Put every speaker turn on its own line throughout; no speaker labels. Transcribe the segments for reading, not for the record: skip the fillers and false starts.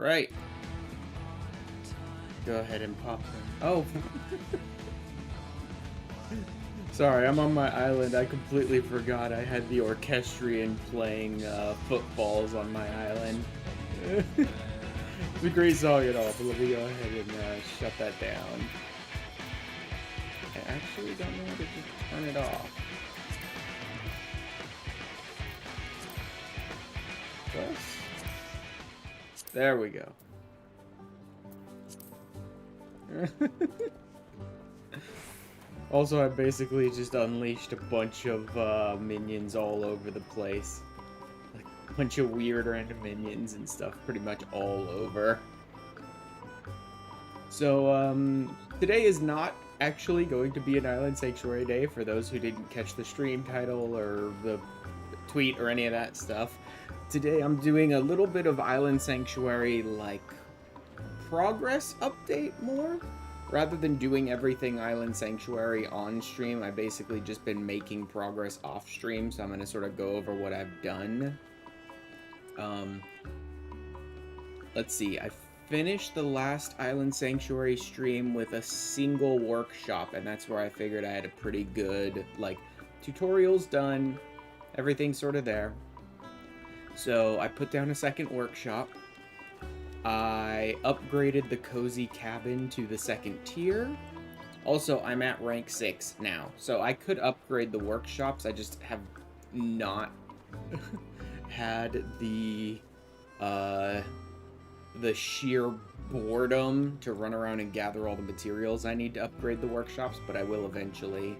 Alright. Go ahead and pop them. Oh! Sorry, I'm on my island. I completely forgot I had the orchestrion playing footballs on my island. It's a great song and all, but let me go ahead and shut that down. I actually don't know how to just turn it off. Plus, there we go. Also, I basically just unleashed a bunch of minions all over the place. Like, a bunch of weird random minions and stuff pretty much all over. So, today is not actually going to be an Island Sanctuary day for those who didn't catch the stream title or the tweet or any of that stuff. Today I'm doing a little bit of Island Sanctuary, like, progress update more. Rather than doing everything Island Sanctuary on stream, I've basically just been making progress off stream, so I'm going to sort of go over what I've done. Let's see, I finished the last Island Sanctuary stream with a single workshop, and that's where I figured I had a pretty good, like, tutorials done, everything's sort of there. So I put down a second workshop. I upgraded the cozy cabin to the 2nd tier. Also, I'm at rank 6 now, so I could upgrade the workshops. I just have not had the sheer boredom to run around and gather all the materials I need to upgrade the workshops, but I will eventually.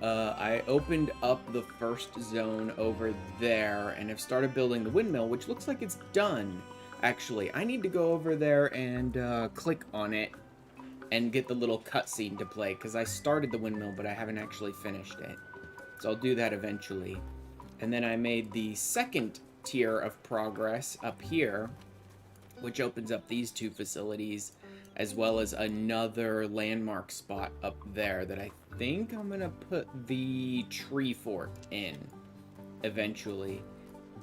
I opened up the first zone over there and have started building the windmill, which looks like it's done, actually. I need to go over there and click on it and get the little cutscene to play, because I started the windmill, but I haven't actually finished it. So I'll do that eventually. And then I made the 2nd tier of progress up here, which opens up these 2 facilities, as well as another landmark spot up there that I think I'm gonna put the tree fort in eventually.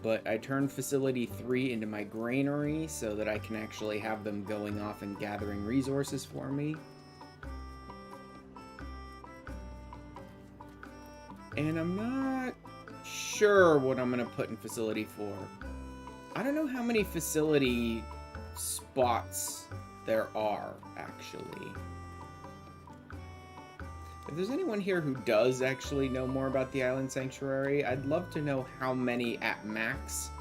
But I turned facility 3 into my granary so that I can actually have them going off and gathering resources for me. And I'm not sure what I'm gonna put in facility 4. I don't know how many facility spots there are, actually. If there's anyone here who does actually know more about the Island Sanctuary, I'd love to know how many at max,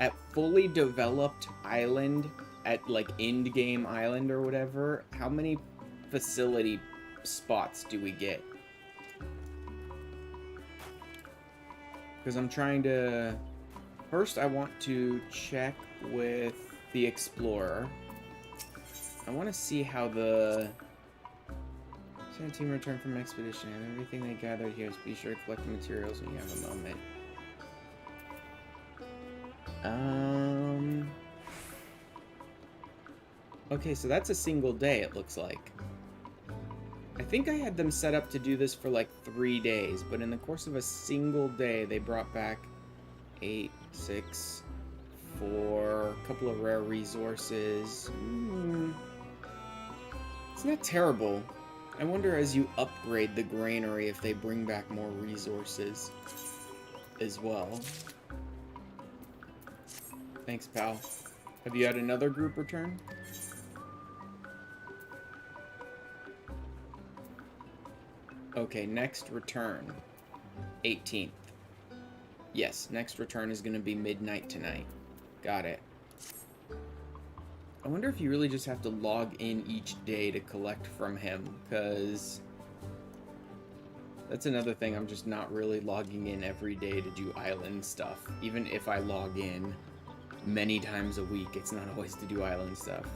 at fully developed island, at like end game island or whatever, how many facility spots do we get? Because I'm trying to... First, I want to check with the Explorer. I want to see how the... team returned from expedition, and everything they gathered here, so be sure to collect the materials when you have a moment. Okay, so that's a single day, it looks like. I think I had them set up to do this for like 3 days, but in the course of a single day, they brought back 8, 6, 4, a couple of rare resources. It's not terrible. I wonder as you upgrade the granary if they bring back more resources as well. Thanks, pal. Have you had another group return? Okay, next return. 18th. Yes, next return is going to be midnight tonight. Got it. I wonder if you really just have to log in each day to collect from him, because that's another thing. I'm just not really logging in every day to do island stuff. Even if I log in many times a week, it's not always to do island stuff.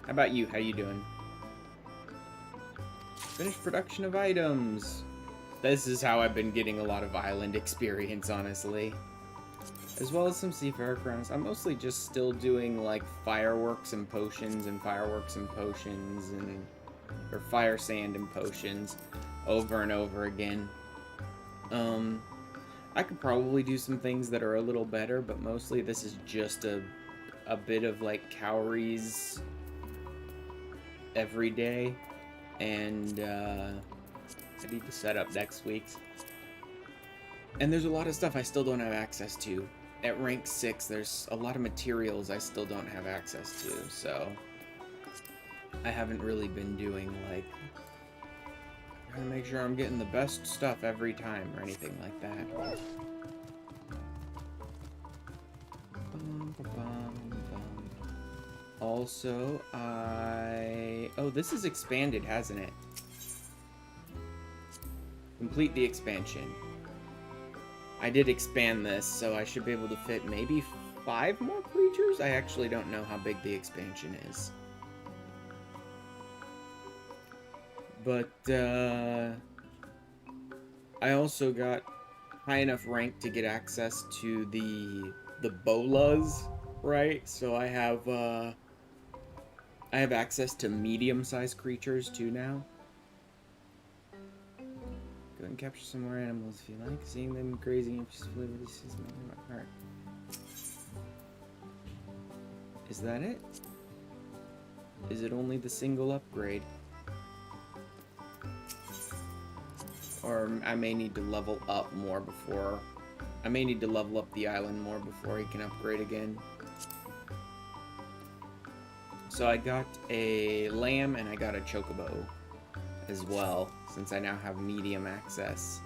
How about you? How you doing? Finished production of items. This is how I've been getting a lot of island experience, honestly. As well as some seafarer crowns. I'm mostly just still doing, like, fireworks and potions and fireworks and potions and... or fire sand and potions over and over again. I could probably do some things that are a little better, but mostly this is just a a bit of like calories every day, and I need to set up next week's. And there's a lot of stuff I still don't have access to. At rank 6, there's a lot of materials I still don't have access to, so I haven't really been doing, like, trying to make sure I'm getting the best stuff every time or anything like that. Also, oh, this is expanded, hasn't it? Complete the expansion. I did expand this, so I should be able to fit maybe 5 more creatures? I actually don't know how big the expansion is. But, I also got high enough rank to get access to the bolas, right? So I have access to medium-sized creatures, too, now. Go and capture some more animals if you like. Seeing them grazing and just flavor this is my heart. Is that it? Is it only the single upgrade? Or I may need to level up more before... I may need to level up the island more before he can upgrade again. So I got a lamb and I got a chocobo as well, since I now have medium access.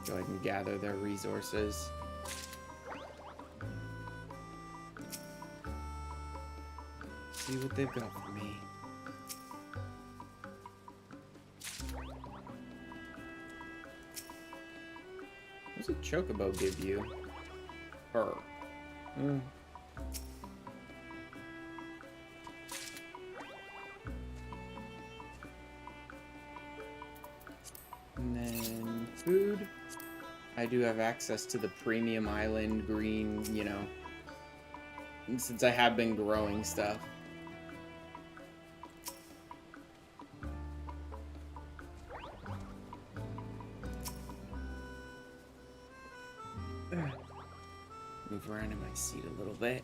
Go ahead and gather their resources. See what they've got for me. What does a chocobo give you? Fur. And then food. I do have access to the premium island green, you know, since I have been growing stuff. Move around in my seat a little bit.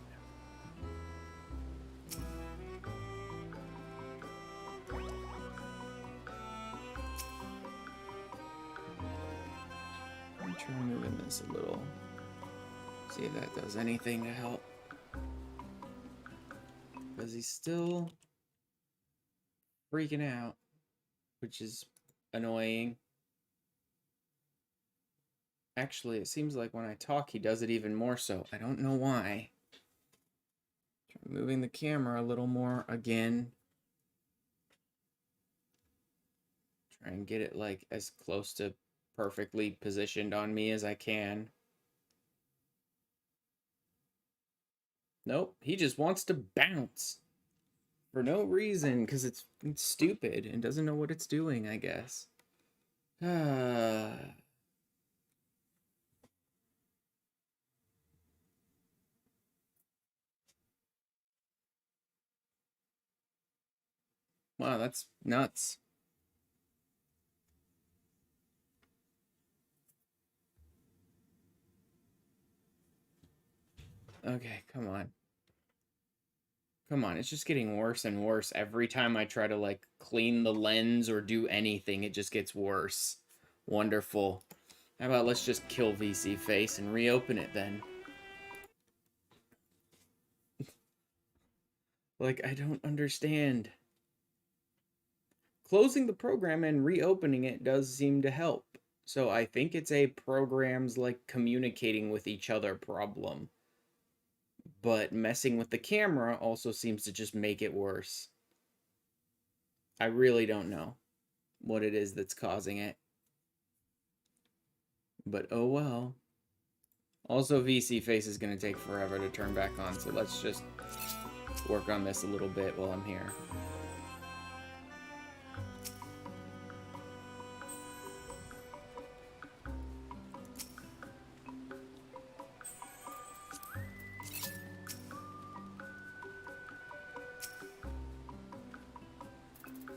Try moving this a little. See if that does anything to help. Because he's still freaking out, which is annoying. Actually, it seems like when I talk, he does it even more so. I don't know why. Try moving the camera a little more again. Try and get it like as close to perfectly positioned on me as I can. Nope, he just wants to bounce for no reason, because it's stupid and doesn't know what it's doing, I guess. Wow, that's nuts. Okay, come on. Come on, it's just getting worse and worse. Every time I try to, like, clean the lens or do anything, it just gets worse. Wonderful. How about let's just kill VC Face and reopen it then? Like, I don't understand. Closing the program and reopening it does seem to help. So I think it's a program's, like, communicating with each other problem. But messing with the camera also seems to just make it worse. I really don't know what it is that's causing it. But oh well. Also, VC Face is going to take forever to turn back on, so let's just work on this a little bit while I'm here.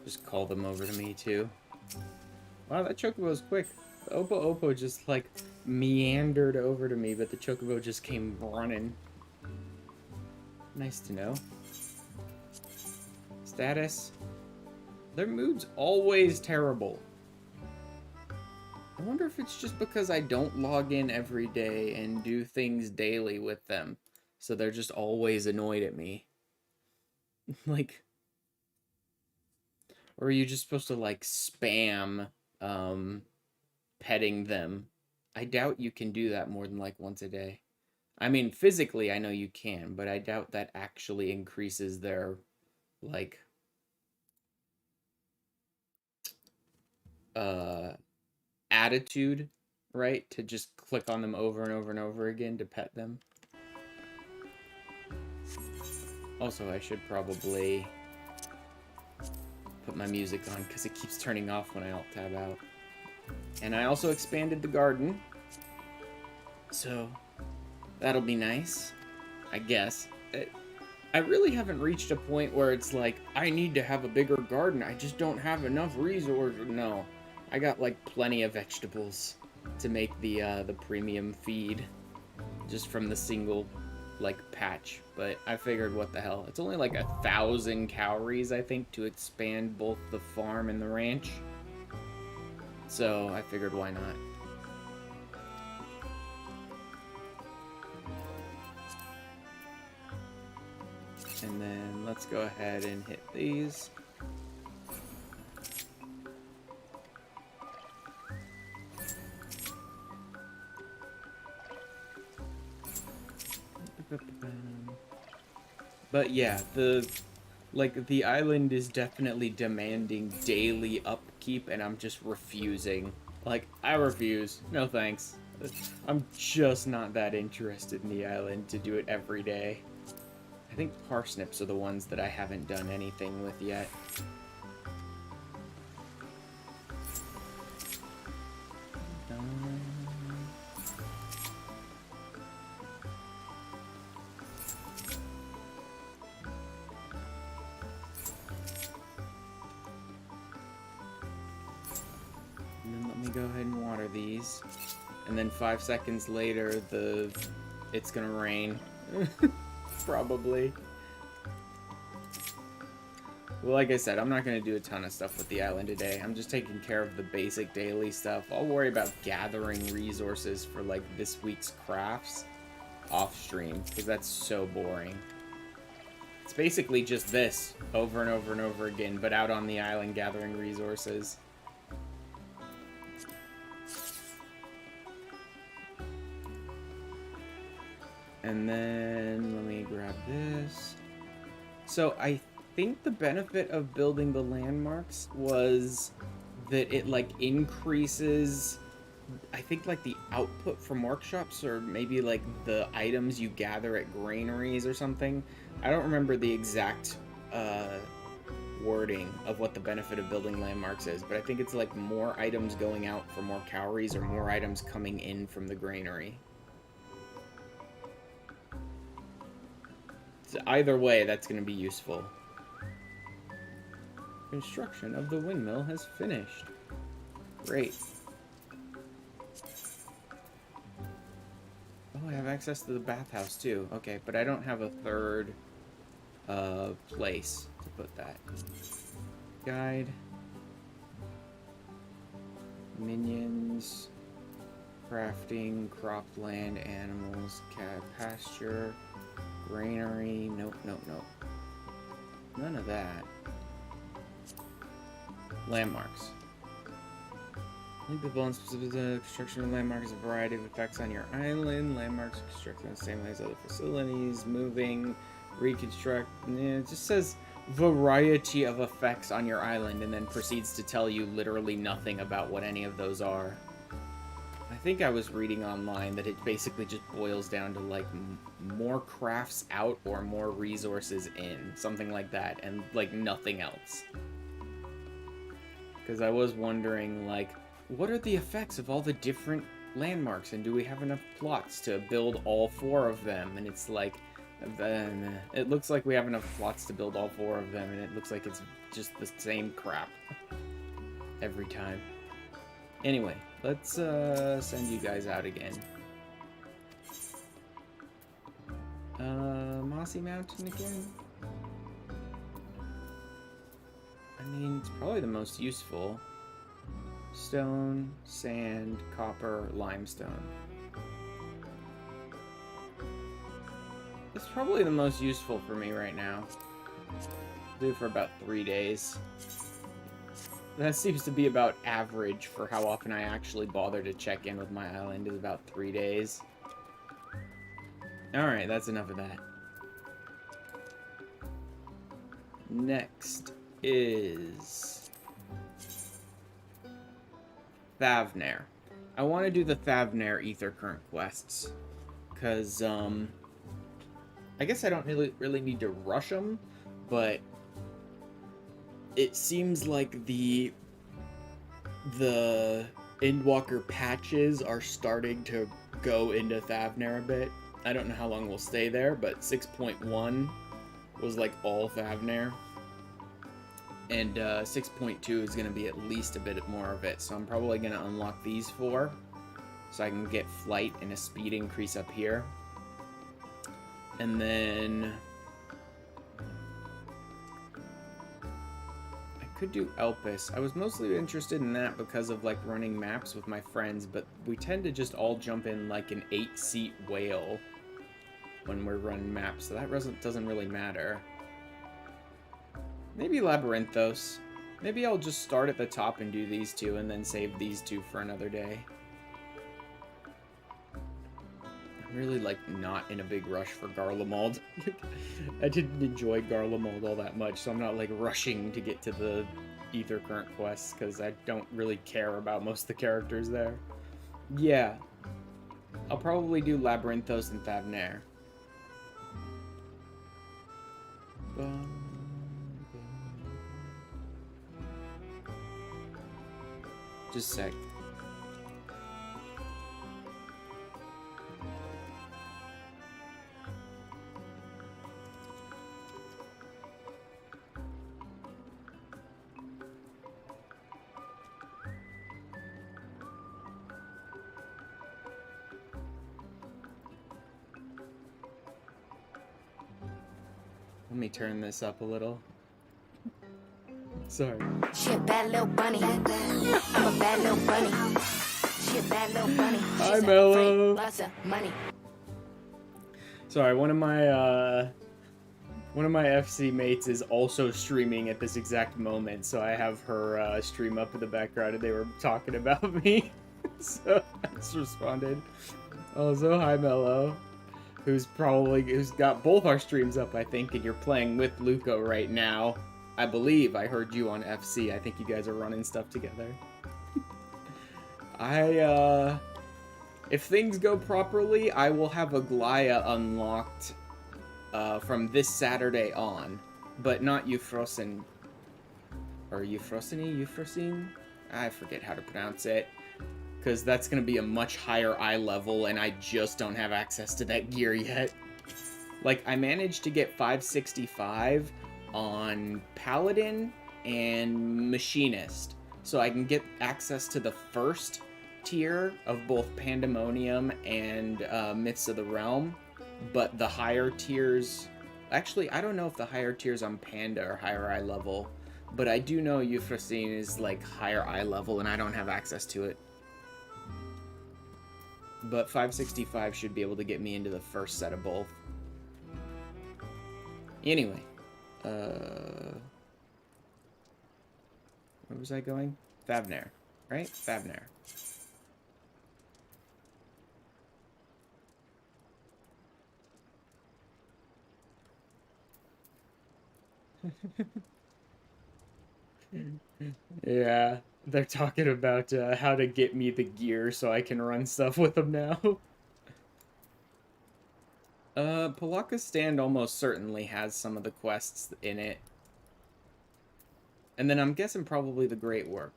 Just call them over to me, too. Wow, that Chocobo was quick. The Oppo just, like, meandered over to me, but the Chocobo just came running. Nice to know. Status. Their mood's always terrible. I wonder if it's just because I don't log in every day and do things daily with them. So they're just always annoyed at me. Like, or are you just supposed to, like, spam petting them? I doubt you can do that more than, like, once a day. I mean, physically, I know you can, but I doubt that actually increases their, like, attitude, right? To just click on them over and over and over again to pet them. Also, I should probably put my music on because it keeps turning off when I alt-tab out. And I also expanded the garden, so that'll be nice, I guess. I really haven't reached a point where it's like, I need to have a bigger garden, I just don't have enough resources. No, I got, like, plenty of vegetables to make the premium feed just from the single, like, patch. But I figured, what the hell, it's only like 1,000 calories, I think, to expand both the farm and the ranch. So I figured, why not? And then let's go ahead and hit these. But yeah, the island is definitely demanding daily upkeep, and I'm just refusing. Like, I refuse. No thanks. I'm just not that interested in the island to do it every day. I think parsnips are the ones that I haven't done anything with yet. Go ahead and water these, and then 5 seconds later it's gonna rain. Probably. Well, like I said, I'm not gonna do a ton of stuff with the island today. I'm just taking care of the basic daily stuff. I'll worry about gathering resources for, like, this week's crafts off stream, because that's so boring. It's basically just this over and over and over again, but out on the island gathering resources. And then, let me grab this. So, I think the benefit of building the landmarks was that it, like, increases, I think, like, the output from workshops, or maybe, like, the items you gather at granaries or something. I don't remember the exact wording of what the benefit of building landmarks is, but I think it's, like, more items going out for more calories, or more items coming in from the granary. So either way, that's going to be useful. Construction of the windmill has finished. Great. Oh, I have access to the bathhouse too. Okay, but I don't have a third place to put that. Guide. Minions. Crafting. Cropland. Animals. Cat. Pasture. Granary. Nope, nope, nope. None of that. Landmarks. Link the bullet specific construction of landmarks, a variety of effects on your island. Landmarks are constructed in the same way as other facilities. Moving, reconstruct. It just says variety of effects on your island, and then proceeds to tell you literally nothing about what any of those are. I think I was reading online that it basically just boils down to, like, more crafts out or more resources in. Something like that, and, like, nothing else. Because I was wondering, like, what are the effects of all the different landmarks, and do we have enough plots to build all 4 of them? And it's like, it looks like we have enough plots to build all 4 of them, and it looks like it's just the same crap every time. Anyway, let's send you guys out again. Mossy Mountain again? I mean, it's probably the most useful. Stone, sand, copper, limestone. It's probably the most useful for me right now. Do it for about 3 days. That seems to be about average for how often I actually bother to check in with my island, is about 3 days. Alright, that's enough of that. Next is Thavnair. I want to do the Thavnair Aether Current quests, because I guess I don't really need to rush them, but it seems like the Endwalker patches are starting to go into Thavnair a bit. I don't know how long we'll stay there, but 6.1 was like all Thavnair. And 6.2 is going to be at least a bit more of it. So I'm probably going to unlock these 4. So I can get flight and a speed increase up here. And then I could do Elpis. I was mostly interested in that because of like running maps with my friends, but we tend to just all jump in like an 8-seat whale when we're running maps, so that doesn't really matter. Maybe Labyrinthos. Maybe I'll just start at the top and do these 2 and then save these 2 for another day. I'm really like not in a big rush for Garlemald. I didn't enjoy Garlemald all that much, so I'm not like rushing to get to the Aether Current quests because I don't really care about most of the characters there. Yeah. I'll probably do Labyrinthos and Thavnair. Just a sec. Let me turn this up a little. Sorry. She a bad little bunny. I'm a bad little bunny. She a bad little bunny. Hi, Mello. Lots of money. Sorry, one of my FC mates is also streaming at this exact moment, so I have her stream up in the background, and they were talking about me, so I just responded. Also, hi, Mello. Who's got both our streams up, I think, and you're playing with Luco right now. I believe I heard you on FC. I think you guys are running stuff together. If things go properly, I will have Aglaya unlocked from this Saturday on, but not Euphrosyne. Or Euphrosyne? I forget how to pronounce it. Because that's going to be a much higher eye level, and I just don't have access to that gear yet. Like, I managed to get 565 on Paladin and Machinist, so I can get access to the first tier of both Pandemonium and Myths of the Realm, but the higher tiers... Actually, I don't know if the higher tiers on Panda are higher eye level, but I do know Euphrosyne is, like, higher eye level, and I don't have access to it. But 565 should be able to get me into the first set of both. Anyway. Where was I going? Thavnair, right? Thavnair. Yeah. They're talking about how to get me the gear so I can run stuff with them now. Palaka's Stand almost certainly has some of the quests in it. And then I'm guessing probably the Great Work.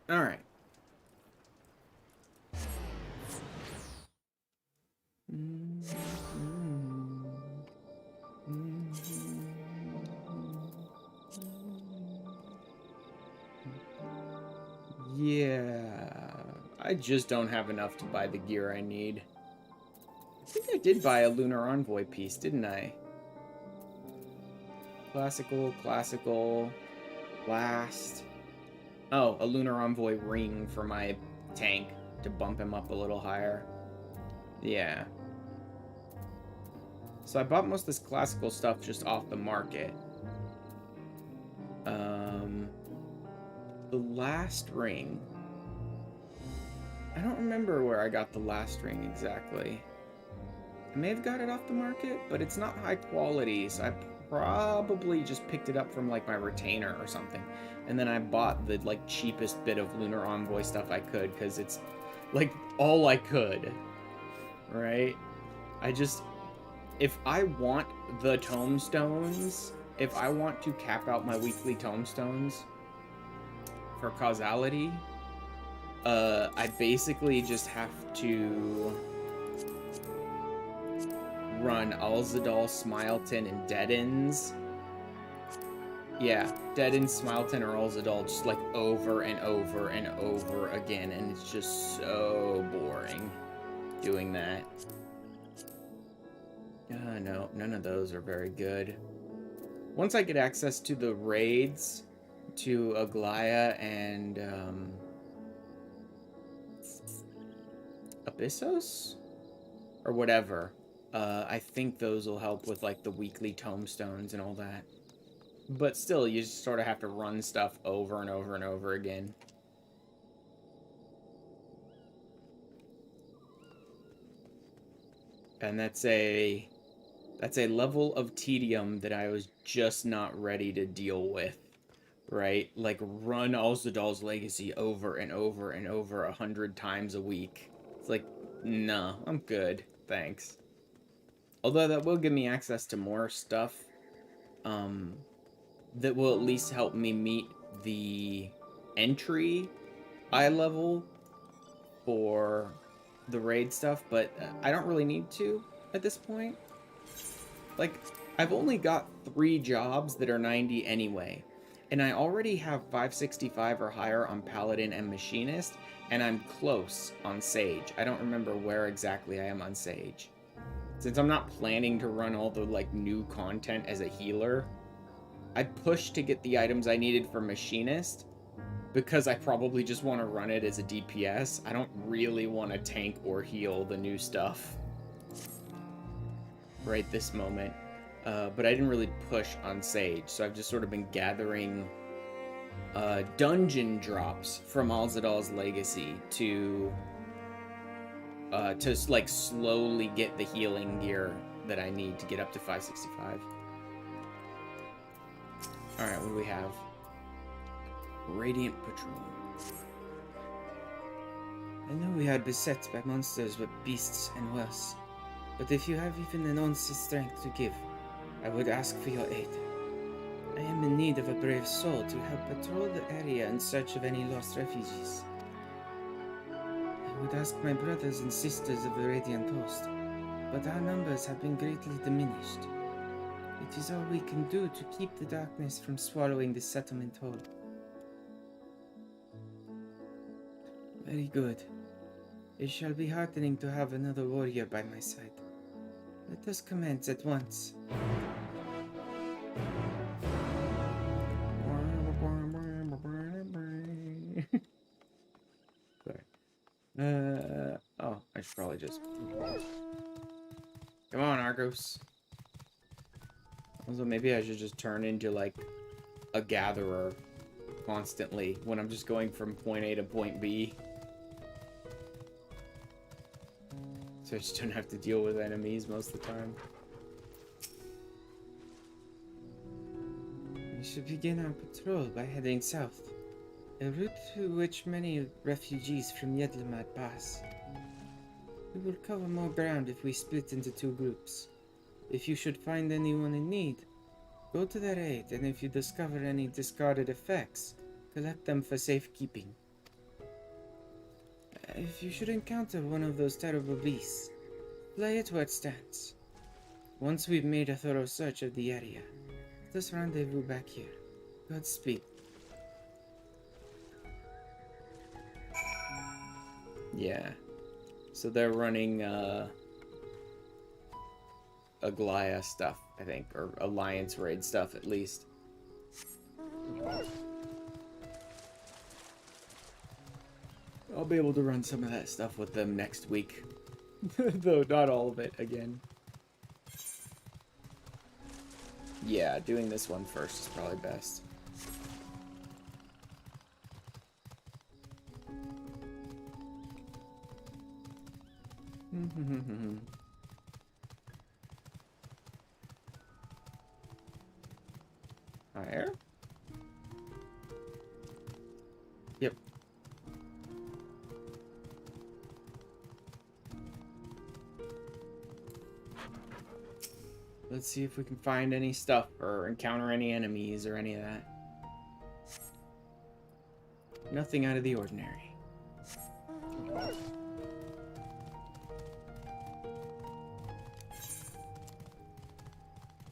Alright. Yeah, I just don't have enough to buy the gear I need. I think I did buy a Lunar Envoy piece, didn't I? Classical, classical, last. Oh, a Lunar Envoy ring for my tank to bump him up a little higher. Yeah. So I bought most of this classical stuff just off the market. The last ring. I don't remember where I got the last ring exactly. I may have got it off the market, but it's not high quality, so I probably just picked it up from like my retainer or something. And then I bought the like cheapest bit of Lunar Envoy stuff I could, because it's like all I could. Right? If I want the tomestones, if I want to cap out my weekly tomestones for causality, I basically just have to run Alzadal, Smileton, and Dead Ends. Yeah, Dead Ends, Smileton, or Alzadal just like over and over and over again, and it's just so boring doing that. No, none of those are very good. Once I get access to the raids, to Aglaya and Abyssos? Or whatever. I think those will help with like the weekly tomestones and all that. But still, you just sort of have to run stuff over and over and over again. And that's a level of tedium that I was just not ready to deal with. Right? Like, run Alzadal's Legacy over and over and over 100 times a week. It's like, nah, I'm good. Thanks. Although that will give me access to more stuff. That will at least help me meet the entry eye level for the raid stuff, but I don't really need to at this point. Like, I've only got 3 jobs that are 90 anyway, and I already have 565 or higher on Paladin and Machinist, and I'm close on Sage. I don't remember where exactly I am on Sage. Since I'm not planning to run all the, like, new content as a healer, I pushed to get the items I needed for Machinist, because I probably just want to run it as a DPS. I don't really want to tank or heal the new stuff right this moment. But I didn't really push on Sage, so I've just sort of been gathering dungeon drops from Alzadal's Legacy to like slowly get the healing gear that I need to get up to 565. Alright, what do we have? Radiant Patrol.
I know we are beset by monsters with beasts and worse, but if you have even an ounce of strength to give, I would ask for your aid. I am in need of a brave soul to help patrol the area in search of any lost refugees. I would ask my brothers and sisters of the Radiant Host, but our numbers have been greatly diminished. It is all we can do to keep the darkness from swallowing the settlement whole. Very good. It shall be heartening to have another warrior by my side. Let us commence at once.
Sorry. Oh, I should probably just... Come on, Argos. Also, maybe I should just turn into, like, a gatherer constantly when I'm just going from point A to point B. So I just don't have to deal with enemies most of the time.
We should begin our patrol by heading south, a route through which many refugees from Yedlamad pass. We will cover more ground if we split into 2 groups. If you should find anyone in need, go to their aid, and if you discover any discarded effects, collect them for safekeeping. If you should encounter one of those terrible beasts, lay it where it stands. Once we've made a thorough search of the area, let us rendezvous back here. Godspeed.
Yeah. So they're running, Aglaia stuff, I think, or Alliance raid stuff, at least. I'll be able to run some of that stuff with them next week. Though not all of it, again. Yeah, doing this one first is probably best. Higher? Yep. Let's see if we can find any stuff or encounter any enemies or any of that. Nothing out of the ordinary.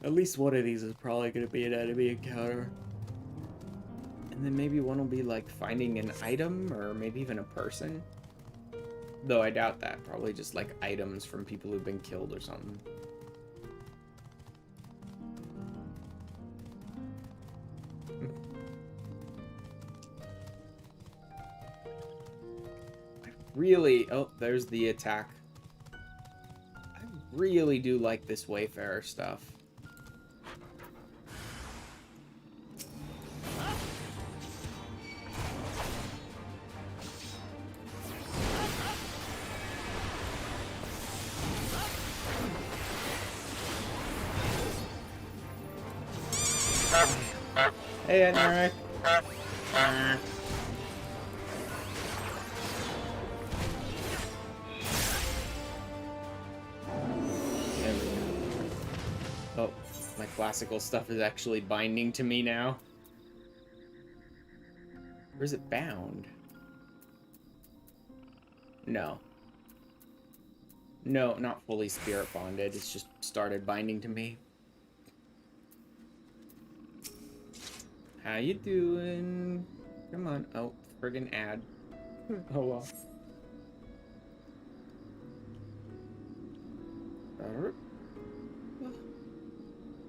At least one of these is probably going to be an enemy encounter. And then maybe one will be like finding an item or maybe even a person. Though I doubt that. Probably just like items from people who've been killed or something. Really, oh, there's the attack. I really do like this Wayfarer stuff. Hey, Enric. Oh, my classical stuff is actually binding to me now. Or is it bound? No. No, not fully spirit bonded. It's just started binding to me. How you doing? Come on. Oh, friggin' ad. Oh well.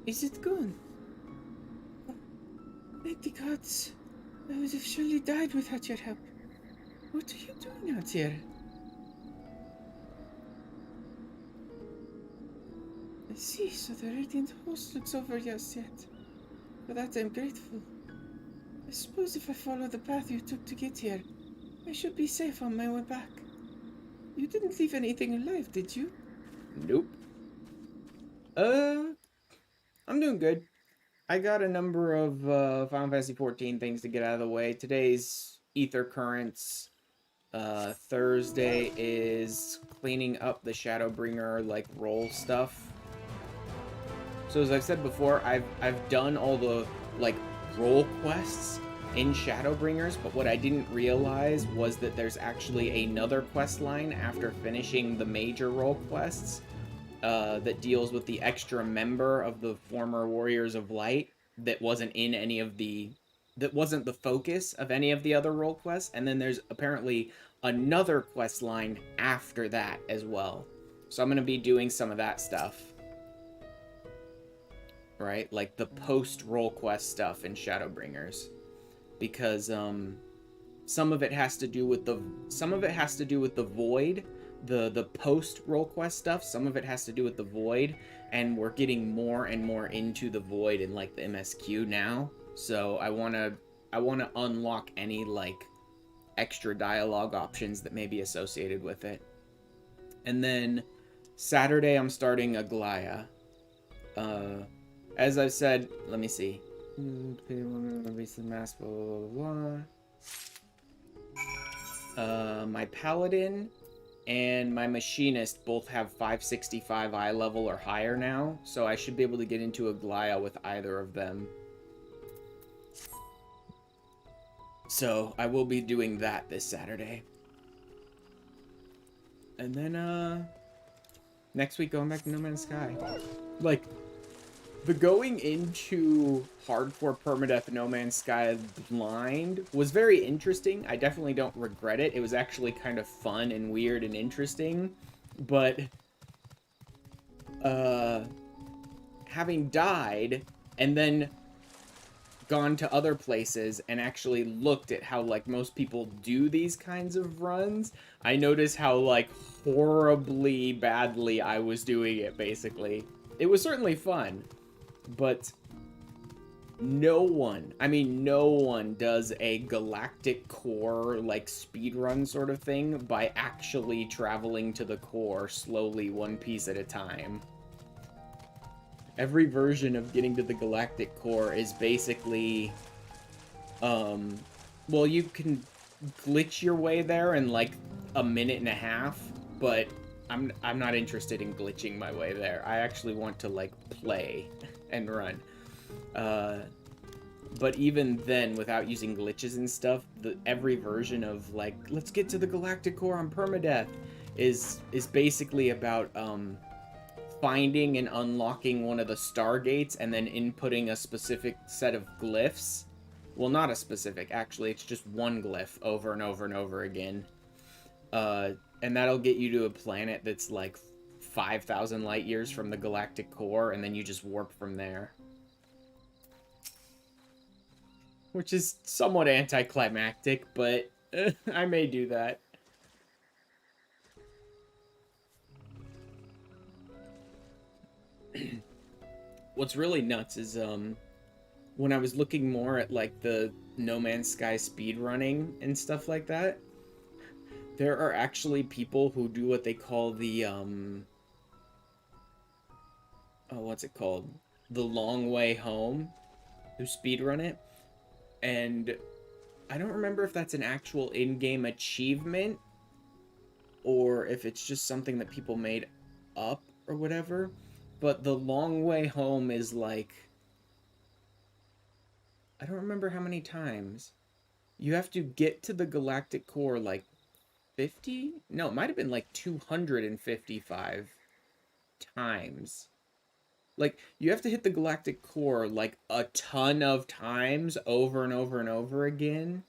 Is it gone? Thank the gods. I would have surely died without your help. What are you doing out here? I see, so the Radiant Host looks over us yet. For that I'm grateful. I suppose if I follow the path you took to get here, I should be safe on my way back. You didn't leave anything alive, did you?
Nope. I'm doing good. I got a number of Final Fantasy XIV things to get out of the way. Today's Aether Currents. Thursday is cleaning up the Shadowbringer like role stuff. So as I've said before, I've done all the like role quests in Shadowbringers, but what I didn't realize was that there's actually another quest line after finishing the major role quests that deals with the extra member of the former Warriors of Light that wasn't in any of the... that wasn't the focus of any of the other role quests, and then there's apparently another quest line after that as well. So I'm going to be doing some of that stuff. Right? Like the post-role quest stuff in Shadowbringers. Because some of it has to do with the Void, the post role quest stuff. Some of it has to do with the Void, and we're getting more and more into the Void in like the MSQ now. So I want to unlock any like extra dialogue options that may be associated with it. And then Saturday I'm starting Aglaia. As I've said, let me see. Mask, blah, blah, blah. My Paladin and my Machinist both have 565 eye level or higher now, so I should be able to get into Aglaia with either of them. So I will be doing that this Saturday. And then, next week going back to No Man's Sky. Like, The going into hardcore permadeath No Man's Sky blind was very interesting. I definitely don't regret it. It was actually kind of fun and weird and interesting. But, having died and then gone to other places and actually looked at how, like, most people do these kinds of runs, I noticed how, like, horribly badly I was doing it, basically. It was certainly fun, but no one, I mean, no one does a galactic core, like, speedrun sort of thing by actually traveling to the core slowly, one piece at a time. Every version of getting to the galactic core is basically, well, you can glitch your way there in, like, a minute and a half, but I'm not interested in glitching my way there. I actually want to, like, play and run. But even then, without using glitches and stuff, every version of, like, let's get to the galactic core on permadeath is basically about finding and unlocking one of the stargates and then inputting a specific set of glyphs. Well, not a specific, actually, it's just one glyph over and over and over again. And that'll get you to a planet that's like 5,000 light years from the galactic core, and then you just warp from there. Which is somewhat anticlimactic, but I may do that. What's really nuts is when I was looking more at like the No Man's Sky speedrunning and stuff like that, there are actually people who do what they call the oh, what's it called? The long way home, who speedrun it. And I don't remember if that's an actual in-game achievement or if it's just something that people made up or whatever. But the long way home is like, I don't remember how many times. You have to get to the galactic core like 50? No, it might have been like 255 times. Like, you have to hit the galactic core like a ton of times over and over and over again.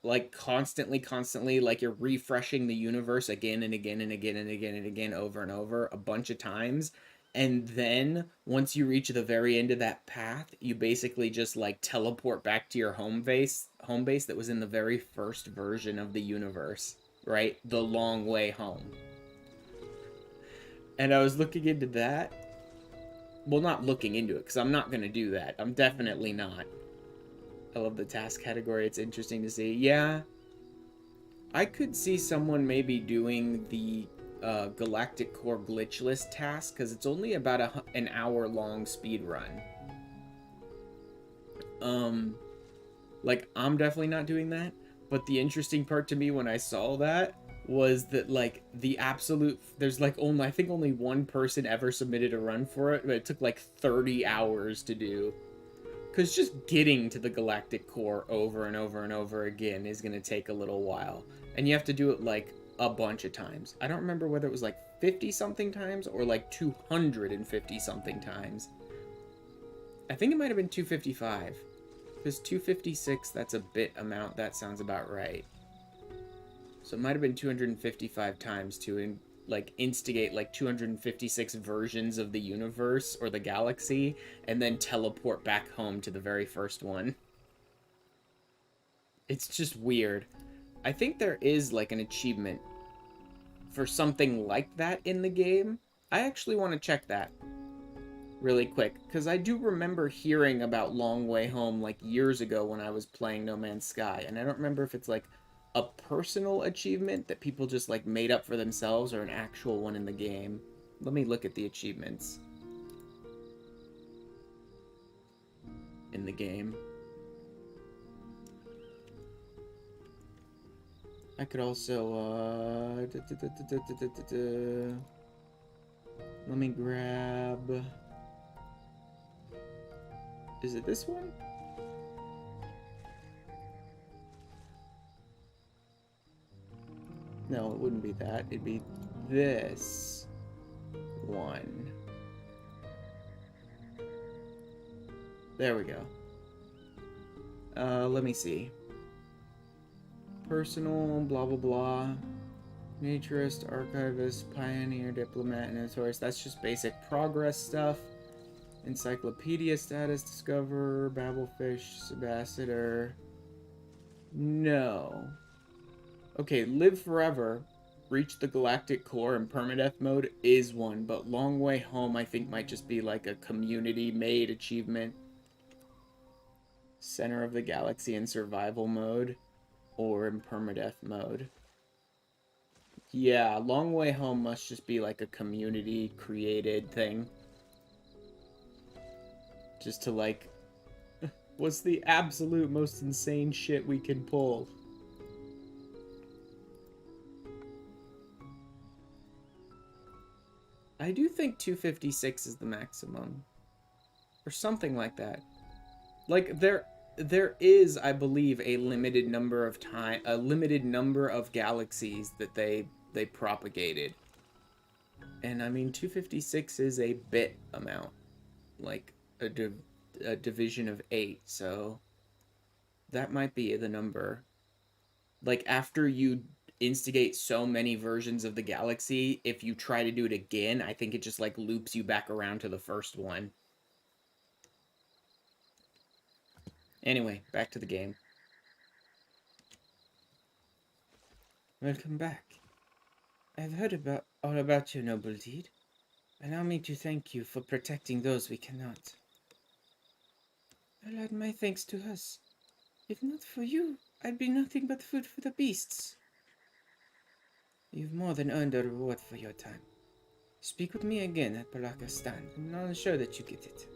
Like constantly, like you're refreshing the universe again and again and again and again and again over and over a bunch of times. And then once you reach the very end of that path, you basically just like teleport back to your home base that was in the very first version of the universe, right? The long way home. And I was looking into that. Well, not looking into it, because I'm not going to do that. I'm definitely not. I love the task category. It's interesting to see. Yeah, I could see someone maybe doing the Galactic Core glitchless task, because it's only about an hour-long speed run. Like, I'm definitely not doing that, but the interesting part to me when I saw that was that, like, the absolute, there's like only, I think only one person ever submitted a run for it, but it took like 30 hours to do. Because just getting to the galactic core over and over and over again is going to take a little while. And you have to do it like a bunch of times. I don't remember whether it was like 50 something times or like 250 something times. I think it might have been 255. Because 256, that's a bit amount. That sounds about right. So it might have been 255 times to like instigate like 256 versions of the universe or the galaxy and then teleport back home to the very first one. It's just weird. I think there is like an achievement for something like that in the game. I actually want to check that really quick, because I do remember hearing about Long Way Home like years ago when I was playing No Man's Sky, and I don't remember if it's like a personal achievement that people just like made up for themselves or an actual one in the game. Let me look at the achievements in the game. I could also let me grab, is it this one? No, it wouldn't be that. It'd be this. one. There we go. Let me see. Personal, blah, blah, blah. Naturist, archivist, pioneer, diplomat, and notorious. That's just basic progress stuff. Encyclopedia status, discoverer, babblefish, ambassador. No. Okay, live forever. Reach the galactic core in permadeath mode is one, but long way home I think might just be like a community-made achievement. Center of the galaxy in survival mode or in permadeath mode. Yeah, long way home must just be like a community-created thing. Just to like, what's the absolute most insane shit we can pull? I do think 256 is the maximum. Or something like that. Like, there is, I believe, a limited number of galaxies that they propagated. And, I mean, 256 is a bit amount. Like, a division of 8, so... that might be the number. Like, after you instigate so many versions of the galaxy, if you try to do it again, I think it just like loops you back around to the first one. Anyway, back to the game.
Welcome back. I've heard all about your noble deed. Allow me to thank you for protecting those we cannot. I'll add my thanks to us. If not for you, I'd be nothing but food for the beasts. You've more than earned a reward for your time. Speak with me again at Palakistan, and I'll ensure that you get it.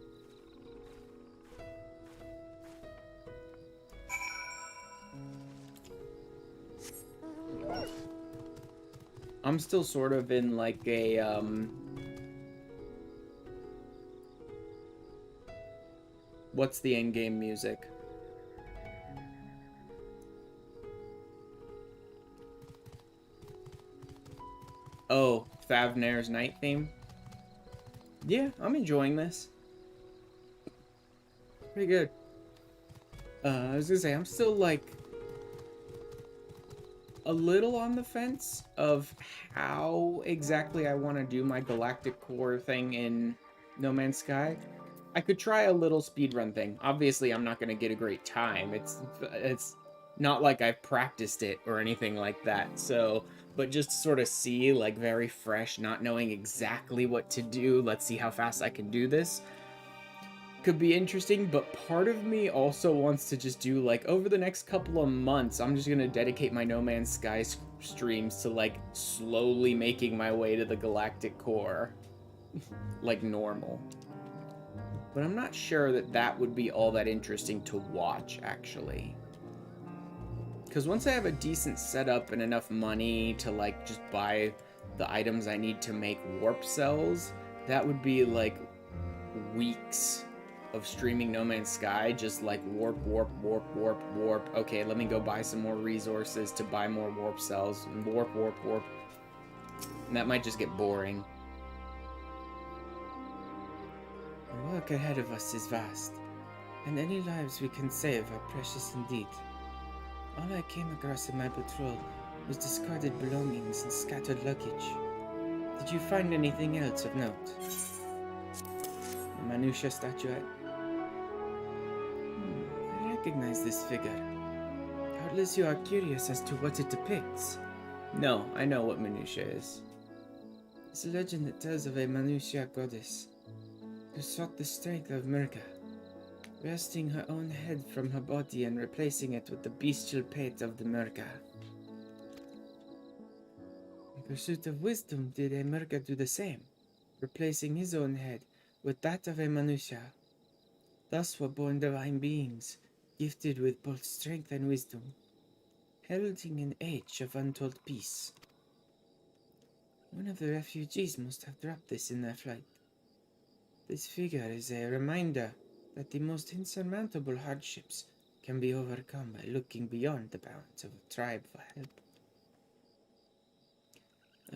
I'm still sort of in like a what's the end game music? Oh, Favner's night theme? Yeah, I'm enjoying this. Pretty good. I was gonna say, I'm still like a little on the fence of how exactly I want to do my galactic core thing in No Man's Sky. I could try a little speedrun thing. Obviously, I'm not going to get a great time. It's not like I've practiced it or anything like that. So, but just to sort of see, like, very fresh, not knowing exactly what to do. Let's see how fast I can do this. Could be interesting, but part of me also wants to just do, like, over the next couple of months, I'm just going to dedicate my No Man's Sky streams to, like, slowly making my way to the galactic core. Like normal. But I'm not sure that that would be all that interesting to watch, actually. Because once I have a decent setup and enough money to, like, just buy the items I need to make warp cells, that would be, like, weeks of streaming No Man's Sky, just, like, warp, warp, warp, warp, warp. Okay, let me go buy some more resources to buy more warp cells. Warp, warp, warp. And that might just get boring.
The work ahead of us is vast, and any lives we can save are precious indeed. All I came across in my patrol was discarded belongings and scattered luggage. Did you find anything else of note? A Manusha statuette? I recognize this figure. Doubtless you are curious as to what it depicts.
No, I know what Minutia is.
It's a legend that tells of a Manusha goddess who sought the strength of Mirka, wresting her own head from her body and replacing it with the bestial pate of the Mirka. In pursuit of wisdom, did a Mirka do the same, replacing his own head with that of a Manusha. Thus were born divine beings, gifted with both strength and wisdom, heralding an age of untold peace. One of the refugees must have dropped this in their flight. This figure is a reminder that the most insurmountable hardships can be overcome by looking beyond the bounds of a tribe for help.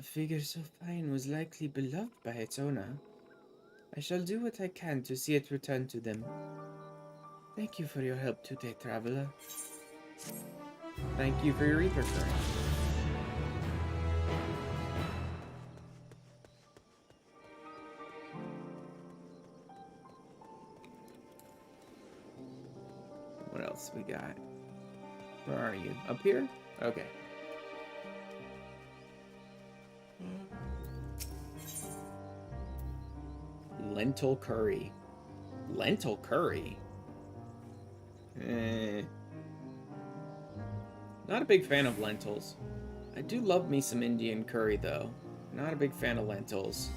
A figure so fine was likely beloved by its owner. I shall do what I can to see it return to them. Thank you for your help today, traveler.
Thank you for your Aether current. What else we got? Where are you? Up here? Okay. Lentil curry. Lentil curry? Not a big fan of lentils. I do love me some Indian curry, though. Not a big fan of lentils.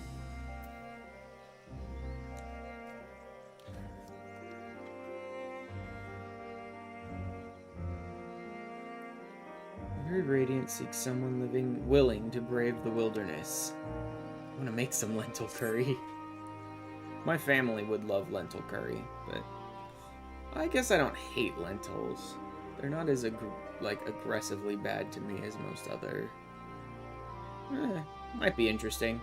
Very radiant seeks someone willing to brave the wilderness. I want to make some lentil curry. My family would love lentil curry, but I guess I don't hate lentils. They're not as aggressively bad to me as most other. Might be interesting.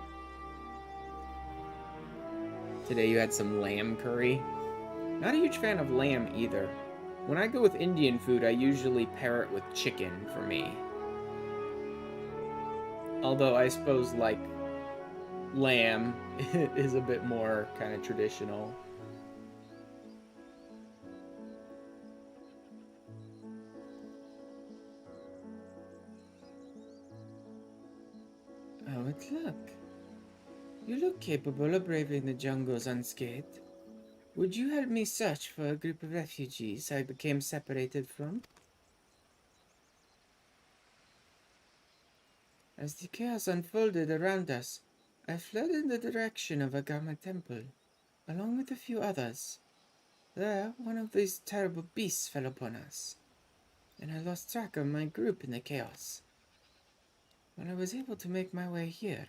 Today you had some lamb curry. Not a huge fan of lamb either. When I go with Indian food, I usually pair it with chicken for me. Although I suppose, like, lamb is a bit more kind of traditional.
Oh, it's luck. You look capable of braving the jungles unscathed. Would you help me search for a group of refugees I became separated from? As the chaos unfolded around us, I fled in the direction of a Gama temple, along with a few others. There, one of these terrible beasts fell upon us, and I lost track of my group in the chaos. When I was able to make my way here,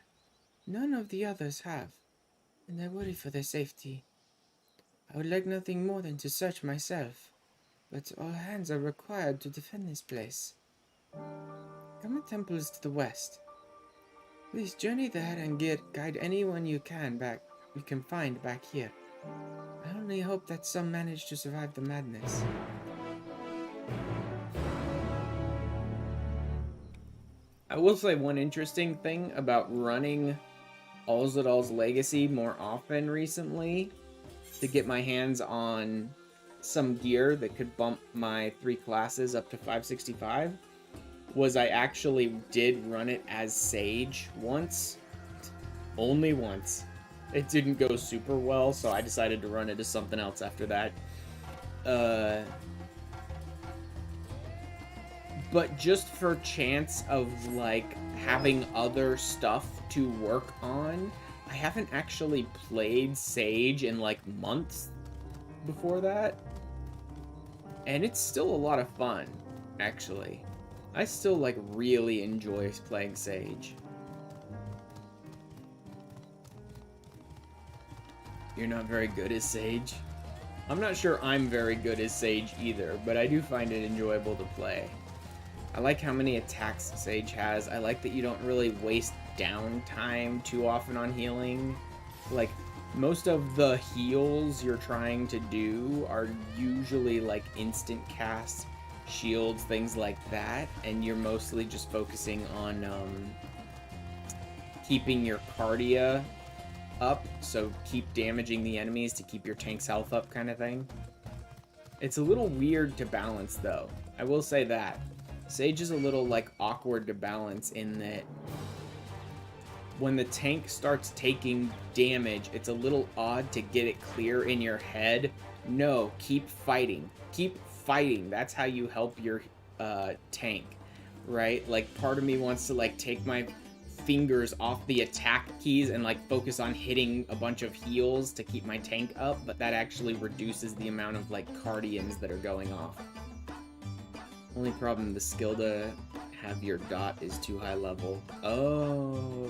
none of the others have, and I worry for their safety. I would like nothing more than to search myself, but all hands are required to defend this place. Gama Temple is to the west. Please journey there and guide anyone you can find back here. I only hope that some manage to survive the madness.
I will say one interesting thing about running Alzadal's Legacy more often recently to get my hands on some gear that could bump my 3 classes up to 565 was I actually did run it as Sage once. Only once. It didn't go super well, so I decided to run it as something else after that. But just for chance of, like, having other stuff to work on, I haven't actually played Sage in, like, months before that. And it's still a lot of fun, actually. I still, like, really enjoy playing Sage. You're not very good as Sage? I'm not sure I'm very good as Sage either, but I do find it enjoyable to play. I like how many attacks Sage has. I like that you don't really waste downtime too often on healing. Like, most of the heals you're trying to do are usually, like, instant casts, shields, things like that, and you're mostly just focusing on keeping your cardia up, so keep damaging the enemies to keep your tank's health up kind of thing. It's a little weird to balance, though. I will say that. Sage is a little, like, awkward to balance in that when the tank starts taking damage, it's a little odd to get it clear in your head. No, keep fighting. Keep fighting. That's how you help your tank, right? Like, part of me wants to, like, take my fingers off the attack keys and, like, focus on hitting a bunch of heals to keep my tank up, but that actually reduces the amount of, like, cardians that are going off. Only problem, the skill to have your dot is too high level. Oh.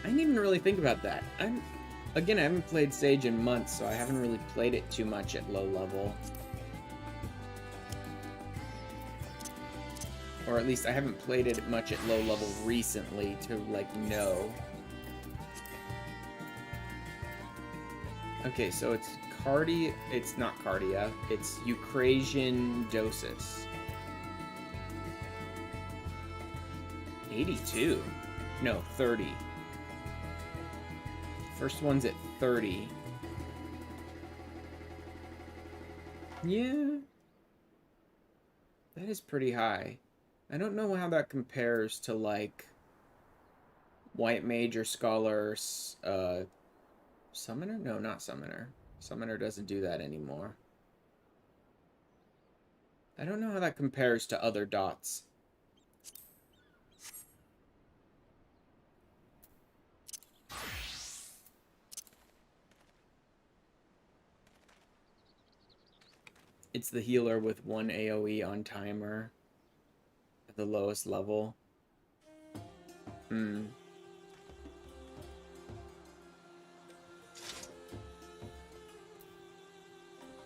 I didn't even really think about that. Again, I haven't played Sage in months, so I haven't really played it too much at low level. Or at least I haven't played it much at low level recently to, like, know. Okay, so it's it's not Cardia, it's Eucrasian Dosis. 82? No, 30. First one's at 30. Yeah. That is pretty high. I don't know how that compares to, like, White Mage or Scholar, Summoner? No, not Summoner. Summoner doesn't do that anymore. I don't know how that compares to other dots. It's the healer with 1 AoE on timer at the lowest level.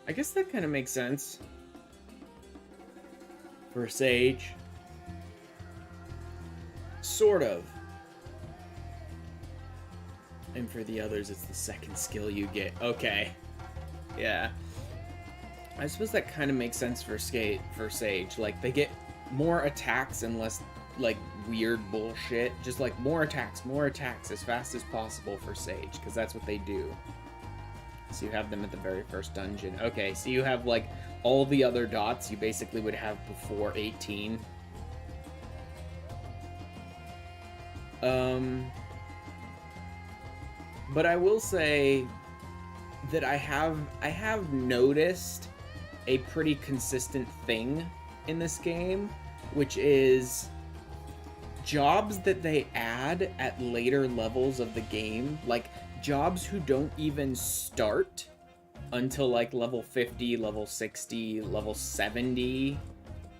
I guess that kind of makes sense. For Sage. Sort of. And for the others, it's the second skill you get. Okay. Yeah. I suppose that kind of makes sense for Sage. Like, they get more attacks and less, like, weird bullshit. Just, like, more attacks as fast as possible for Sage, because that's what they do. So you have them at the very first dungeon. Okay, so you have, like, all the other dots you basically would have before 18. But I will say that I have noticed a pretty consistent thing in this game, which is jobs that they add at later levels of the game, like jobs who don't even start until like level 50, level 60, level 70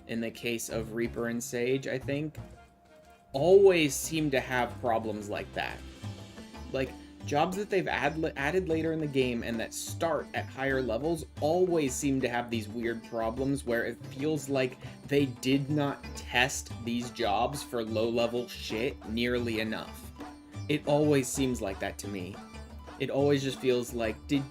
in the case of Reaper and Sage, I think, always seem to have problems like that. Like, jobs that they've added later in the game and that start at higher levels always seem to have these weird problems where it feels like they did not test these jobs for low-level shit nearly enough. It always seems like that to me. It always just feels like, did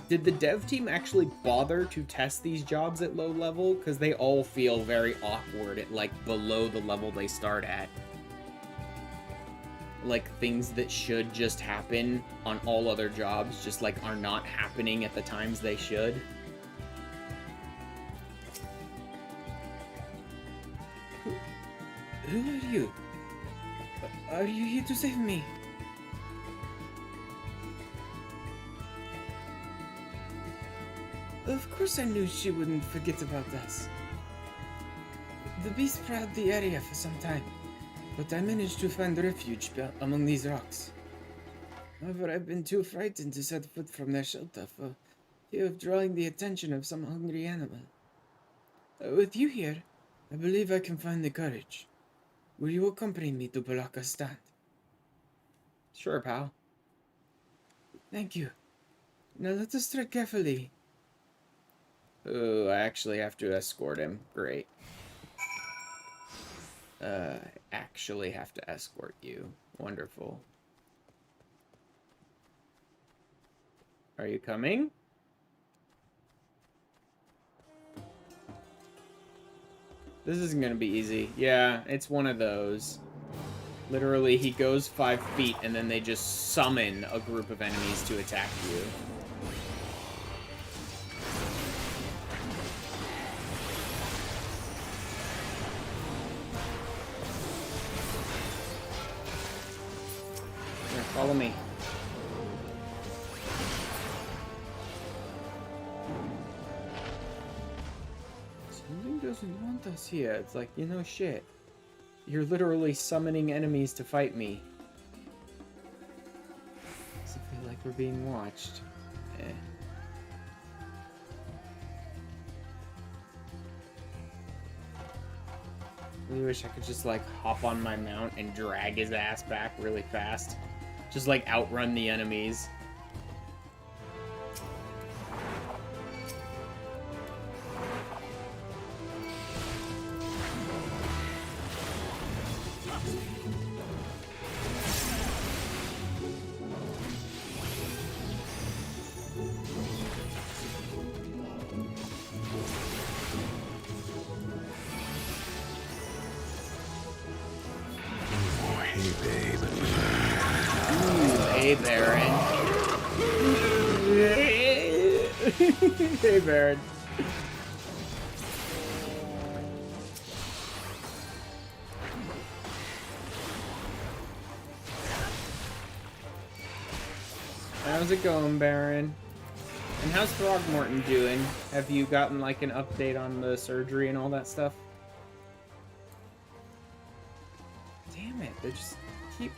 the dev team actually bother to test these jobs at low level? Because they all feel very awkward at, like, below the level they start at. Like, things that should just happen on all other jobs just, like, are not happening at the times they should.
Who are you? Are you here to save me? Of course I knew she wouldn't forget about us. The beast prowled the area for some time, but I managed to find refuge among these rocks. However, I've been too frightened to set foot from their shelter for fear of drawing the attention of some hungry animal. With you here, I believe I can find the courage. Will you accompany me to Balaka's stand?
Sure, pal.
Thank you. Now let us tread carefully.
Ooh, I actually have to escort him. Great. Actually have to escort you. Wonderful. Are you coming? This isn't gonna be easy. Yeah, it's one of those. Literally, he goes 5 feet and then they just summon a group of enemies to attack you. Here, follow me. Something doesn't want us here. It's like, you know, shit. You're literally summoning enemies to fight me. Does it feel like we're being watched? Eh. I really wish I could just, like, hop on my mount and drag his ass back really fast. Just, like, outrun the enemies. Ooh, hey, Baron. Hey, Baron. How's it going, Baron? And how's Throgmorton doing? Have you gotten, like, an update on the surgery and all that stuff? Damn it, they just keep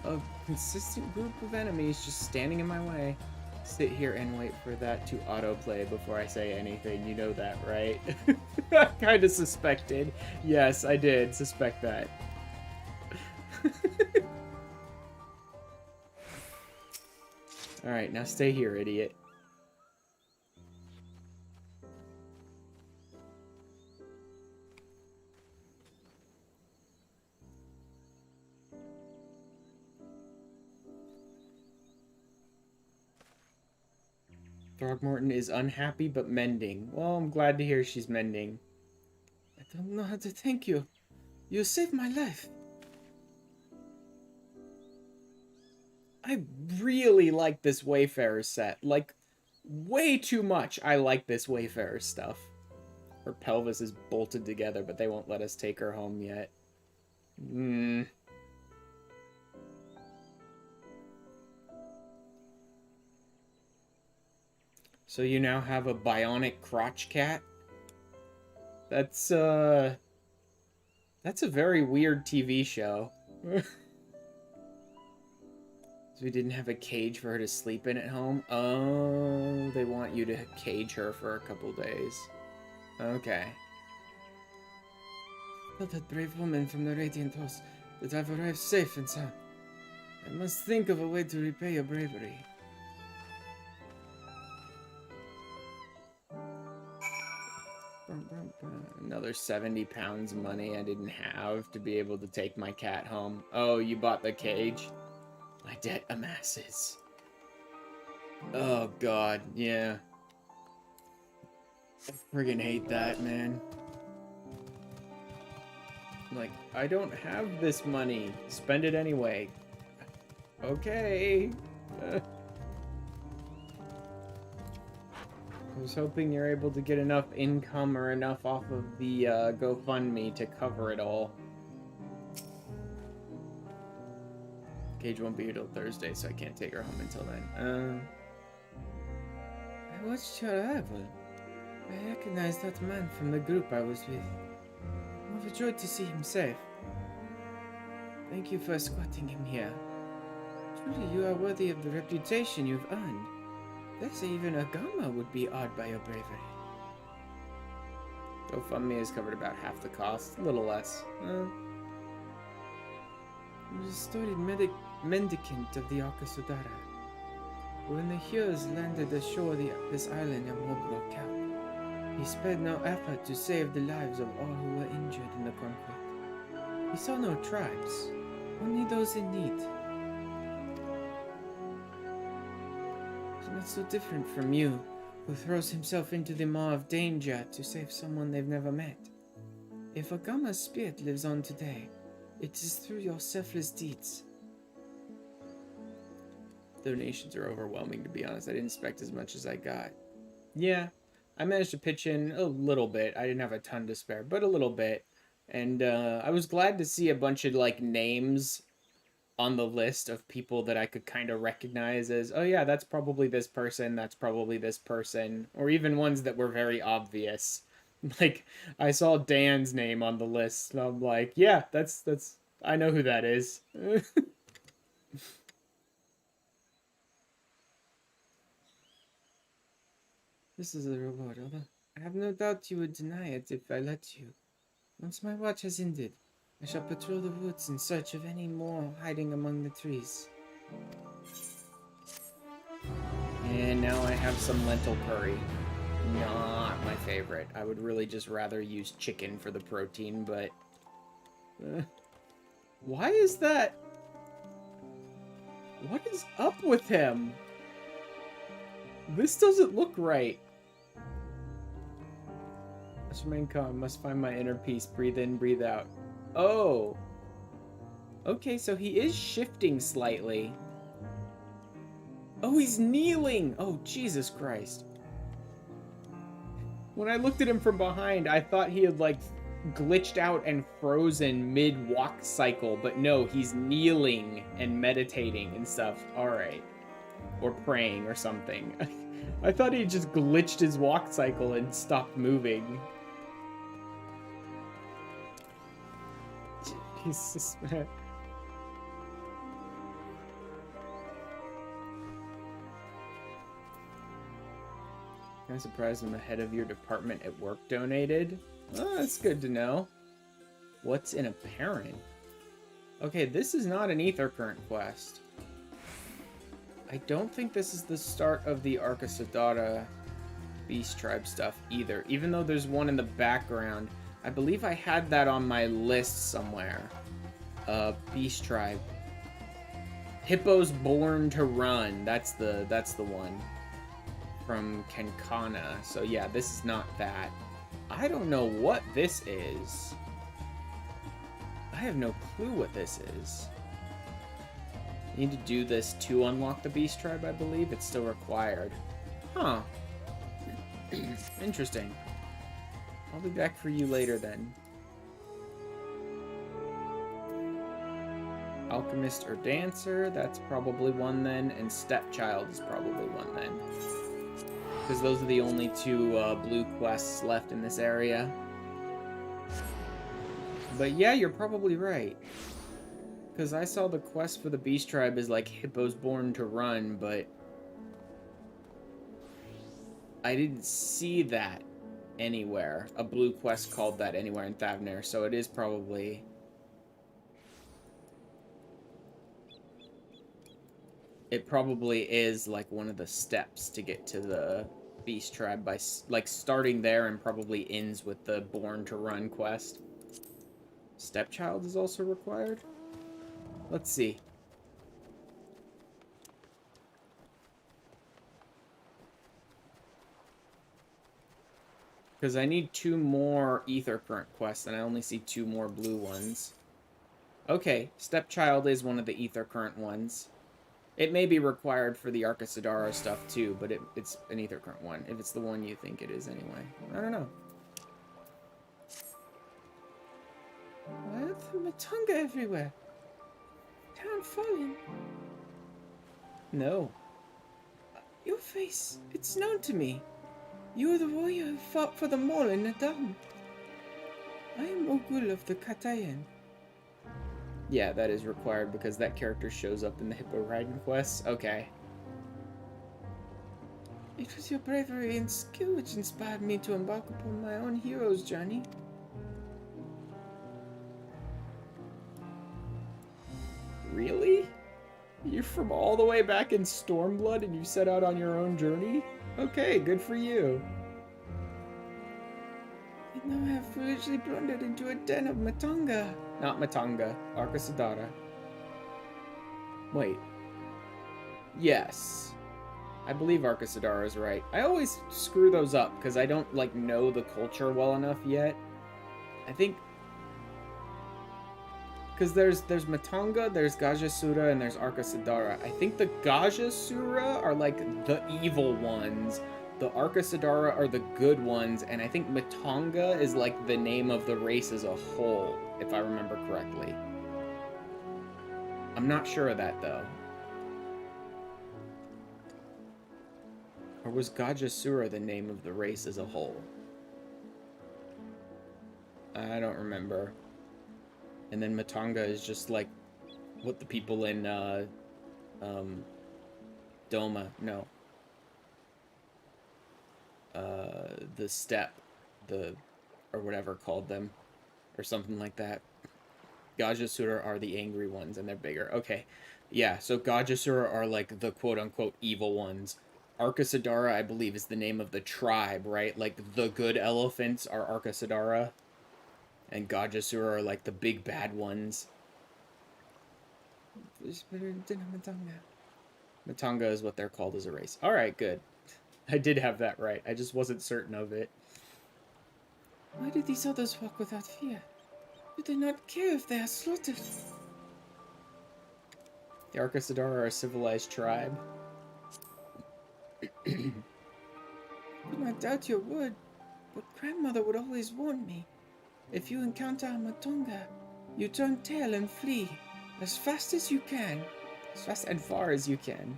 a consistent group of enemies just standing in my way. Sit here and wait for that to autoplay before I say anything. You know that, right? I kind of suspected. Yes, I did suspect that. Alright, now stay here, idiot. Throgmorton is unhappy but mending. Well, I'm glad to hear she's mending.
I don't know how to thank you. You saved my life.
I really like this Wayfarer set. Like, way too much I like this Wayfarer stuff. Her pelvis is bolted together, but they won't let us take her home yet. So you now have a bionic crotch cat? That's a very weird TV show. So we didn't have a cage for her to sleep in at home? Oh, they want you to cage her for a couple days. Okay.
Tell that brave woman from the Radiant Host that I've arrived safe and sound. I must think of a way to repay your bravery.
Another 70 pounds money I didn't have to be able to take my cat home. Oh, you bought the cage? My debt amasses. Oh, God, yeah. I friggin' hate that, man. Like, I don't have this money. Spend it anyway. Okay. I was hoping you're able to get enough income or enough off of the GoFundMe to cover it all. Cage won't be here till Thursday, so I can't take her home until then.
I watched your arrival. I recognized that man from the group I was with. I'm overjoyed to see him safe. Thank you for escorting him here. Truly, you are worthy of the reputation you've earned. They say even a Gamma would be awed by your bravery.
GoFundMe has covered about half the cost, a little less.
He was a storied mendicant of the Arca Sudara. When the Heroes landed ashore this island and war broke out, he spared no effort to save the lives of all who were injured in the conflict. He saw no tribes, only those in need. Not so different from you, who throws himself into the maw of danger to save someone they've never met. If a Gamma spirit lives on today, it is through your selfless deeds.
Donations are overwhelming, to be honest. I didn't expect as much as I got. Yeah, I managed to pitch in a little bit. I didn't have a ton to spare, but a little bit. And I was glad to see a bunch of, like, names on the list of people that I could kind of recognize as, oh yeah, that's probably this person, that's probably this person, or even ones that were very obvious. Like, I saw Dan's name on the list, and I'm like, yeah, that's, I know who that is.
This is a reward, although I have no doubt you would deny it if I let you. Once my watch has ended, I shall patrol the woods in search of any more hiding among the trees.
And now I have some lentil curry. Not my favorite. I would really just rather use chicken for the protein, but... why is that? What is up with him? This doesn't look right. Must remain calm. Must find my inner peace. Breathe in, breathe out. Oh. Okay, so he is shifting slightly. Oh, he's kneeling! Oh, Jesus Christ. When I looked at him from behind, I thought he had, like, glitched out and frozen mid-walk cycle, but no, he's kneeling and meditating and stuff. Alright. Or praying or something. I thought he just glitched his walk cycle and stopped moving. Jesus, man. I'm surprised when the head of your department at work donated. Oh, that's good to know. What's in a parent? Okay, this is not an Aether Current quest. I don't think this is the start of the Arcasadata Beast Tribe stuff either, even though there's one in the background. I believe I had that on my list somewhere. Beast Tribe. Hippos Born to Run. That's the one. From Kenkana. So yeah, this is not that. I don't know what this is. I have no clue what this is. You need to do this to unlock the Beast Tribe, I believe. It's still required. Huh. Interesting. I'll be back for you later then. Alchemist or Dancer, that's probably one then. And Stepchild is probably one then. Because those are the only two blue quests left in this area. But yeah, you're probably right. Because I saw the quest for the Beast Tribe as like Hippos Born to Run, but I didn't see that anywhere. A blue quest called that anywhere in Thavner, so it is probably... It probably is like one of the steps to get to the Beast Tribe by like starting there and probably ends with the Born to Run quest. Stepchild is also required? Let's see. Because I need 2 more Aether Current quests, and I only see 2 more blue ones. Okay, Stepchild is one of the Aether Current ones. It may be required for the Arcasadara stuff too, but it's an Aether Current one, if it's the one you think it is anyway. I don't know.
Why are there Matunga everywhere? Town fallen.
No.
Your face, it's known to me. You are the warrior who fought for the mole in the dam. I am Ogul of the Katayan.
Yeah, that is required because that character shows up in the Hippo Riding quests. Okay.
It was your bravery and skill which inspired me to embark upon my own hero's journey.
Really? You're from all the way back in Stormblood and you set out on your own journey? Okay, good for you.
And now I have foolishly blundered into a den of Matunga.
Not Matunga, Arcasadata. Wait. Yes. I believe Arcasadara is right. I always screw those up because I don't, like, know the culture well enough yet. I think... Because there's Matunga, there's Gajasura, and there's Arcasadara. I think the Gajasura are, like, the evil ones. The Arcasadara are the good ones, and I think Matunga is, like, the name of the race as a whole, if I remember correctly. I'm not sure of that, though. Or was Gajasura the name of the race as a whole? I don't remember. And then Matunga is just like what the people in Doma, no. The steppe, or whatever called them, or something like that. Gajasura are the angry ones, and they're bigger. Okay, yeah, so Gajasura are like the quote-unquote evil ones. Arcasadara, I believe, is the name of the tribe, right? Like, the good elephants are Arcasadara, and Gajasura are like the big bad ones. Matunga is what they're called as a race. Alright, good. I did have that right. I just wasn't certain of it.
Why do these others walk without fear? Do they not care if they are slaughtered?
The Arcasadar are a civilized tribe.
Do not doubt your word, but grandmother would always warn me. If you encounter a Matonga, you turn tail and flee as fast as you can.
As fast and far as you can.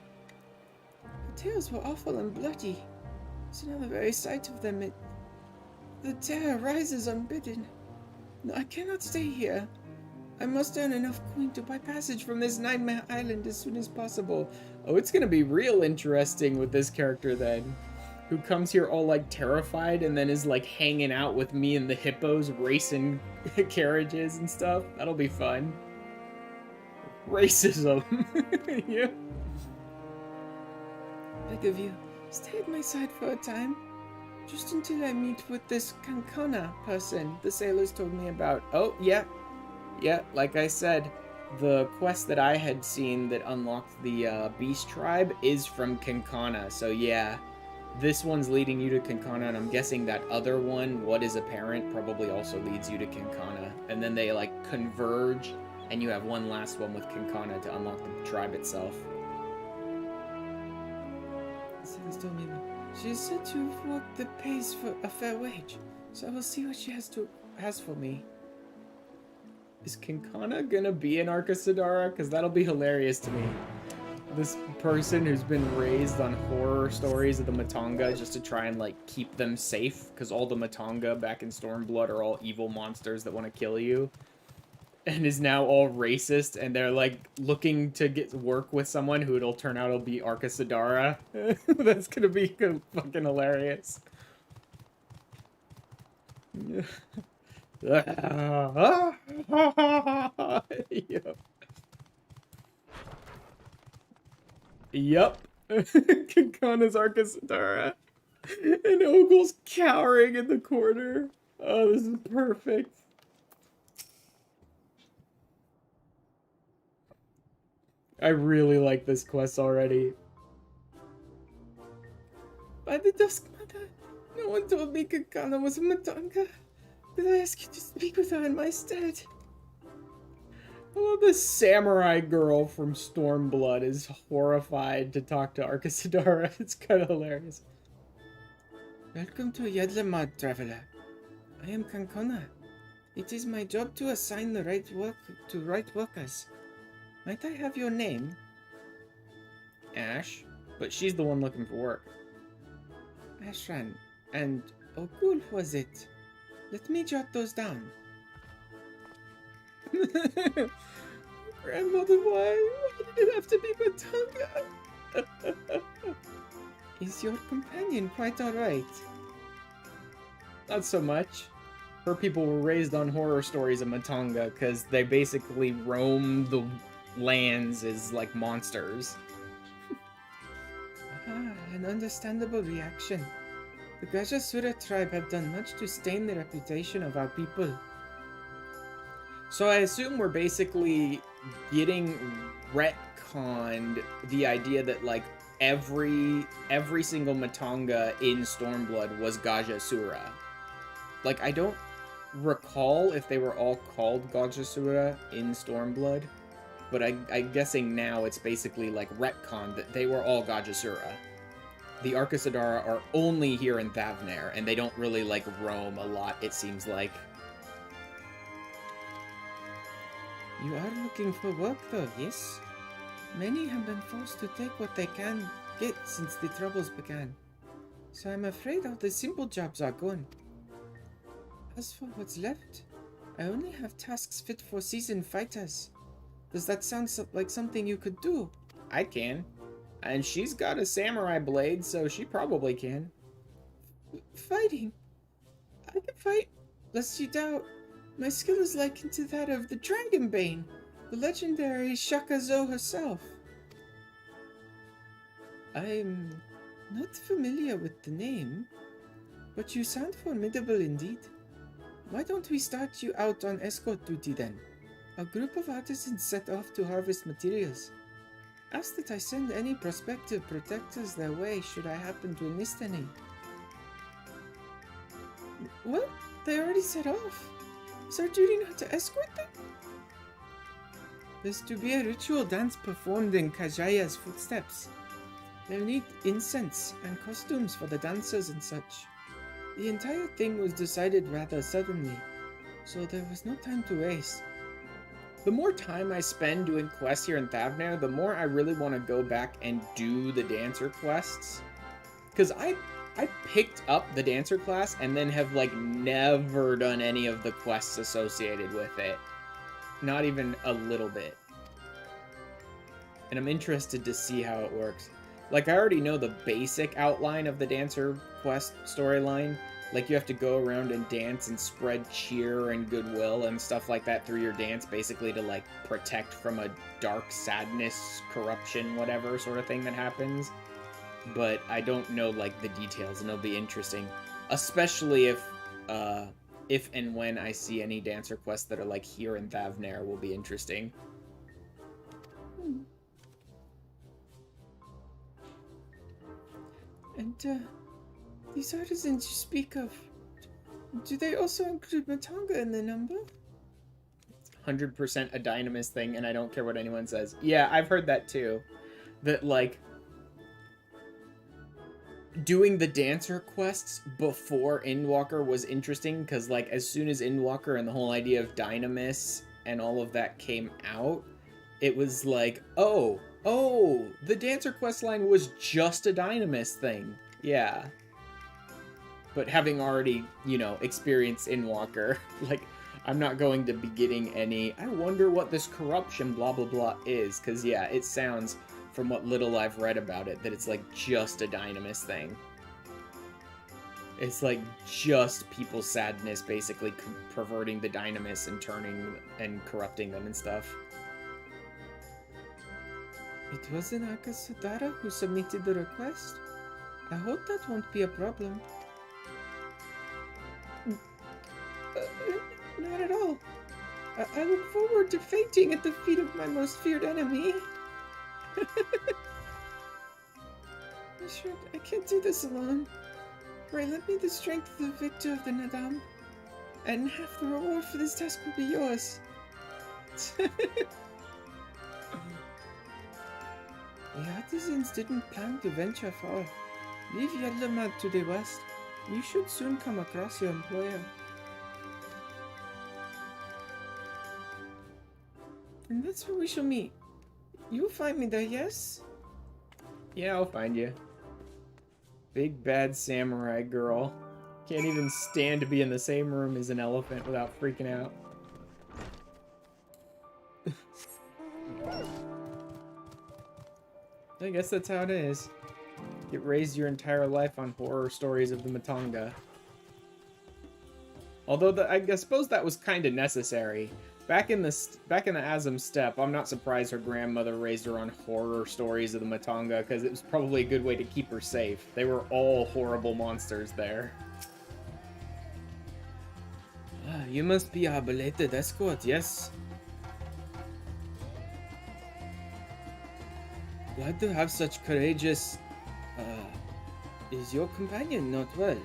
The tails were awful and bloody. So now the very sight of them, the terror rises unbidden. No, I cannot stay here. I must earn enough coin to buy passage from this nightmare island as soon as possible.
Oh, it's gonna be real interesting with this character then. Who comes here all like terrified and then is like hanging out with me and the hippos racing carriages and stuff. That'll be fun. Racism. Yeah.
Beg of you, stay at my side for a time. Just until I meet with this Kankana person the sailors told me about.
Oh, yeah. Yeah, like I said, the quest that I had seen that unlocked the Beast Tribe is from Kankana, so yeah. This one's leading you to Kankana, and I'm guessing that other one, What is Apparent, probably also leads you to Kankana. And then they, like, converge, and you have one last one with Kankana to unlock the tribe itself.
The sailors told me she is said to have worked the pays for a fair wage, so I will see what she has for me.
Is Kankana gonna be an Arcasadara? Because that'll be hilarious to me. This person who's been raised on horror stories of the Matonga just to try and, like, keep them safe. Because all the Matonga back in Stormblood are all evil monsters that want to kill you. And is now all racist, and they're, like, looking to get work with someone who it'll turn out will be Arcasadara. That's gonna be fucking hilarious. Yep. Yep. Kankana's Arcasadara. And Ogle's cowering in the corner. Oh, this is perfect. I really like this quest already.
By the Dusk Mother, no one told me Kankana was a Matonga. Did I ask you to speak with her in my stead?
I love this samurai girl from Stormblood is horrified to talk to Arcasadara. It's kind of hilarious.
Welcome to Yedlamad, traveler. I am Kankana. It is my job to assign the right workers. Might I have your name?
Ash, but she's the one looking for work.
Ashran. And Okul was it? Let me jot those down.
Grandmother, why did it have to be Matonga?
Is your companion quite alright?
Not so much. Her people were raised on horror stories of Matonga because they basically roam the lands as, like, monsters.
An understandable reaction. The Gajasura tribe have done much to stain the reputation of our people.
So I assume we're basically getting retconned the idea that, like, every single Matonga in Stormblood was Gajasura. Like, I don't recall if they were all called Gajasura in Stormblood, but I'm guessing now it's basically, like, retconned that they were all Gajasura. The Arcasadara are only here in Thavnair, and they don't really, like, roam a lot, it seems like.
You are looking for work though, yes? Many have been forced to take what they can get since the troubles began. So I'm afraid all the simple jobs are gone. As for what's left, I only have tasks fit for seasoned fighters. Does that sound like something you could do?
I can. And she's got a samurai blade, so she probably can.
Fighting? I can fight, lest you doubt. My skill is likened to that of the Dragonbane, the legendary Shakazo herself. I'm not familiar with the name, but you sound formidable indeed. Why don't we start you out on escort duty then? A group of artisans set off to harvest materials. Ask that I send any prospective protectors their way should I happen to enlist any. What? They already set off? Is our duty not to escort them? There's to be a ritual dance performed in Kajaya's footsteps. They'll need incense and costumes for the dancers and such. The entire thing was decided rather suddenly, so there was no time to waste.
The more time I spend doing quests here in Thavnair, the more I really want to go back and do the dancer quests. Because I picked up the dancer class and then have, like, never done any of the quests associated with it. Not even a little bit. And I'm interested to see how it works. Like, I already know the basic outline of the dancer quest storyline. Like, you have to go around and dance and spread cheer and goodwill and stuff like that through your dance, basically to, like, protect from a dark sadness, corruption, whatever sort of thing that happens. But I don't know, like, the details, and it'll be interesting. Especially if and when I see any dancer quests that are, like, here in Thavnair will be interesting.
And, these artisans you speak of, do they also include Matanga in the number?
100% a dynamis thing, and I don't care what anyone says. Yeah, I've heard that too. That, like, doing the dancer quests before Endwalker was interesting, because, like, as soon as Endwalker and the whole idea of dynamis and all of that came out, it was like, oh, the dancer quest line was just a dynamis thing. Yeah. But having already, you know, experienced Endwalker, like, I'm not going to be getting any, I wonder what this corruption blah blah blah is, because, yeah, it sounds, from what little I've read about it, that it's, like, just a dynamis thing. It's, like, just people's sadness, basically, perverting the dynamis and turning and corrupting them and stuff.
It wasn't Akasudara who submitted the request? I hope that won't be a problem. Not at all. I look forward to fainting at the feet of my most feared enemy. I can't do this alone. Pray, let me the strength of the victor of the Nadam, and half the reward for this task will be yours. The artisans didn't plan to venture far. Leave Yadlamad to the west. You should soon come across your employer. And that's where we shall meet. You'll find me there, yes?
Yeah, I'll find you. Big bad samurai girl. Can't even stand to be in the same room as an elephant without freaking out. I guess that's how it is. Get raised your entire life on horror stories of the Matanga. Although I suppose that was kind of necessary. Back in the Azam Steppe, I'm not surprised her grandmother raised her on horror stories of the Matanga, because it was probably a good way to keep her safe. They were all horrible monsters there.
You must be our belated escort, yes? Glad to have such courageous... is your companion not well?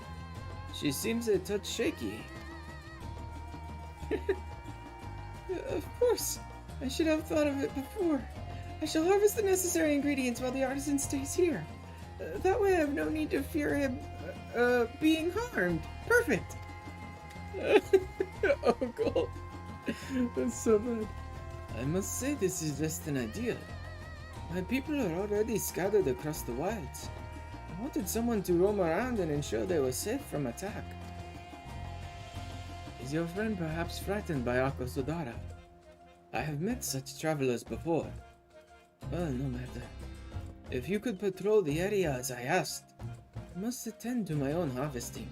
She seems a touch shaky. Of course. I should have thought of it before. I shall harvest the necessary ingredients while the artisan stays here. That way I have no need to fear him, being harmed. Perfect!
Oh, cool. That's so bad.
I must say this is less than ideal. My people are already scattered across the wilds. I wanted someone to roam around and ensure they were safe from attack. Is your friend perhaps frightened by Akasudara? I have met such travelers before. Well, no matter. If you could patrol the area as I asked, I must attend to my own harvesting.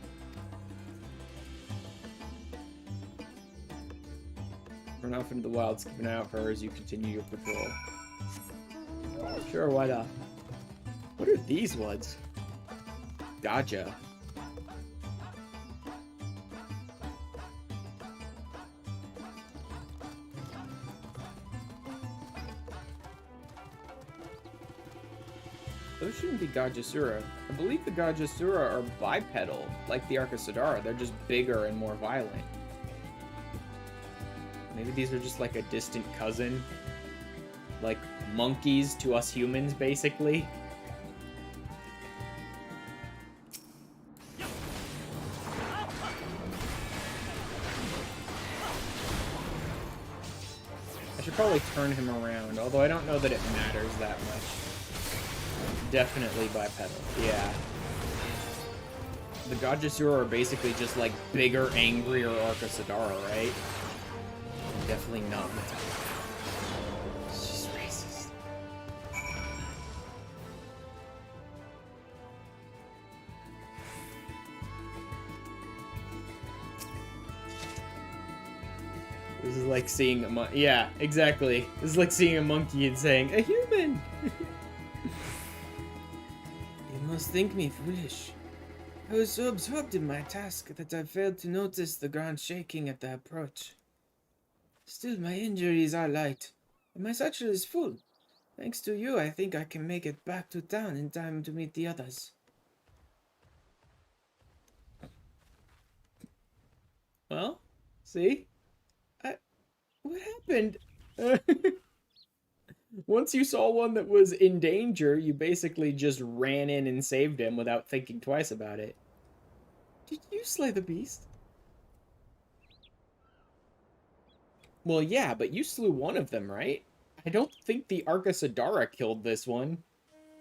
Run off into the wilds, keep an eye out for her as you continue your patrol. Sure, why not? What are these ones? Gotcha. Those shouldn't be Gajasura. I believe the Gajasura are bipedal, like the Arkasudara. They're just bigger and more violent. Maybe these are just like a distant cousin. like monkeys to us humans, basically. I should probably turn him around, although I don't know that it matters that much. Definitely bipedal, yeah. The Gajasura are basically just like bigger, angrier Arcasadara, right? Definitely not Matanga. She's racist. This is like seeing a monkey. Yeah, exactly. This is like seeing a monkey and saying, a human!
You must think me foolish. I was so absorbed in my task that I failed to notice the ground shaking at the approach. Still, my injuries are light, and my satchel is full. Thanks to you, I think I can make it back to town in time to meet the others.
Well, see? What happened? Once you saw one that was in danger, you basically just ran in and saved him without thinking twice about it. Did you slay the beast? Well, yeah, but you slew one of them, right? I don't think the Arcasadara killed this one.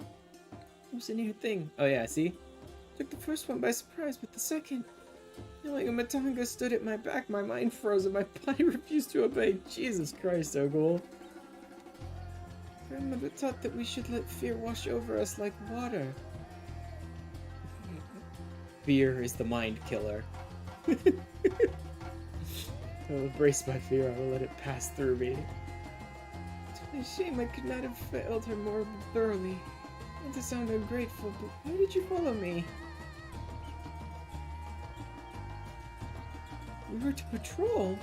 It was a new thing. Oh yeah, see? Took the first one by surprise, but the second... Knowing a Matanga stood at my back, my mind froze and my body refused to obey. Jesus Christ, Ogul. Grandmother taught that we should let fear wash over us like water. Fear is the mind killer. I will embrace my fear, I will let it pass through me. To my shame, I could not have failed her more thoroughly. Not to sound ungrateful, but why did you follow me? We were to patrol.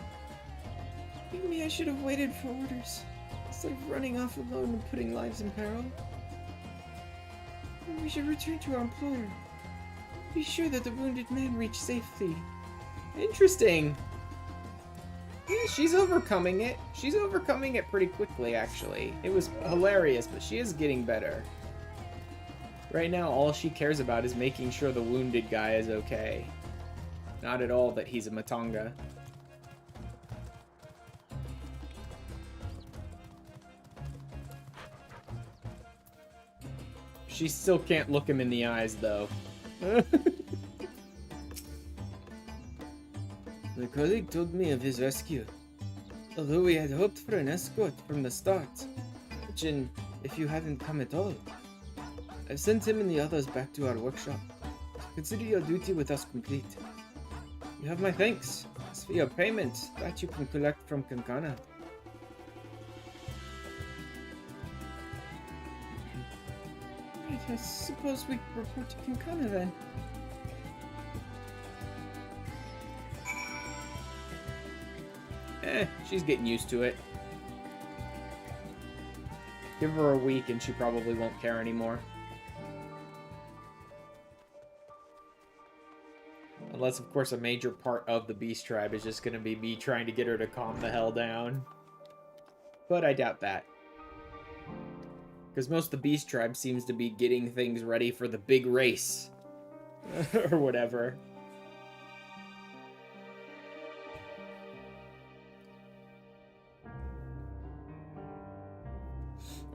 Maybe I should have waited for orders, instead of running off alone and putting lives in peril. Maybe we should return to our employer. Be sure that the wounded man reach safety. Interesting. Yeah, she's overcoming it. She's overcoming it pretty quickly, actually. It was hilarious, but she is getting better. Right now, all she cares about is making sure the wounded guy is okay. Not at all that he's a Matanga. She still can't look him in the eyes, though.
My colleague told me of his rescue. Although we had hoped for an escort from the start, imagine if you hadn't come at all. I've sent him and the others back to our workshop. Consider your duty with us complete. You have my thanks. As for your payment, that you can collect from Kankana.
Right, I suppose we report to Kankana then. She's getting used to it. Give her a week and she probably won't care anymore. Unless, of course, a major part of the Beast Tribe is just going to be me trying to get her to calm the hell down. But I doubt that. Because most of the Beast Tribe seems to be getting things ready for the big race. Or whatever.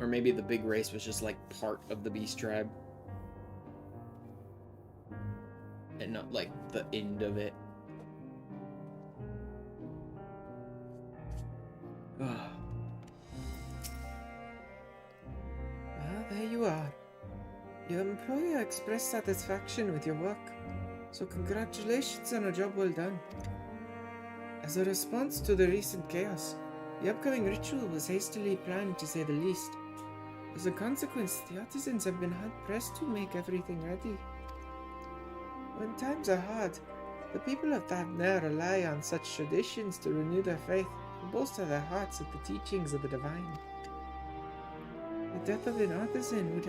Or maybe the big race was just like part of the Beast Tribe. And not like the end of it.
Ah, there you are. Your employer expressed satisfaction with your work, so congratulations on a job well done. As a response to the recent chaos, the upcoming ritual was hastily planned, to say the least. As a consequence, the artisans have been hard-pressed to make everything ready. When times are hard, the people of Thavner rely on such traditions to renew their faith and bolster their hearts at the teachings of the divine. The death of an artisan would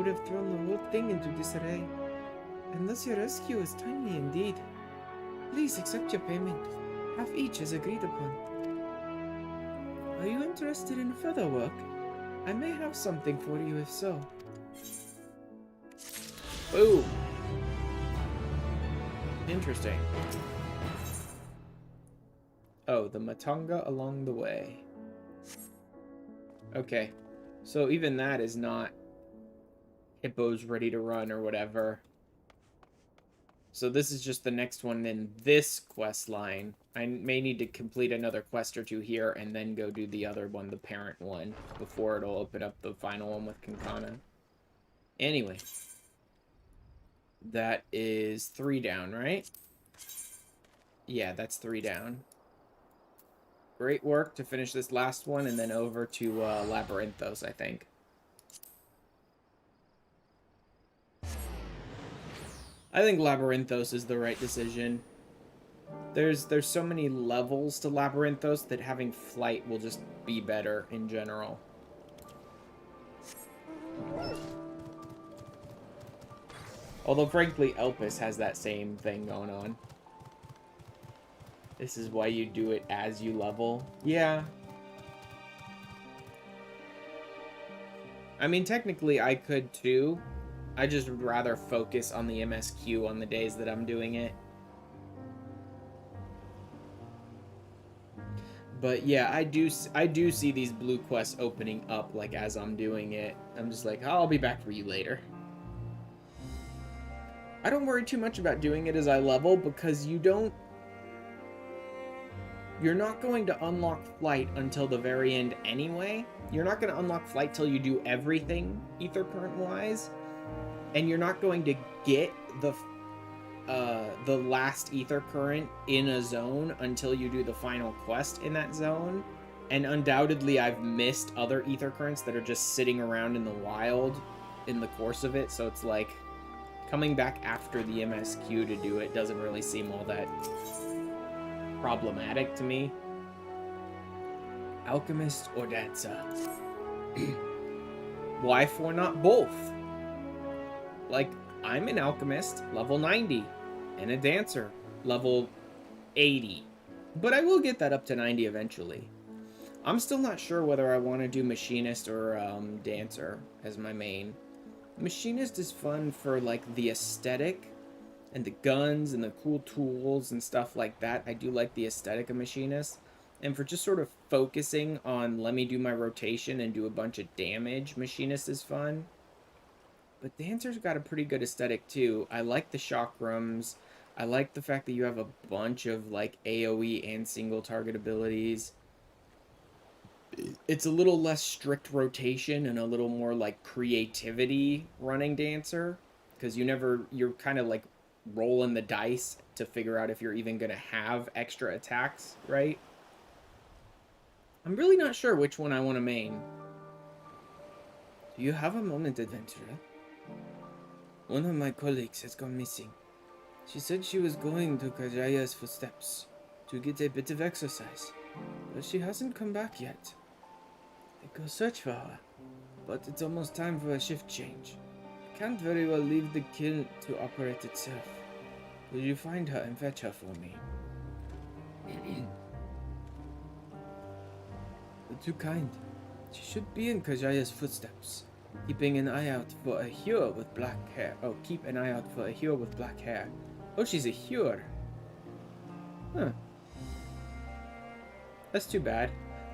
have thrown the whole thing into disarray, and thus your rescue is timely indeed. Please accept your payment, half each as agreed upon. Are you interested in further work? I may have something for you if so.
Boom. Interesting. Oh, the Matanga along the way. Okay. So even that is not hippos ready to run or whatever. So this is just the next one in this quest line. I may need to complete another quest or two here and then go do the other one, the parent one, before it'll open up the final one with Kinkana. Anyway. That is 3 down, right? Yeah, that's 3 down. Great work to finish this last one and then over to Labyrinthos, I think. I think Labyrinthos is the right decision. There's so many levels to Labyrinthos that having flight will just be better in general. Although, frankly, Elpis has that same thing going on. This is why you do it as you level. Yeah. I mean, technically, I could too. I just would rather focus on the MSQ on the days that I'm doing it. But yeah, I do see these blue quests opening up like as I'm doing it. I'm just like, oh, I'll be back for you later. I don't worry too much about doing it as I level because you're not going to unlock flight until the very end anyway. You're not going to unlock flight till you do everything ether current wise. And you're not going to get the last ether current in a zone until you do the final quest in that zone. And undoubtedly I've missed other ether currents that are just sitting around in the wild in the course of it. So it's like coming back after the MSQ to do it doesn't really seem all that problematic to me. Alchemist or dancer? Why for not both? Like, I'm an alchemist, level 90, and a dancer, level 80. But I will get that up to 90 eventually. I'm still not sure whether I want to do machinist or dancer as my main. Machinist is fun for, like, the aesthetic and the guns and the cool tools and stuff like that. I do like the aesthetic of machinist. And for just sort of focusing on let me do my rotation and do a bunch of damage, machinist is fun. But dancer's got a pretty good aesthetic too. I like the chakrams. I like the fact that you have a bunch of like AoE and single target abilities. It's a little less strict rotation and a little more like creativity running dancer. Because you're kind of like rolling the dice to figure out if you're even going to have extra attacks, right? I'm really not sure which one I want to main.
Do you have a moment, adventurer? One of my colleagues has gone missing. She said she was going to Kajaya's footsteps to get a bit of exercise, but she hasn't come back yet. I go search for her, but it's almost time for a shift change. I can't very well leave the kiln to operate itself. Will you find her and fetch her for me? You're too kind. She should be in Kajaya's footsteps. Keeping an eye out for a Hure with black hair. Oh, keep an eye out for a Hure with black hair. Oh, she's a Hure. Huh.
That's too bad.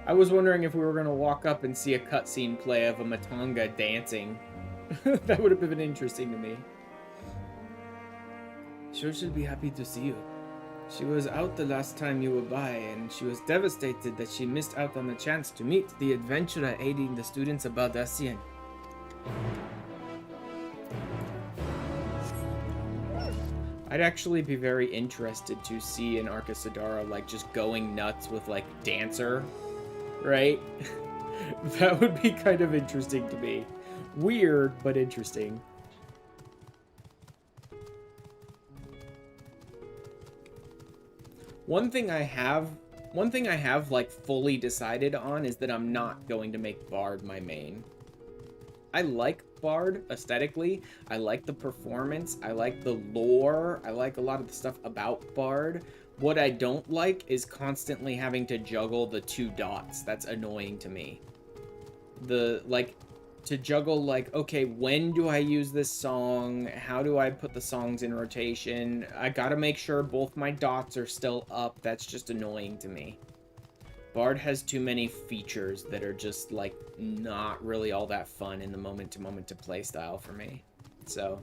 I was wondering if we were going to walk up and see a cutscene play of a Matanga dancing. That would have been interesting to me.
Sure she'll be happy to see you. She was out the last time you were by, and she was devastated that she missed out on the chance to meet the adventurer aiding the students of Baldassian.
I'd actually be very interested to see an Arcasadara like just going nuts with like dancer, right? That would be kind of interesting to me. Weird, but interesting. One thing I have like fully decided on is that I'm not going to make Bard my main. I like Bard aesthetically. I like the performance. I like the lore. I like a lot of the stuff about Bard. What I don't like is constantly having to juggle the 2 dots. That's annoying to me. like, to juggle, like, okay, when do I use this song? How do I put the songs in rotation? I gotta make sure both my dots are still up. That's just annoying to me. Bard has too many features that are just, like, not really all that fun in the moment-to-moment-to play style for me. So.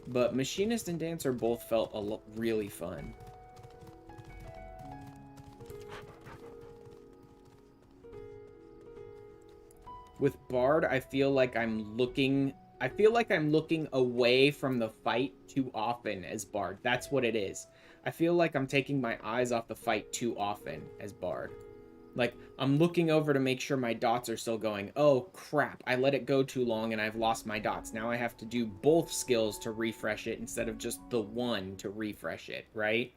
But Machinist and Dancer both felt really fun. With Bard, I feel like I'm looking away from the fight too often as Bard. That's what it is. I feel like I'm taking my eyes off the fight too often as Bard. Like, I'm looking over to make sure my dots are still going. Oh, crap. I let it go too long and I've lost my dots. Now I have to do both skills to refresh it instead of just the one to refresh it, right?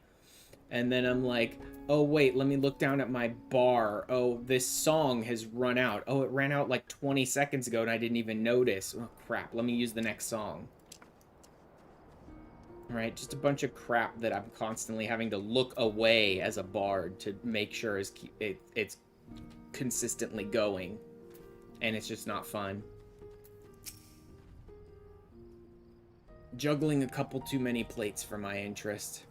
And then I'm like, oh, wait, let me look down at my bar. Oh, this song has run out. Oh, it ran out like 20 seconds ago and I didn't even notice. Oh, crap. Let me use the next song. All right, just a bunch of crap that I'm constantly having to look away as a bard to make sure it's consistently going. And it's just not fun. Juggling a couple too many plates for my interest.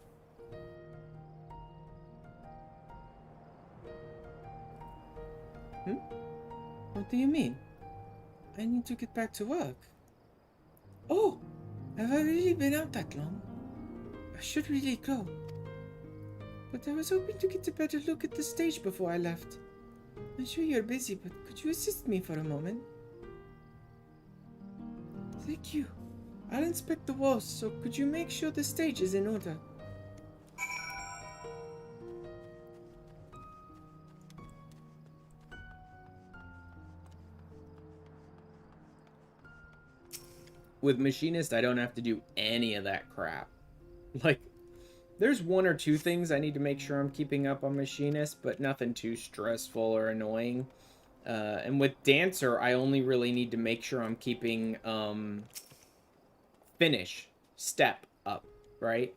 What do you mean? I need to get back to work. Oh, have I really been out that long? I should really go. But I was hoping to get a better look at the stage before I left. I'm sure you're busy, but could you assist me for a moment? Thank you. I'll inspect the walls, so could you make sure the stage is in order?
With Machinist, I don't have to do any of that crap. Like, there's one or two things I need to make sure I'm keeping up on Machinist, but nothing too stressful or annoying. And with Dancer, I only really need to make sure I'm keeping finish step up, right?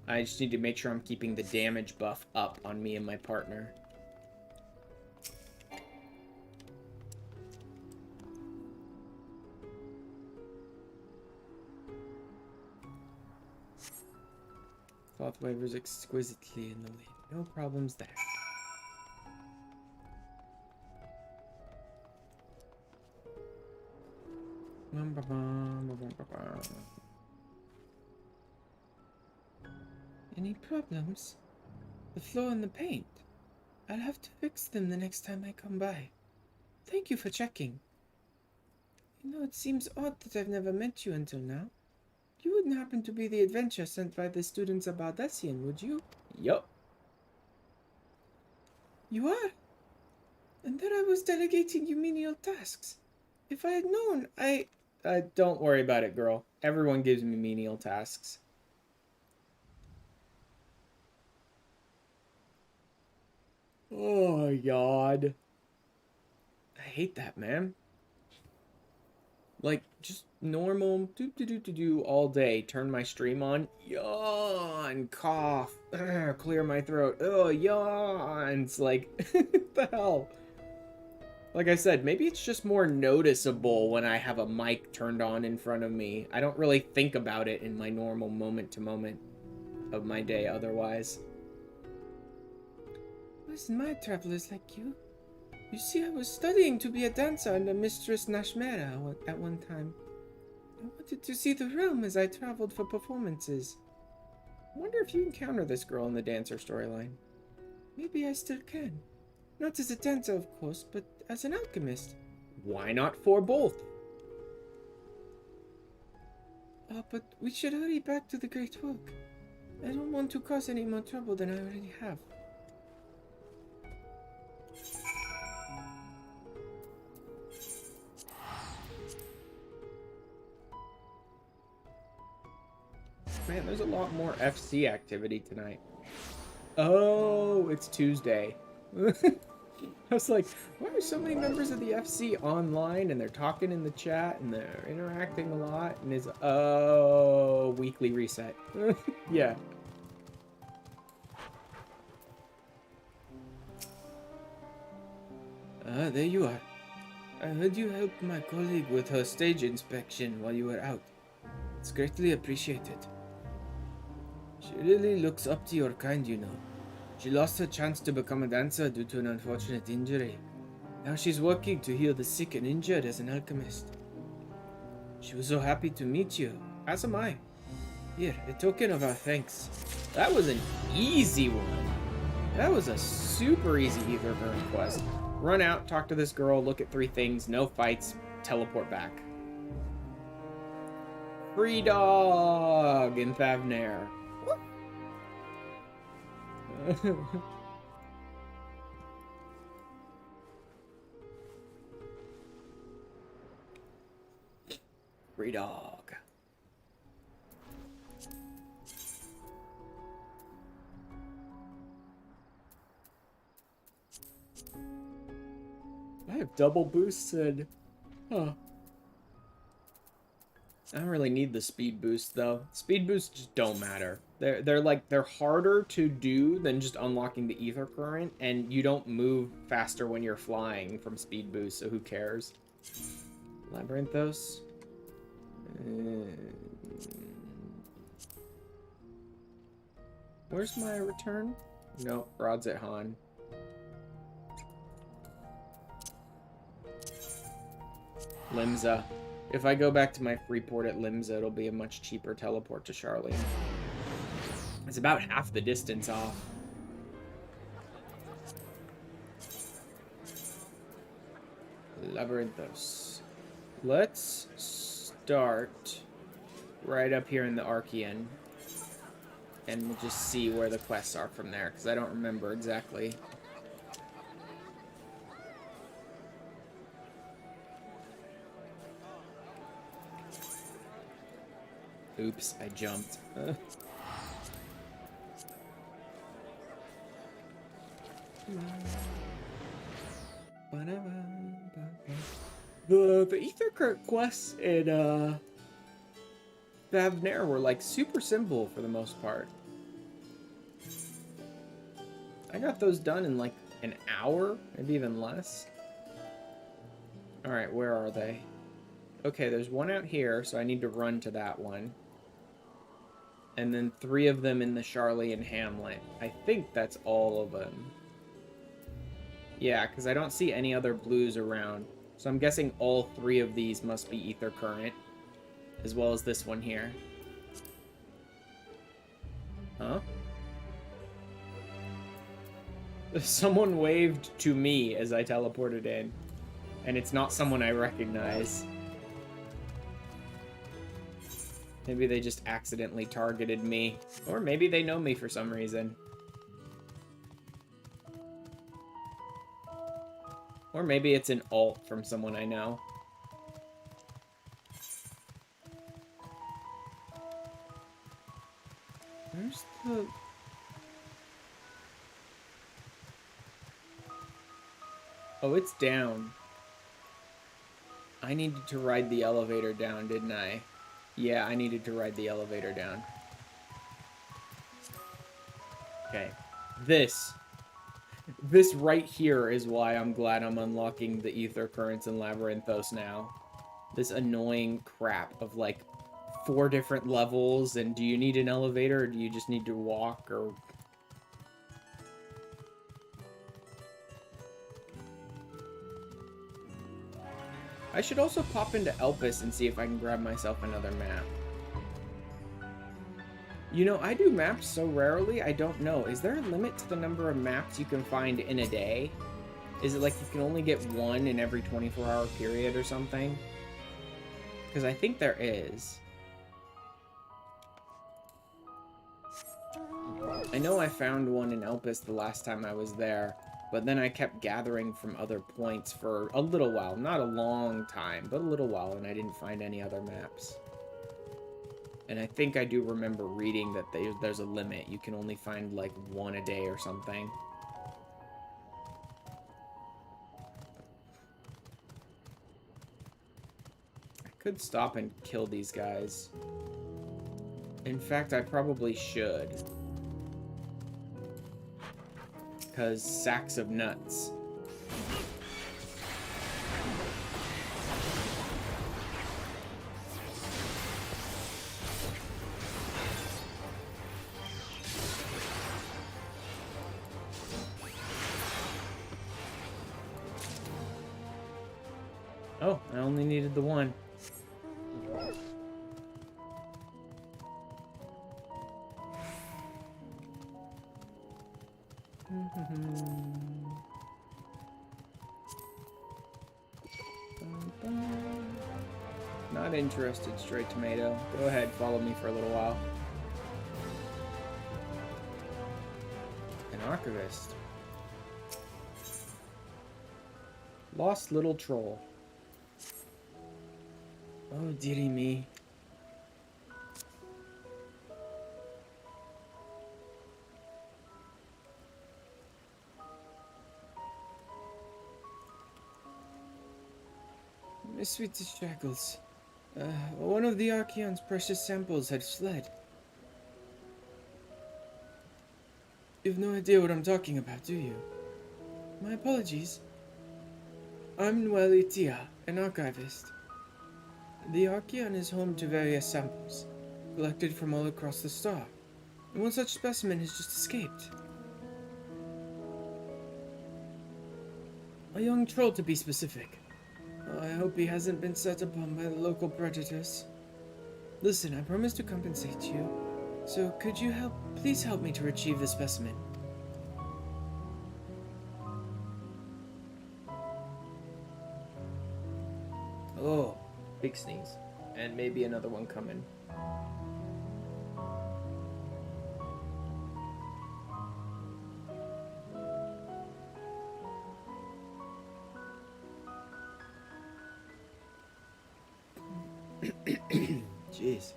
I just need to make sure I'm keeping the damage buff up on me and my partner.
Cloth wavers exquisitely in the lead. No problems there. Any problems? The floor and the paint. I'll have to fix them the next time I come by. Thank you for checking. You know, it seems odd that I've never met you until now. You wouldn't happen to be the adventure sent by the students of Bardessian, would you?
Yup.
You are? And there I was delegating you menial tasks. If I had known,
Don't worry about it, girl. Everyone gives me menial tasks. Oh, God. I hate that, man. Like, just normal do all day. Turn my stream on. Yawn. Cough. Clear my throat. Oh, yawns. Like, what the hell? Like I said, maybe it's just more noticeable when I have a mic turned on in front of me. I don't really think about it in my normal moment-to-moment of my day otherwise.
Listen, my travelers like you. You see, I was studying to be a dancer under Mistress Nashmera at one time. I wanted to see the realm as I traveled for performances.
I wonder if you encounter this girl in the Dancer storyline.
Maybe I still can. Not as a dancer, of course, but as an alchemist.
Why not for both?
But we should hurry back to the great work. I don't want to cause any more trouble than I already have.
Man, there's a lot more FC activity tonight. Oh, it's Tuesday. I was like, why are so many members of the FC online and they're talking in the chat and they're interacting a lot? And it's, oh, weekly reset. Yeah.
Ah, there you are. I heard you helped my colleague with her stage inspection while you were out. It's greatly appreciated. She really looks up to your kind, you know. She lost her chance to become a dancer due to an unfortunate injury. Now she's working to heal the sick and injured as an alchemist. She was so happy to meet you. As am I. Here, a token of our thanks.
That was an easy one. That was a super easy Aether current quest. Run out, talk to this girl, look at 3 things, no fights, teleport back. Free dog in Thavnair. Free dog. I have double boosted. Huh. I don't really need the speed boost though. Speed boosts just don't matter. They're harder to do than just unlocking the Aether current, and you don't move faster when you're flying from speed boost, so who cares? Labyrinthos. Where's my return? No, Rod's at Han. Limsa. If I go back to my free port at Limsa, it'll be a much cheaper teleport to Charlie. It's about half the distance off. Labyrinthos. Let's start right up here in the Archean. And we'll just see where the quests are from there, because I don't remember exactly. Oops, I jumped. The Aether current quests in Thavnair were like super simple for the most part. I got those done in like an hour, maybe even less. Alright, where are they? Okay, there's one out here, so I need to run to that one. And then 3 of them in the Charlian Hamlet. I think that's all of them. Yeah, because I don't see any other blues around. So I'm guessing all 3 of these must be Aether current. As well as this one here. Huh? Someone waved to me as I teleported in. And it's not someone I recognize. Maybe they just accidentally targeted me. Or maybe they know me for some reason. Or maybe it's an alt from someone I know. Where's the... Oh, it's down. I needed to ride the elevator down, didn't I? Yeah, I needed to ride the elevator down. Okay. This right here is why I'm glad I'm unlocking the Aether currents in Labyrinthos now. This annoying crap of like 4 different levels, and do you need an elevator or do you just need to walk or... I should also pop into Elpis and see if I can grab myself another map. You know, I do maps so rarely, I don't know. Is there a limit to the number of maps you can find in a day? Is it like you can only get 1 in every 24-hour period or something? Because I think there is. I know I found one in Elpis the last time I was there, but then I kept gathering from other points for a little while. Not a long time, but a little while, and I didn't find any other maps. And I think I do remember reading that there's a limit. You can only find like 1 a day or something. I could stop and kill these guys. In fact, I probably should. Because sacks of nuts. Oh, I only needed the one. Not interested, straight tomato. Go ahead, follow me for a little while. An archivist. Lost little troll.
Oh, dearie me. My sweetest shackles. One of the Archeon's precious samples had fled. You've no idea what I'm talking about, do you? My apologies. I'm Aether, an archivist. The Archeon is home to various samples, collected from all across the star, and one such specimen has just escaped. A young troll, to be specific. I hope he hasn't been set upon by the local predators. Listen, I promise to compensate you, so could you please help me to retrieve the specimen?
Oh, big sneeze. And maybe another one coming.
Jeez.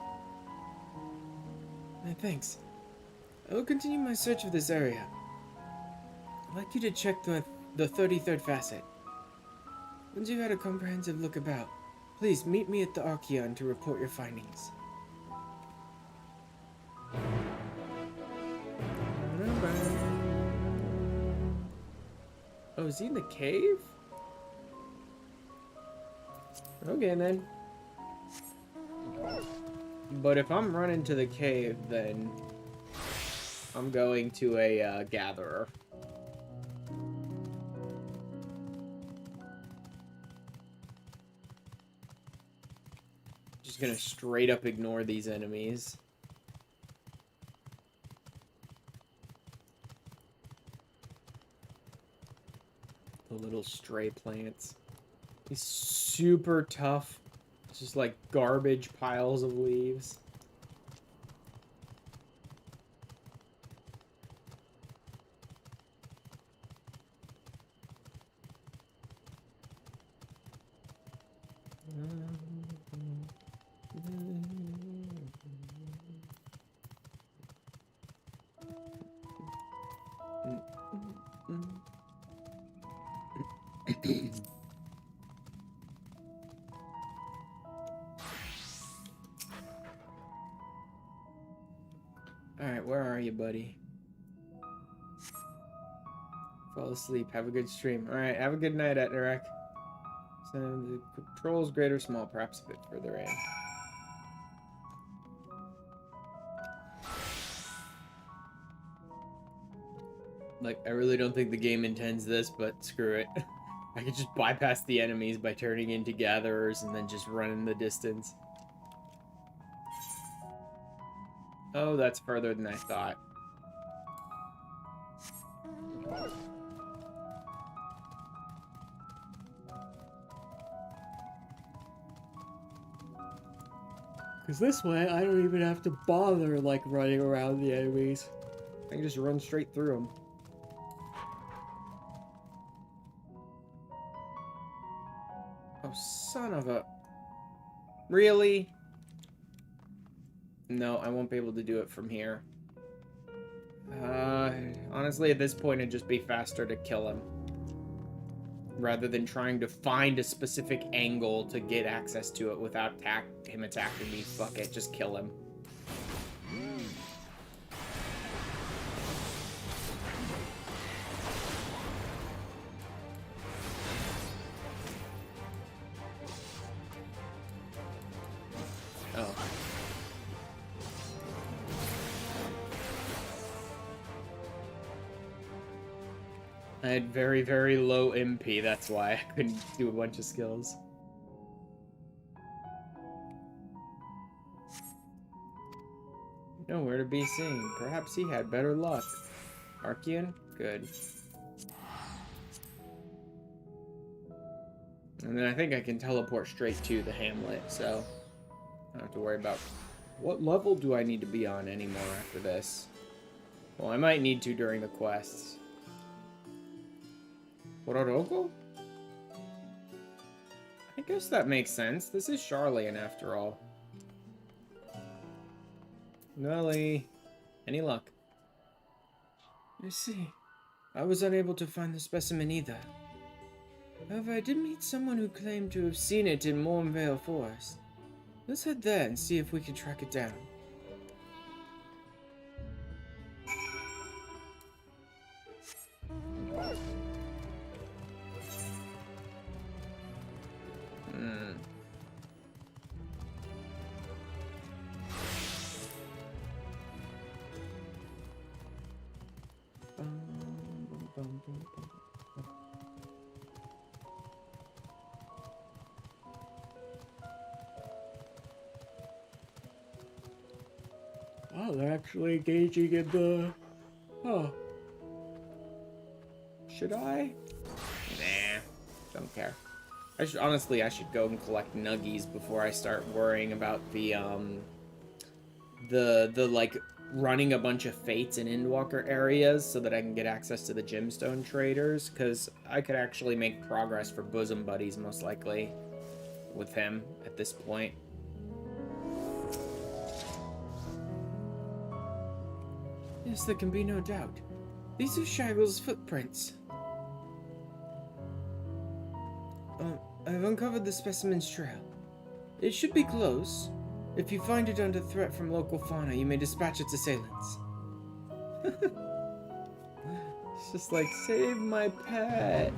Thanks. I will continue my search of this area. I'd like you to check the 33rd facet. Once you've had a comprehensive look about, please meet me at the Archeon to report your findings.
Oh, is he in the cave? Okay, then. But if I'm running to the cave, then I'm going to a gatherer. Just gonna straight up ignore these enemies. The little stray plants. He's super tough. It's just like garbage piles of leaves. Alright, where are you, buddy? Fall asleep. Have a good stream. Alright, have a good night, Etnarek. So the controls, great or small, perhaps a bit further in. Like, I really don't think the game intends this, but screw it. I could just bypass the enemies by turning into gatherers and then just run in the distance. Oh, that's further than I thought. Because this way, I don't even have to bother, like, running around the enemies. I can just run straight through them. Oh, son of a... Really? No, I won't be able to do it from here. Honestly, at this point, it'd just be faster to kill him. Rather than trying to find a specific angle to get access to it without him attacking me. Fuck it, just kill him. Oh. I had very, very low MP, that's why I couldn't do a bunch of skills. Nowhere to be seen. Perhaps he had better luck. Archean? Good. And then I think I can teleport straight to the hamlet, so I don't have to worry about what level do I need to be on anymore after this. Well, I might need to during the quests. Pororogo? I guess that makes sense. This is Charlian after all. Nelly. Any luck?
I see. I was unable to find the specimen either. However, I did meet someone who claimed to have seen it in Mornvale Forest. Let's head there and see if we can track it down.
Oh, they're actually engaging in the... Oh. Should I? Nah, don't care. Honestly, I should go and collect nuggies before I start worrying about the like, running a bunch of fates in Endwalker areas so that I can get access to the gemstone traders, because I could actually make progress for bosom buddies, most likely, with him at this point.
Yes, there can be no doubt. These are Shaggle's footprints. I've uncovered the specimen's trail. It should be close. If you find it under threat from local fauna, you may dispatch its assailants.
It's just like, save my pet.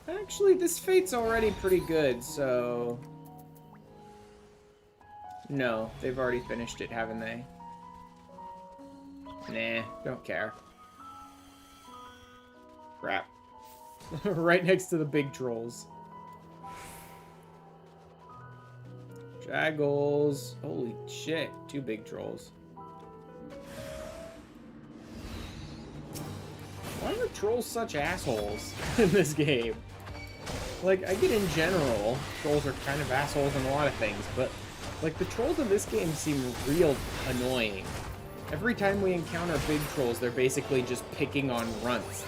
Actually, this fate's already pretty good, so... No, they've already finished it, haven't they? Nah, don't care. Crap. Right next to the big trolls. Jaggles. Holy shit, 2 big trolls. Why are trolls such assholes in this game? Like, I get in general, trolls are kind of assholes in a lot of things, but like, the trolls in this game seem real annoying. Every time we encounter big trolls, they're basically just picking on runts.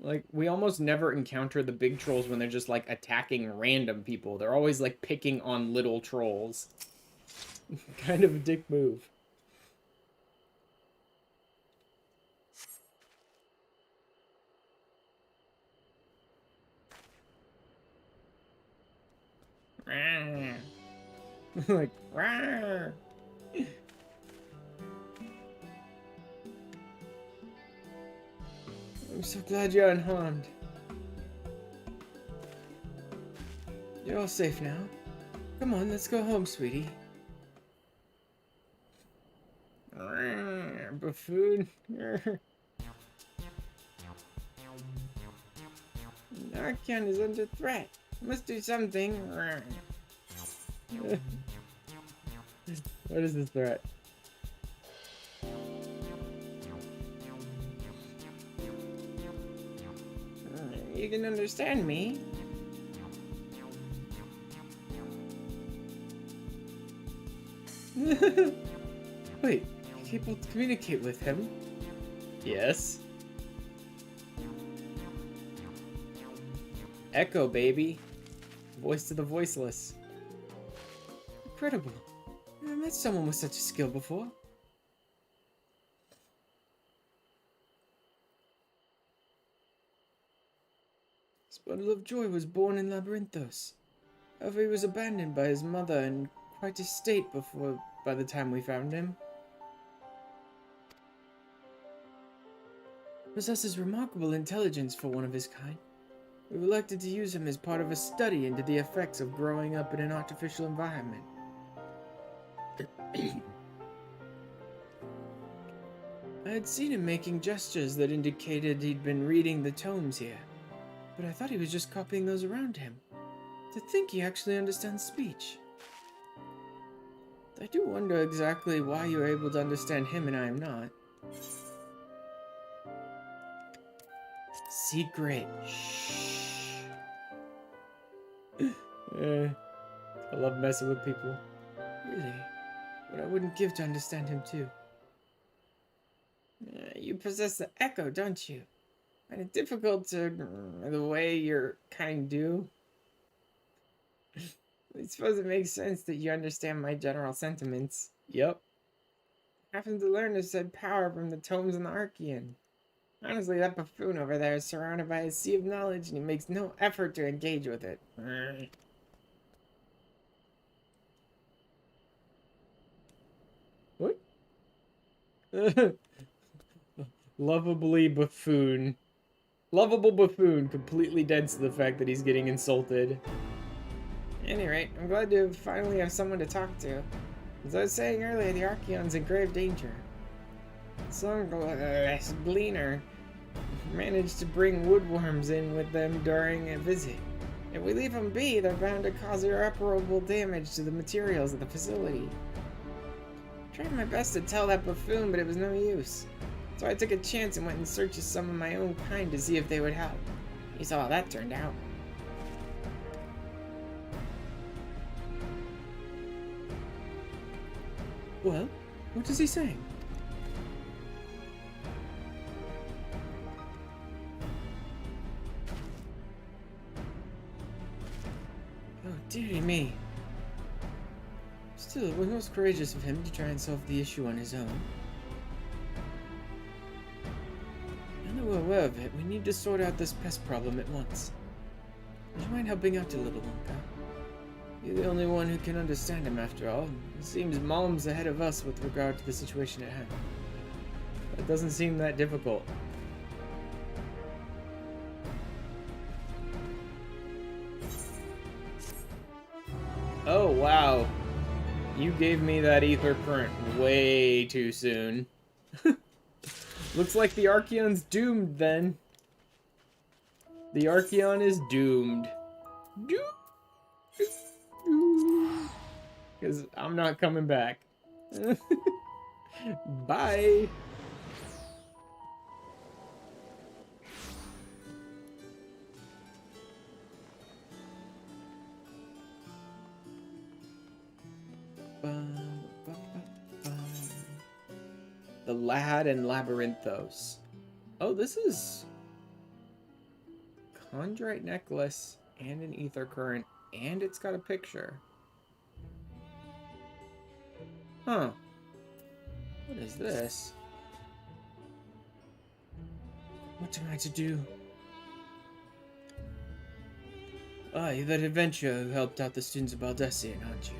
Like, we almost never encounter the big trolls when they're just, like, attacking random people. They're always, like, picking on little trolls. Kind of a dick move. Like, rawr.
I'm so glad you're unharmed. You're all safe now. Come on, let's go home, sweetie.
Buffoon.
Archean is under threat. Must do something.
What is the threat?
You can understand me. Wait, you're able to communicate with him?
Yes. Echo, baby. Voice to the voiceless.
Incredible. I never met someone with such a skill before. This bundle of joy was born in Labyrinthos. However, he was abandoned by his mother in quite a state by the time we found him. Possesses remarkable intelligence for one of his kind. We've elected to use him as part of a study into the effects of growing up in an artificial environment. I had seen him making gestures that indicated he'd been reading the tomes here, but I thought he was just copying those around him. To think he actually understands speech. I do wonder exactly why you're able to understand him and I am not. Secret. Shh. I love messing with people. Really? What I wouldn't give to understand him too. You possess the echo, don't you? And it's difficult to... the way your kind do. I suppose it makes sense that you understand my general sentiments. Yep. I happen to learn to said power from the tomes and the Archean. Honestly, that buffoon over there is surrounded by a sea of knowledge and he makes no effort to engage with it. What? Lovably buffoon. Lovable buffoon, completely dead to the fact that he's getting insulted. At any rate, I'm glad to finally have someone to talk to. As I was saying earlier, the Archeon's in grave danger. Some gleaner managed to bring woodworms in with them during a visit. If we leave them be, they're bound to cause irreparable damage to the materials of the facility. I tried my best to tell that buffoon, but it was no use. So I took a chance and went in search of some of my own kind to see if they would help. You saw how that turned out. Well, what is he saying? Oh, dearie me. Still, it was most courageous of him to try and solve the issue on his own. Now that we're aware of it, we need to sort out this pest problem at once. Would you mind helping out a little, Wonka? You're the only one who can understand him, after all. It seems Mom's ahead of us with regard to the situation at hand. That doesn't seem that difficult. Oh, wow. You gave me that ether current way too soon. Looks like the Archeon's doomed, then. The Archeon is doomed. Because I'm not coming back. Bye. The Lad and Labyrinthos. Oh, this is Chondrite necklace and an ether current, and it's got a picture. Huh. What is this? What am I to do? Ah, you're that adventurer who helped out the students of Baldessian, aren't you?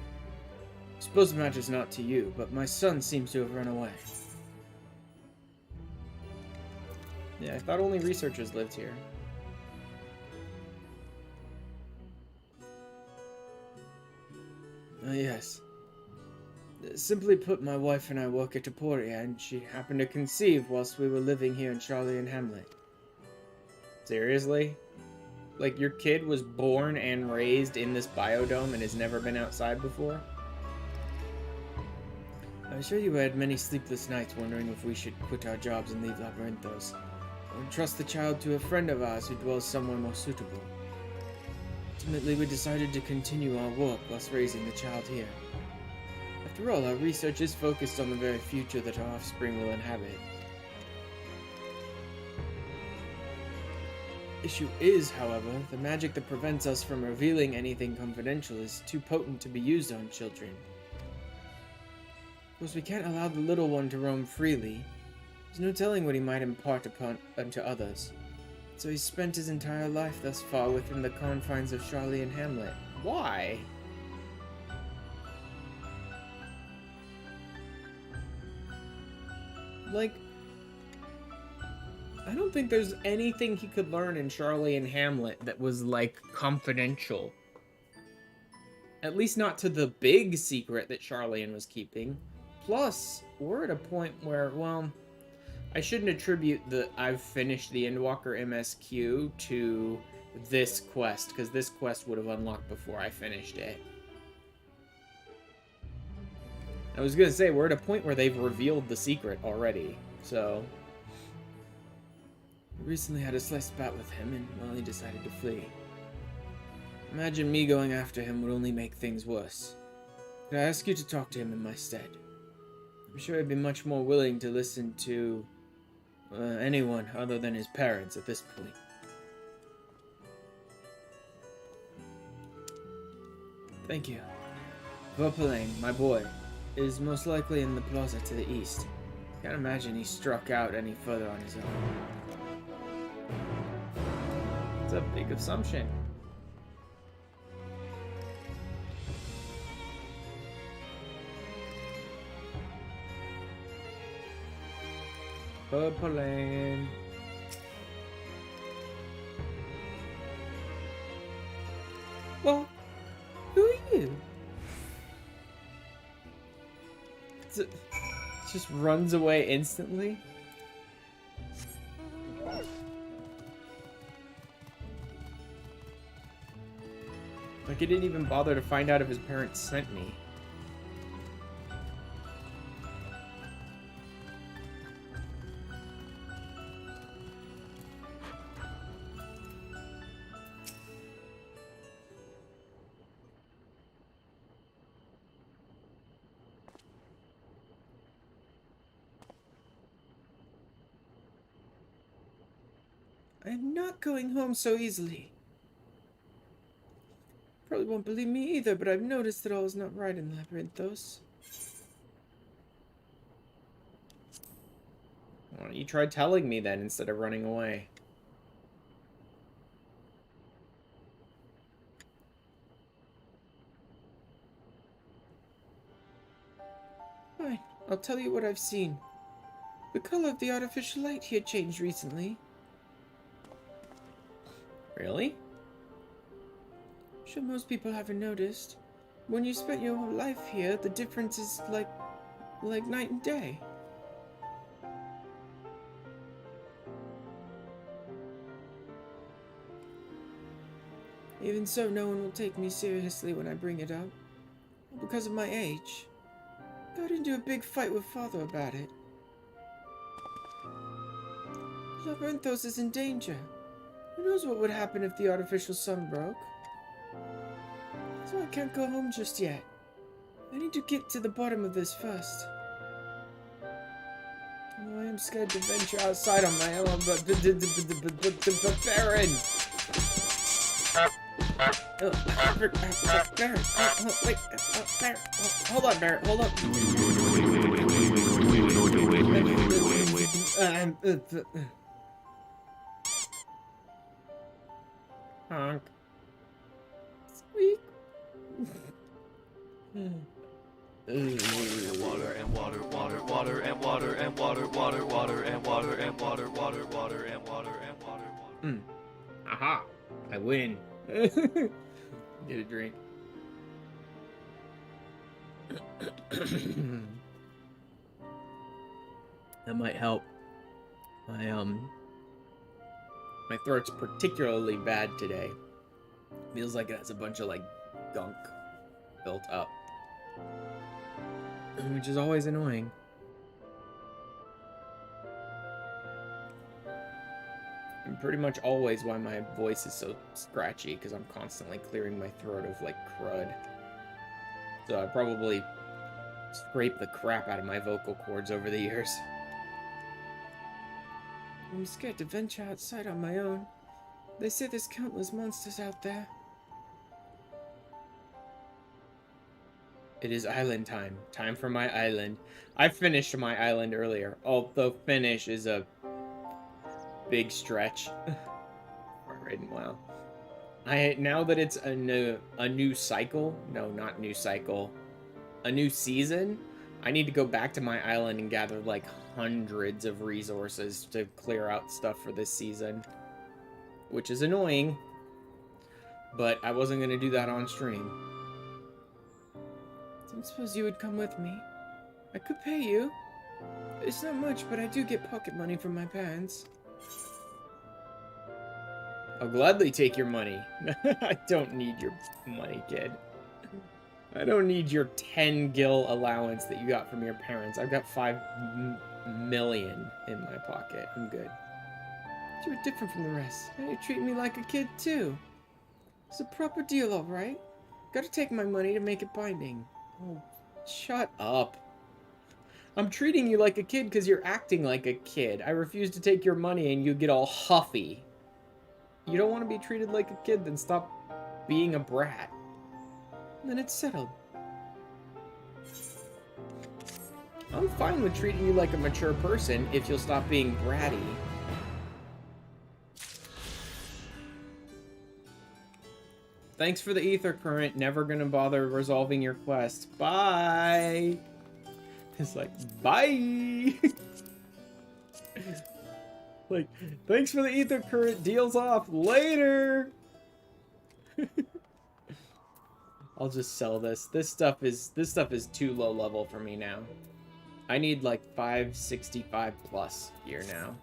I suppose it matters not to you, but my son seems to have run away. Yeah, I thought only researchers lived here. Yes. Simply put, my wife and I work at Aporia, and she happened to conceive whilst we were living here in Charlie and Hamlet. Seriously? Like, your kid was born and raised in this biodome and has never been outside before? I'm sure you had many sleepless nights wondering if we should quit our jobs and leave Labyrinthos, or entrust the child to a friend of ours who dwells somewhere more suitable. Ultimately, we decided to continue our work whilst raising the child here. After all, our research is focused on the very future that our offspring will inhabit. Issue is, however, the magic that prevents us from revealing anything confidential is too potent to be used on children. Of course, we can't allow the little one to roam freely. There's no telling what he might impart unto others. So he's spent his entire life thus far within the confines of Charlie and Hamlet. Why? Like, I don't think there's anything he could learn in Charlie and Hamlet that was, like, confidential. At least not to the big secret that Charlene was keeping. Plus, we're at a point where, well,
I shouldn't attribute the I've finished the Endwalker MSQ to this quest, because this quest would have unlocked before I finished it. I was gonna say, we're at a point where they've revealed the secret already, so...
I recently had a slice bout with him, and, well, he decided to flee. Imagine me going after him would only make things worse. Could I ask you to talk to him in my stead? I'm sure he'd be much more willing to listen to anyone other than his parents at this point. Thank you. Verpelane, my boy, is most likely in the plaza to the east. Can't imagine he struck out any further on his own.
It's a big assumption. Verpelane.
Well, who are you?
It just runs away instantly. Like, he didn't even bother to find out if his parents sent me.
I am not going home so easily. Probably won't believe me either, but I've noticed that all is not right in Labyrinthos.
Why don't you try telling me then instead of running away?
Fine, I'll tell you what I've seen. The color of the artificial light here changed recently.
Really?
I'm sure most people haven't noticed. When you spent your whole life here, the difference is like night and day. Even so, no one will take me seriously when I bring it up. Because of my age. Got into a big fight with Father about it. Labyrinthos is in danger. Who knows what would happen if the artificial sun broke? So I can't go home just yet. I need to get to the bottom of this first. Oh, I am scared to venture outside on my own, but
Baron!
Baron, wait, Baron, hold on, Baron, hold on.
Honk.
Squeak.
And water and water, water, water and water and water, water, water and water and water, water, water and water and water.
Aha! I win. Get a drink. That might help. My throat's particularly bad today. Feels like it has a bunch of, like, gunk built up. Which is always annoying. And pretty much always why my voice is so scratchy, because I'm constantly clearing my throat of, like, crud. So I probably scraped the crap out of my vocal cords over the years.
I'm scared to venture outside on my own. They say there's countless monsters out there.
It is island time. Time for my island. I finished my island earlier, although finish is a big stretch. Alright, well. Now that it's a new cycle, no, not new cycle, a new season, I need to go back to my island and gather like hundreds of resources to clear out stuff for this season. Which is annoying, but I wasn't going to do that on stream.
Don't suppose you would come with me? I could pay you. It's not much, but I do get pocket money from my parents.
I'll gladly take your money. I don't need your money, kid. I don't need your 10 gil allowance that you got from your parents. I've got 5 million in my pocket. I'm good.
You're different from the rest. And you treat me like a kid, too. It's a proper deal, alright? Gotta take my money to make it binding.
Oh, shut up. I'm treating you like a kid because you're acting like a kid. I refuse to take your money and you get all huffy. You don't want to be treated like a kid, then stop being a brat.
Then it's settled.
I'm fine with treating you like a mature person if you'll stop being bratty. Thanks for the ether current. Never gonna bother resolving your quest. Bye. It's like, bye. Like, thanks for the ether current. Deals off. Later. I'll just sell this. This stuff is too low level for me now. I need like 565 plus here now.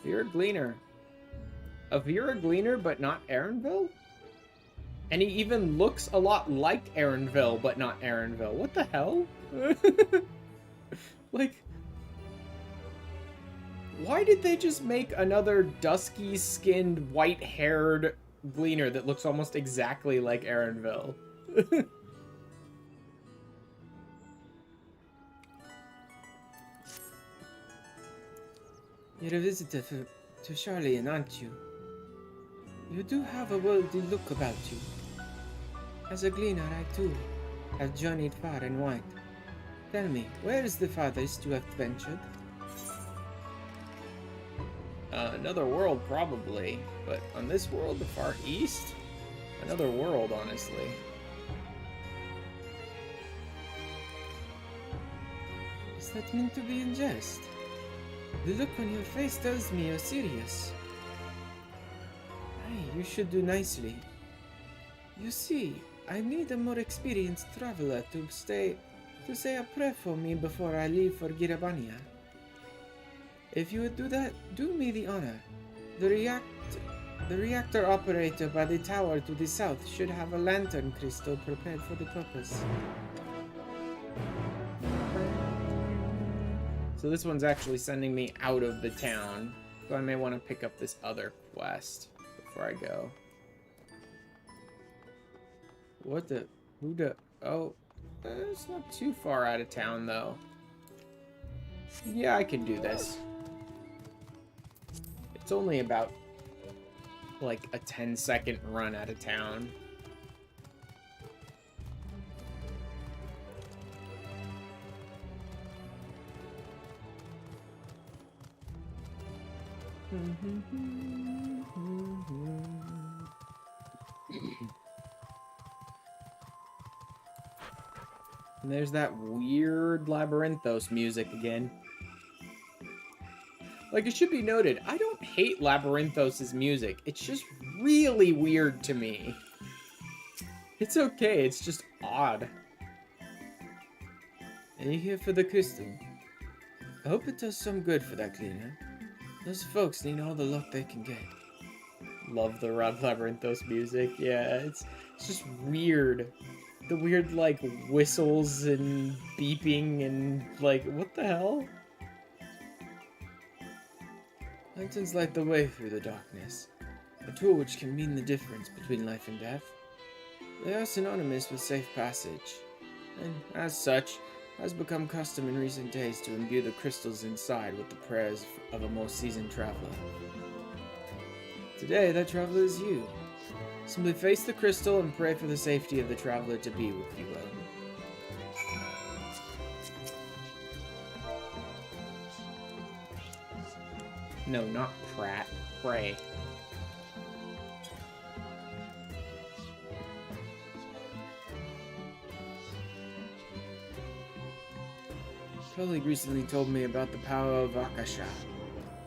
You're a gleaner. A Vera Gleaner, but not Aaronville? And he even looks a lot like Aaronville, but not Aaronville. What the hell? Like, why did they just make another dusky-skinned, white-haired Gleaner that looks almost exactly like Aaronville?
You're a visitor to Charlene, aren't you? You do have a worldly look about you. As a gleaner, I too have journeyed far and wide. Tell me, where is the farthest you have ventured?
Another world, probably. But on this world, the Far East? Another world, honestly.
Is that meant to be in jest? The look on your face tells me you're serious. Aye, you should do nicely. You see, I need a more experienced traveler to say a prayer for me before I leave for Girabania. If you would do that, do me the honor. The reactor operator by the tower to the south should have a lantern crystal prepared for the purpose.
So this one's actually sending me out of the town. So I may want to pick up this other quest before I go. What the? Who the? Oh, it's not too far out of town, though. Yeah, I can do this. It's only about, like, a 10-second run out of town. And there's that weird Labyrinthos music again. Like, it should be noted, I don't hate Labyrinthos' music. It's just really weird to me. It's okay, it's just odd.
Are you here for the crystal? I hope it does some good for that cleaner. Those folks need all the luck they can get.
Love the Rod Labyrinthos music. Yeah, it's just weird. The weird, like, whistles and beeping and, like, what the hell?
Lanterns light the way through the darkness, a tool which can mean the difference between life and death. They are synonymous with safe passage, and, as such, has become custom in recent days to imbue the crystals inside with the prayers of a more seasoned traveler. Today, that traveler is you. Simply face the crystal and pray for the safety of the traveler to be with you well.
No, not Pratt. Pray.
A colleague recently told me about the power of Akasha,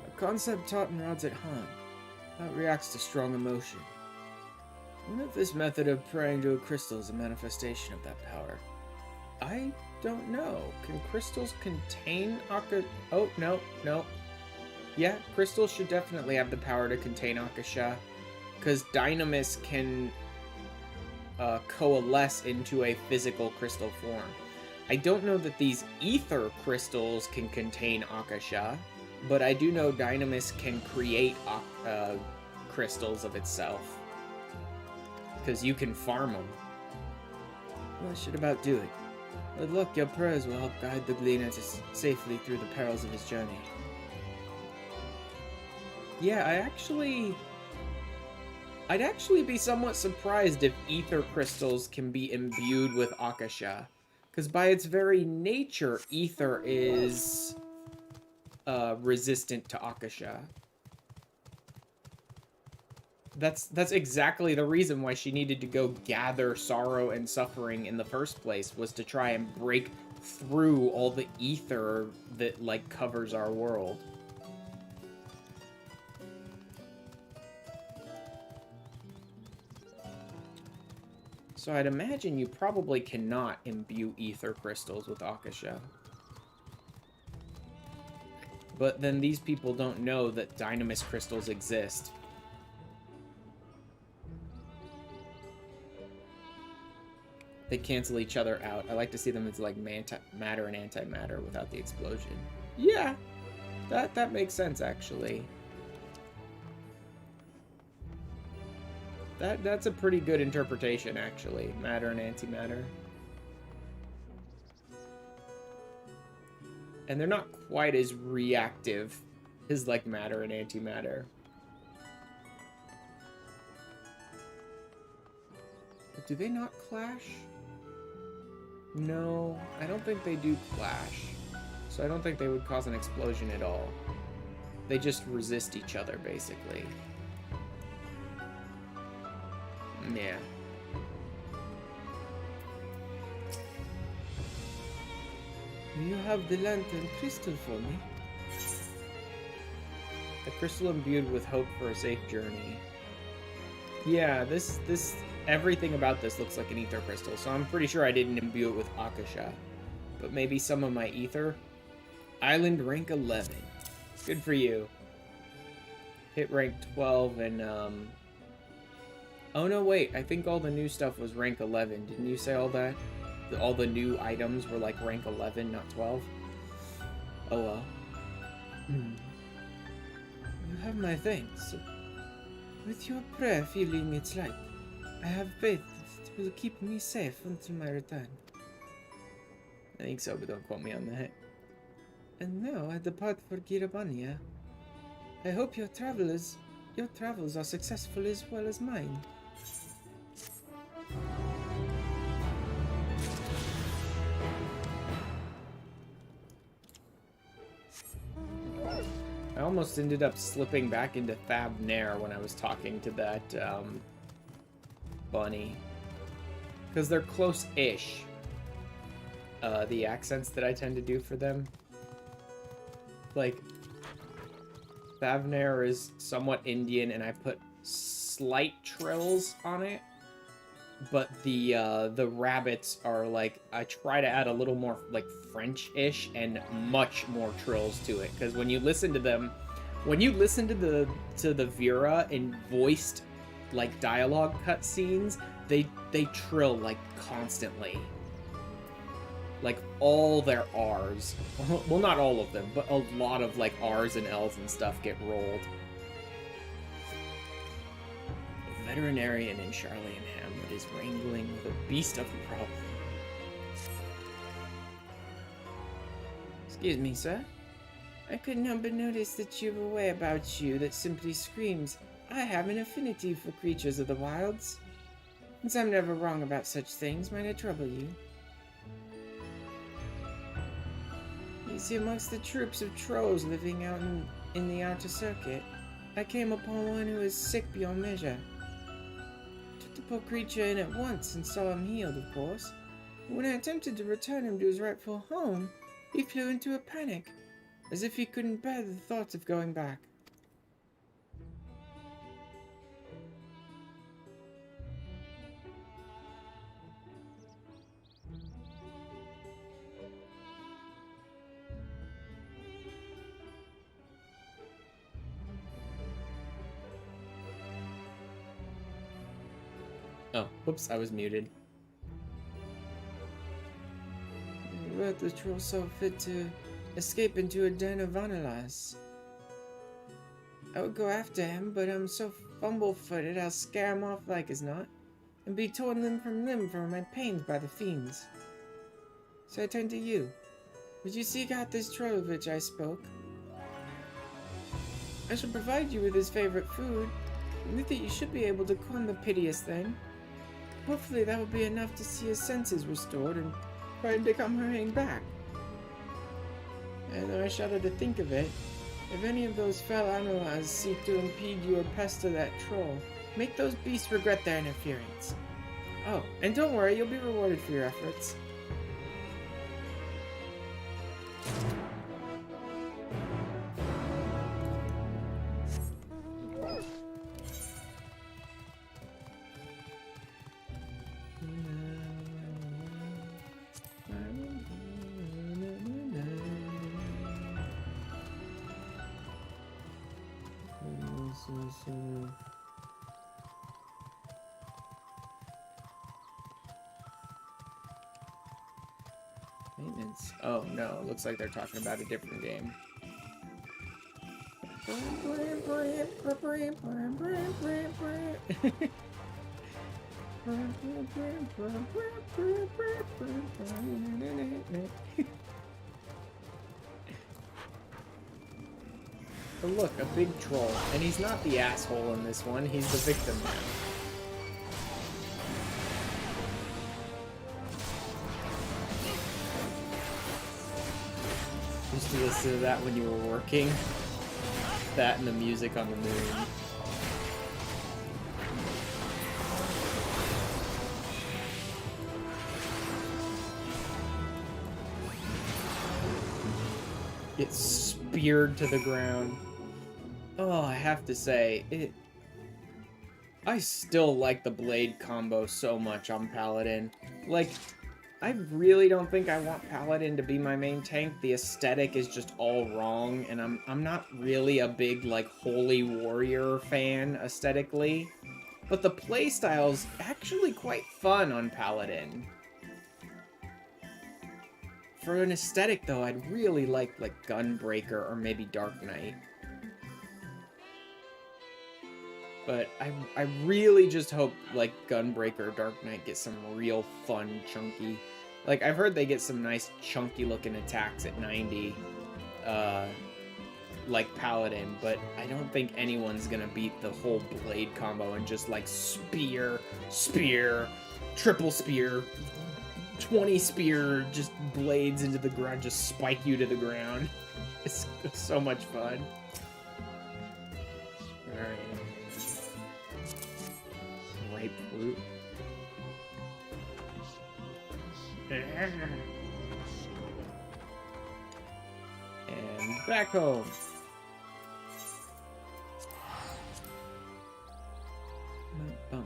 a concept taught in Rods at Han that reacts to strong emotion. What if this method of praying to a crystal is a manifestation of that power? I
don't know. Can crystals contain Akasha? Oh, no, no. Yeah, crystals should definitely have the power to contain Akasha, because Dynamis can coalesce into a physical crystal form. I don't know that these Aether crystals can contain Akasha, but I do know Dynamis can create crystals of itself, because you can farm them.
What should about do it? With luck, your prayers will help guide the gleaner safely through the perils of his journey.
Yeah, I'd actually be somewhat surprised if Aether crystals can be imbued with Akasha, because by its very nature, Aether is resistant to Akasha. That's exactly the reason why she needed to go gather sorrow and suffering in the first place, was to try and break through all the ether that, like, covers our world. So I'd imagine you probably cannot imbue ether crystals with Akasha. But then these people don't know that Dynamis crystals exist. They cancel each other out. I like to see them as like matter and antimatter without the explosion. Yeah, that makes sense actually. That's a pretty good interpretation actually. Matter and antimatter. And they're not quite as reactive as like matter and antimatter. But do they not clash? No, I don't think they do clash. So I don't think they would cause an explosion at all. They just resist each other, basically. Yeah.
Do you have the lantern crystal for me?
A crystal imbued with hope for a safe journey. Yeah, this everything about this looks like an ether crystal, so I'm pretty sure I didn't imbue it with Akasha. But maybe some of my ether? Island rank 11. Good for you. Hit rank 12 and, oh no, wait, I think all the new stuff was rank 11. Didn't you say all that? All the new items were like rank 11, not 12? Oh well.
You have my thanks. With your prayer filling its light, I have faith that it will keep me safe until my return.
I think so, but don't quote me on that.
And now I depart for Girabania. I hope your travels are successful as well as mine.
I almost ended up slipping back into Thabnair when I was talking to that, bunny. Because they're close-ish. The accents that I tend to do for them. Like, Thabnair is somewhat Indian, and I put slight trills on it. But the rabbits are, like, I try to add a little more, like, French-ish and much more trills to it. Because when you listen to them, when you listen to the Vera in voiced, like, dialogue cutscenes, they trill, like, constantly. Like, all their R's. Well, not all of them, but a lot of, like, R's and L's and stuff get rolled. A veterinarian in Charlian Hamlet is wrangling with a beast of a problem.
Excuse me, sir. I couldn't help but notice that you've a way about you that simply screams, I have an affinity for creatures of the wilds. Since I'm never wrong about such things, might I trouble you? You see, amongst the troops of trolls living out in the outer circuit, I came upon one who was sick beyond measure. Took the poor creature in at once and saw him healed, of course. But when I attempted to return him to his rightful home, he flew into a panic, as if he couldn't bear the thought of going back.
Oh, whoops, I was muted.
But the troll saw fit to escape into a den of Vanilas. I would go after him, but I'm so fumble-footed I'll scare him off like as not, and be torn limb from limb for my pains by the fiends. So I turned to you. Would you seek out this troll of which I spoke? I shall provide you with his favorite food, and with it you should be able to calm the piteous thing. Hopefully that will be enough to see his senses restored and for him to come hurrying back. And though I shudder to think of it, if any of those fell animals seek to impede you or pester that troll, make those beasts regret their interference. Oh, and don't worry, you'll be rewarded for your efforts.
Maintenance. Oh no, it looks like they're talking about a different game. But look, a big troll. And he's not the asshole in this one, he's the victim now. Used to listen to that when you were working. That and the music on the moon. It's speared to the ground. Oh, I have to say, I still like the blade combo so much on Paladin. Like, I really don't think I want Paladin to be my main tank. The aesthetic is just all wrong, and I'm not really a big, like, Holy Warrior fan aesthetically. But the playstyle's actually quite fun on Paladin. For an aesthetic, though, I'd really like Gunbreaker or maybe Dark Knight. But I really just hope, like, Gunbreaker or Dark Knight get some real fun, chunky... Like, I've heard they get some nice, chunky-looking attacks at 90, like Paladin, but I don't think anyone's gonna beat the whole blade combo and just, like, spear, triple spear, 20 spear, just blades into the ground, just spike you to the ground. It's so much fun. Alright. Ripe fruit. And back home. Oh,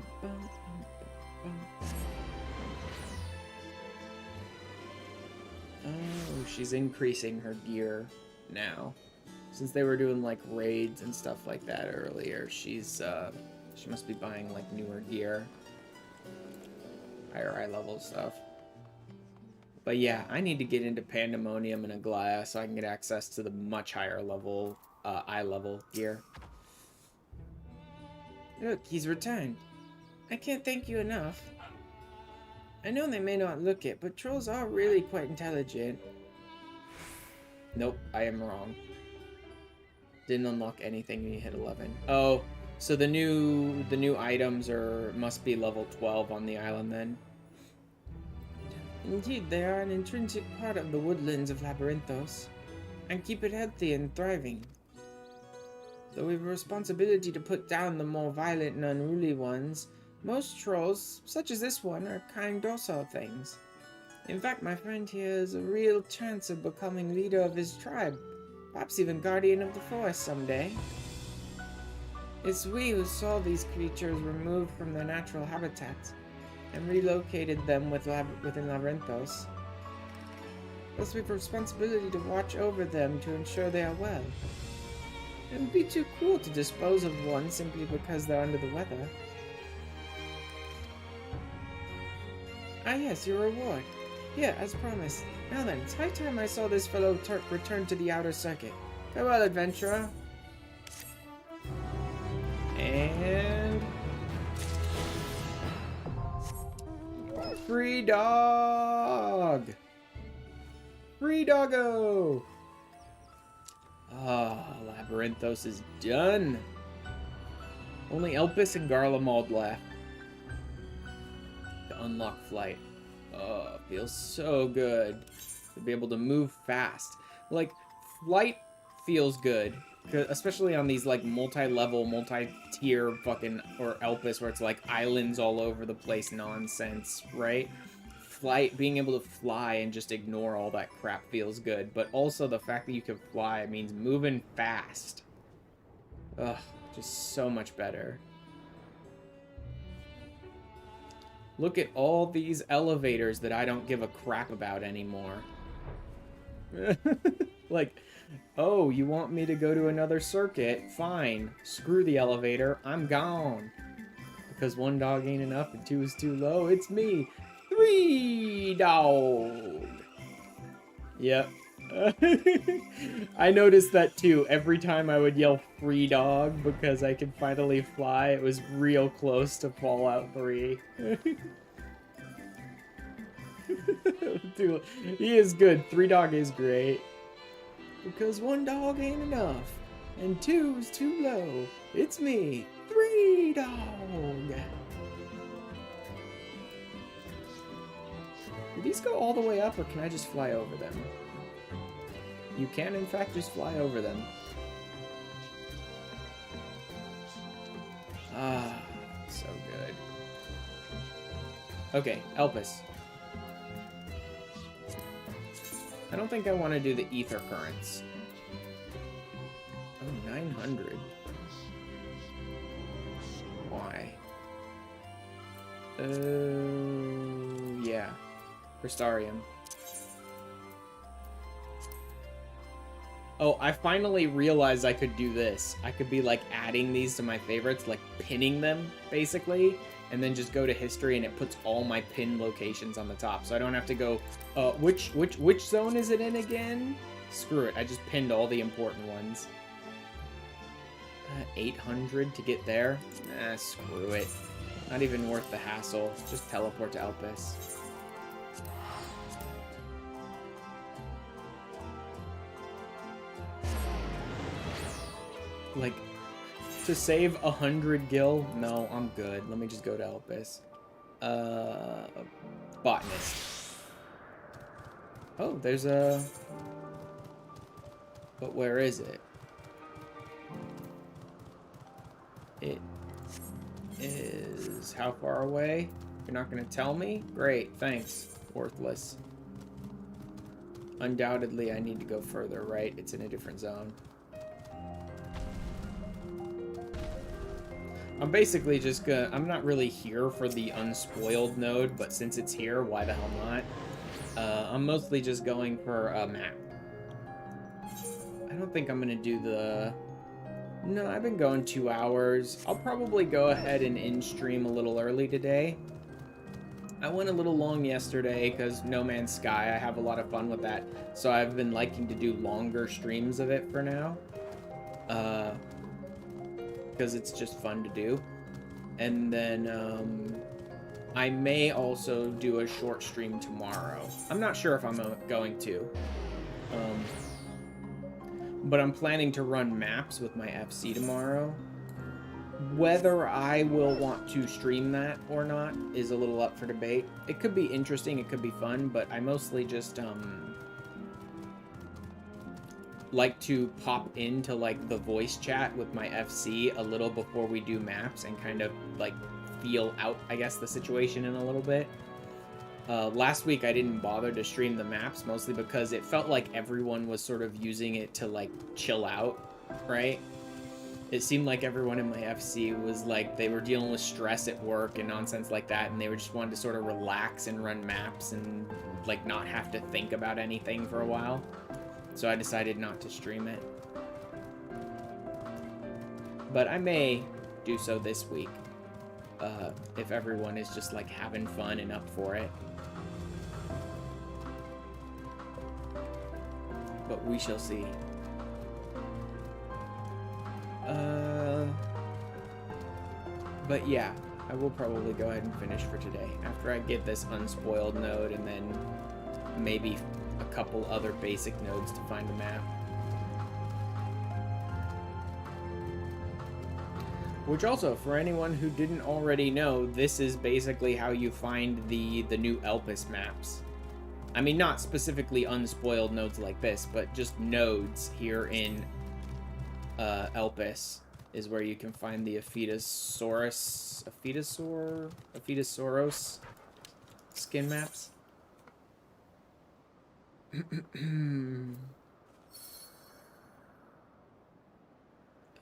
she's increasing her gear now. Since they were doing like raids and stuff like that earlier, she must be buying like newer gear. Higher eye level stuff. But yeah, I need to get into Pandemonium and Aglaya so I can get access to the much higher level, eye level gear.
Look, he's returned. I can't thank you enough. I know they may not look it, but trolls are really quite intelligent.
Nope, I am wrong. Didn't unlock anything when you hit 11. Oh, so the new items must be level 12 on the island then.
Indeed, they are an intrinsic part of the woodlands of Labyrinthos, and keep it healthy and thriving. Though we have a responsibility to put down the more violent and unruly ones, most trolls, such as this one, are kind, docile things. In fact, my friend here has a real chance of becoming leader of his tribe, perhaps even guardian of the forest someday. It's we who saw these creatures removed from their natural habitats, and relocated them within Labyrinthos. Thus we have a responsibility to watch over them to ensure they are well. It would be too cruel to dispose of one simply because they're under the weather. Ah yes, your reward. Yeah, as promised. Now then, it's high time I saw this fellow return to the outer circuit. Farewell, adventurer.
And... free dog! Free doggo! Ah, Labyrinthos is done. Only Elpis and Garlemald left to unlock flight. Oh, feels so good to be able to move fast. Like, flight feels good, especially on these like multi-level, multi-tier fucking or Elpis where it's like islands all over the place nonsense, right? Flight, being able to fly and just ignore all that crap feels good, but also the fact that you can fly means moving fast. Ugh, just so much better. Look at all these elevators that I don't give a crap about anymore. Like, oh, you want me to go to another circuit? Fine. Screw the elevator. I'm gone. Because 1 dog ain't enough and 2 is too low. It's me. 3 dog. Yep. I noticed that too. Every time I would yell free dog because I could finally fly, it was real close to Fallout 3. Dude, he is good. 3 dog is great. Because 1 dog ain't enough, and 2 is too low. It's me, 3 dog. Do these go all the way up, or can I just fly over them? You can, in fact, just fly over them. Ah, so good. Okay, Elpis. I don't think I want to do the Aether currents. Oh, 900. Why? Yeah. Crystarium. Oh, I finally realized I could do this. I could be, like, adding these to my favorites, like, pinning them, basically, and then just go to history, and it puts all my pin locations on the top. So I don't have to go, which zone is it in again? Screw it, I just pinned all the important ones. 800 to get there? Nah, screw it. Not even worth the hassle. Just teleport to Elpis. Like, to save 100 gil? No, I'm good. Let me just go to Elpis. Botanist. Oh, there's a... But where is it? It is... How far away? You're not gonna tell me? Great, thanks. Worthless. Undoubtedly, I need to go further, right? It's in a different zone. I'm basically just gonna... I'm not really here for the unspoiled node, but since it's here, why the hell not? I'm mostly just going for a map. I don't think I'm gonna do the... No, I've been going 2 hours. I'll probably go ahead and in-stream a little early today. I went a little long yesterday because No Man's Sky, I have a lot of fun with that. So I've been liking to do longer streams of it for now. Because it's just fun to do. And then I may also do a short stream tomorrow. I'm not sure if I'm going to. But I'm planning to run maps with my FC tomorrow. Whether I will want to stream that or not is a little up for debate. It could be interesting, it could be fun, but I mostly just like to pop into like the voice chat with my FC a little before we do maps and kind of like feel out, I guess, the situation in a little bit. Last week I didn't bother to stream the maps mostly because it felt like everyone was sort of using it to like chill out, right? It seemed like everyone in my FC was like, they were dealing with stress at work and nonsense like that, and they were just wanted to sort of relax and run maps and like not have to think about anything for a while. So I decided not to stream it. But I may do so this week. if everyone is just like having fun and up for it. But we shall see. But yeah, I will probably go ahead and finish for today after I get this unspoiled node and then maybe a couple other basic nodes to find a map. Which also, for anyone who didn't already know, this is basically how you find the new Elpis maps. I mean, not specifically unspoiled nodes like this, but just nodes here in Elpis is where you can find the Aphetosauros skin maps.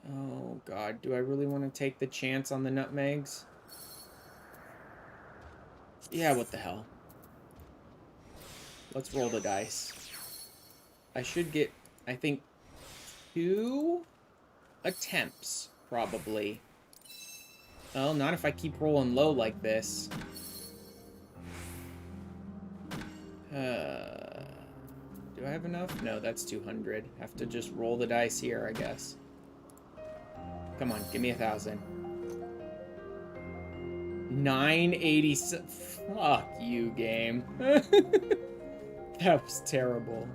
Oh god, do I really want to take the chance on the nutmegs? Yeah, what the hell. Let's roll the dice. I should get, I think, 2 attempts, probably. Well, not if I keep rolling low like this. Do I have enough? No, that's 200. Have to just roll the dice here, I guess. Come on, give me 1,000. 987. Fuck you, game. That was terrible.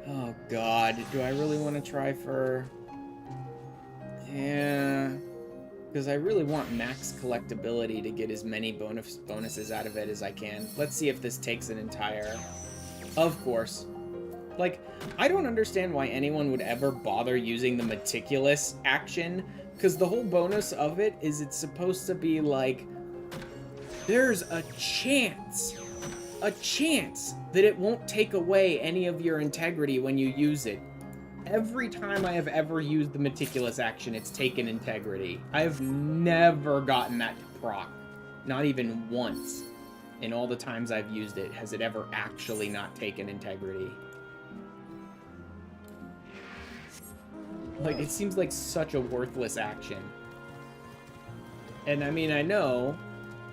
Oh god, do I really want to try for... Yeah, because I really want max collectability to get as many bonuses out of it as I can. Let's see if this takes an entire... Of course. Like, I don't understand why anyone would ever bother using the meticulous action, because the whole bonus of it is it's supposed to be like, there's a chance that it won't take away any of your integrity when you use it. Every time I have ever used the meticulous action, it's taken integrity. I've never gotten that to proc. Not even once. In all the times I've used it, has it ever actually not taken integrity. Like, it seems like such a worthless action. And I mean, I know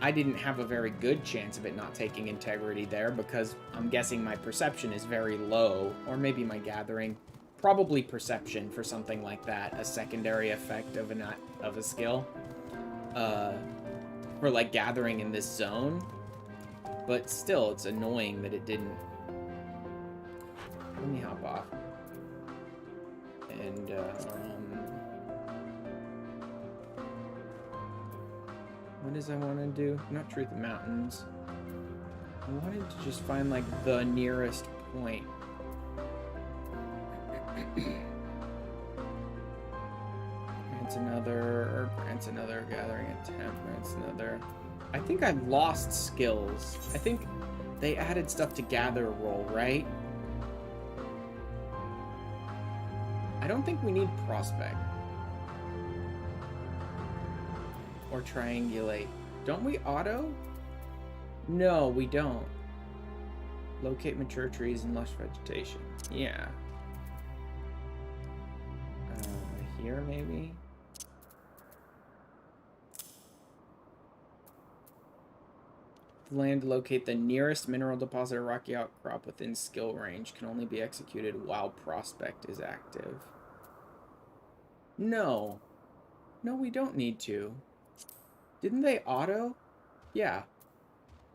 I didn't have a very good chance of it not taking integrity there because I'm guessing my perception is very low, or maybe my gathering. Probably perception for something like that, a secondary effect of a skill. For like gathering in this zone. But still, it's annoying that it didn't. Let me hop off. And, what does I want to do? Not Truth of Mountains. I wanted to just find, like, the nearest point. Grants another gathering attempt, grants another. I think I lost skills. I think they added stuff to gather roll, right? I don't think we need prospect. Or triangulate. Don't we auto? No, we don't. Locate mature trees and lush vegetation. Yeah. Here maybe? Land to locate the nearest mineral deposit or rocky outcrop within skill range can only be executed while prospect is active. No. No, we don't need to. Didn't they auto? Yeah.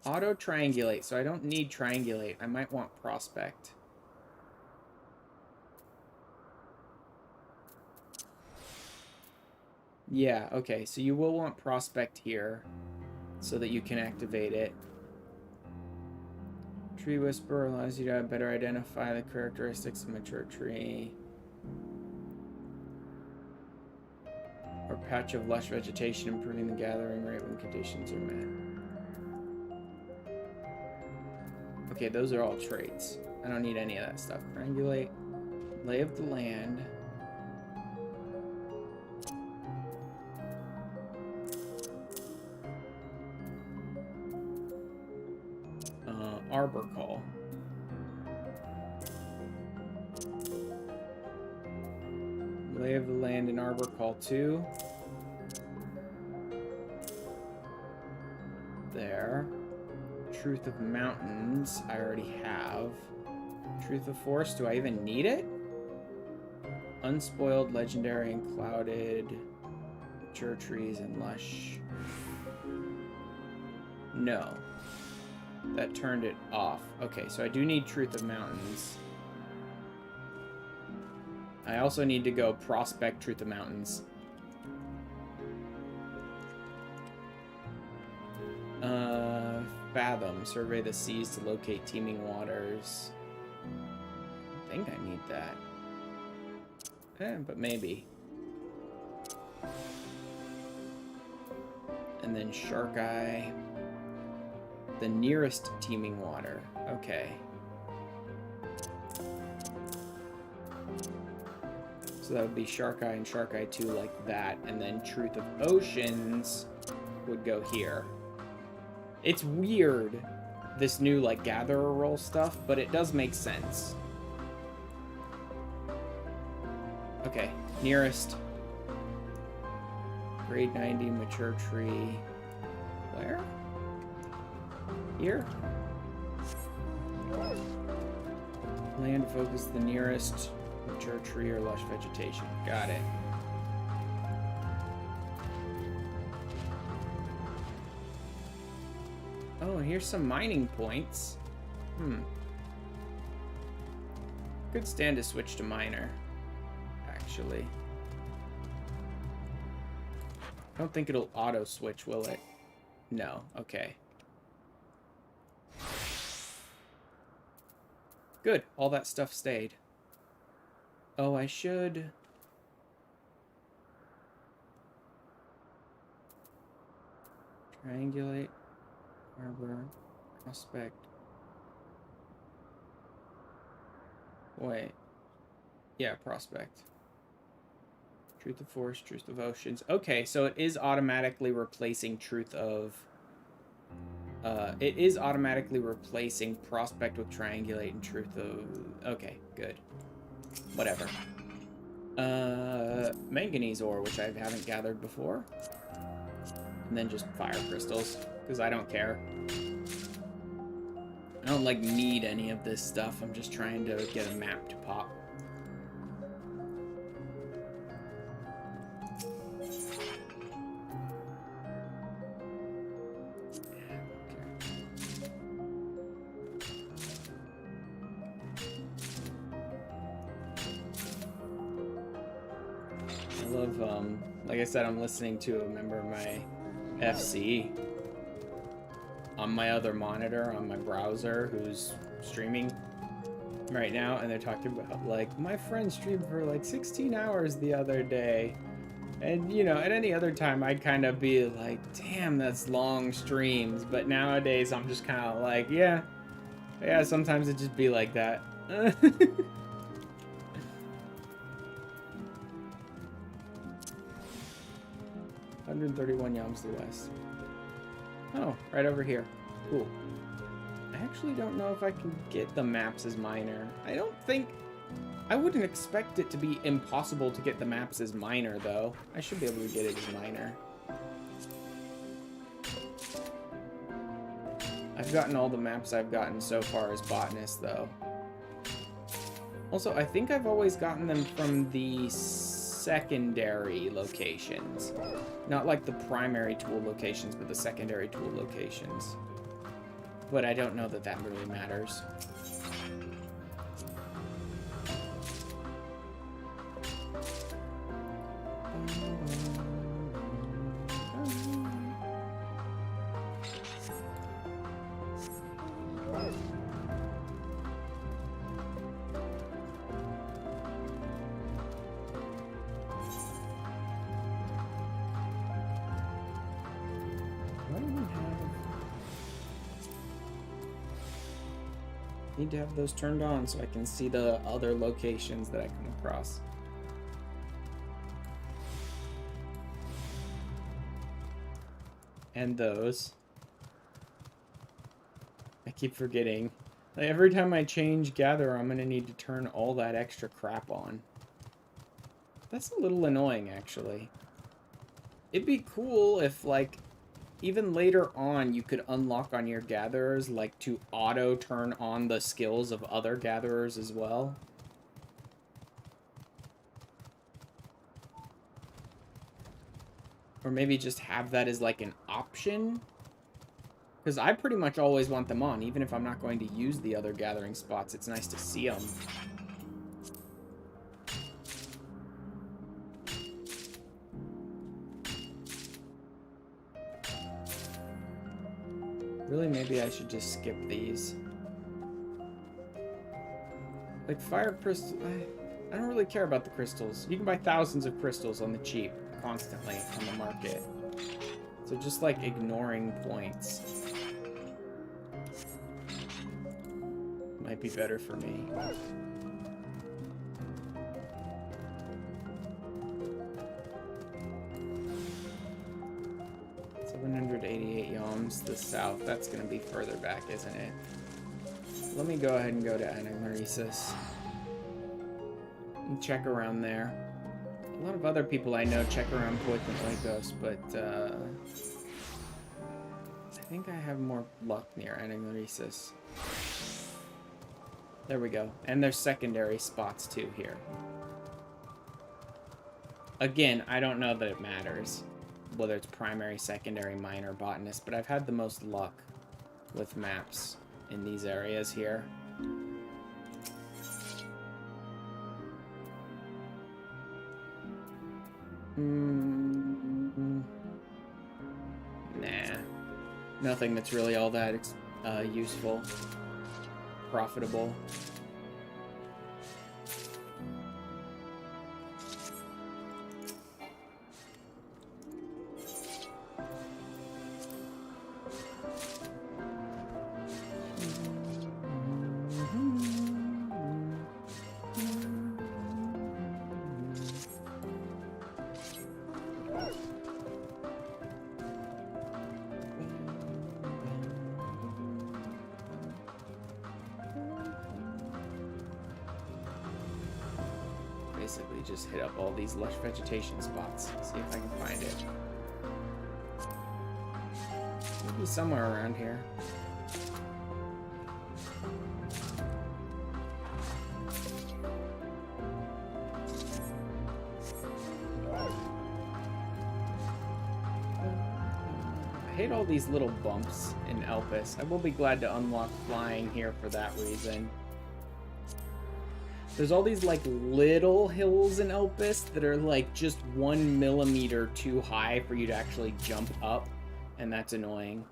Auto triangulate, so I don't need triangulate. I might want prospect. Yeah, okay, so you will want prospect here so that you can activate it. Tree Whisperer allows you to better identify the characteristics of a mature tree. Or patch of lush vegetation, improving the gathering rate when conditions are met. Okay, those are all traits. I don't need any of that stuff. Triangulate. Lay of the land. Arbor Call. Lay of the land and Arbor Call 2. there. Truth of Mountains, I already have. Truth of Forest, do I even need it? Unspoiled, legendary, and clouded. Mature trees and lush. No. That turned it off. Okay, so I do need Truth of Mountains. I also need to go prospect Truth of Mountains. Fathom. Survey the seas to locate teeming waters. I think I need that. But maybe. And then Shark Eye. The nearest teeming water. Okay. So that would be Shark Eye and Shark Eye 2 like that. And then Truth of Oceans would go here. It's weird, this new, like, gatherer role stuff, but it does make sense. Okay, nearest. Grade 90 mature tree. Where? Here? Land focus the nearest mature tree or lush vegetation. Got it. Oh, and here's some mining points. Could stand to switch to miner, actually. I don't think it'll auto switch, will it? No, okay. Good, all that stuff stayed. Oh, I should... Triangulate. Harbor. Prospect. Wait. Yeah, prospect. Truth of Forest, Truth of Oceans. Okay, so it is automatically replacing Truth of... it is automatically replacing Prospect with Triangulate and Truth of... Okay, good. Whatever. Manganese ore, which I haven't gathered before. And then just fire crystals, because I don't care. I don't, like, need any of this stuff. I'm just trying to get a map to pop. I love, like I said, I'm listening to a member of my FC on my other monitor, on my browser, who's streaming right now, and they're talking about, like, my friend streamed for, like, 16 hours the other day. And, you know, at any other time, I'd kind of be like, damn, that's long streams. But nowadays, I'm just kind of like, yeah, sometimes it just be like that. 131 yams to the west. Oh, right over here. Cool. I actually don't know if I can get the maps as miner. I wouldn't expect it to be impossible to get the maps as miner, though. I should be able to get it as miner. I've gotten all the maps I've gotten so far as botanist, though. Also, I think I've always gotten them from the secondary locations. Not like the primary tool locations, but the secondary tool locations. But I don't know that that really matters. Need to have those turned on so I can see the other locations that I come across. And those. I keep forgetting. Like, every time I change Gatherer, I'm gonna need to turn all that extra crap on. That's a little annoying, actually. It'd be cool if, like, even later on, you could unlock on your gatherers, like, to auto turn on the skills of other gatherers as well. Or maybe just have that as, like, an option. Because I pretty much always want them on, even if I'm not going to use the other gathering spots. It's nice to see them. Really, maybe I should just skip these. Like, fire crystal... I don't really care about the crystals. You can buy thousands of crystals on the cheap, constantly, on the market. So just, like, ignoring points might be better for me. 788 yalms to the south. That's going to be further back, isn't it? Let me go ahead and go to Anagnoresis and check around there. A lot of other people I know check around Poison Lagos, but I think I have more luck near Anagnoresis. There we go. And there's secondary spots too here. Again, I don't know that it matters whether it's primary, secondary, minor, botanist, but I've had the most luck with maps in these areas here. Nah. Nothing that's really all that useful, profitable. Basically just hit up all these lush vegetation spots. See if I can find it. Maybe somewhere around here. I hate all these little bumps in Elpis. I will be glad to unlock flying here for that reason. There's all these, like, little hills in Elpis that are, like, just 1 millimeter too high for you to actually jump up, and that's annoying.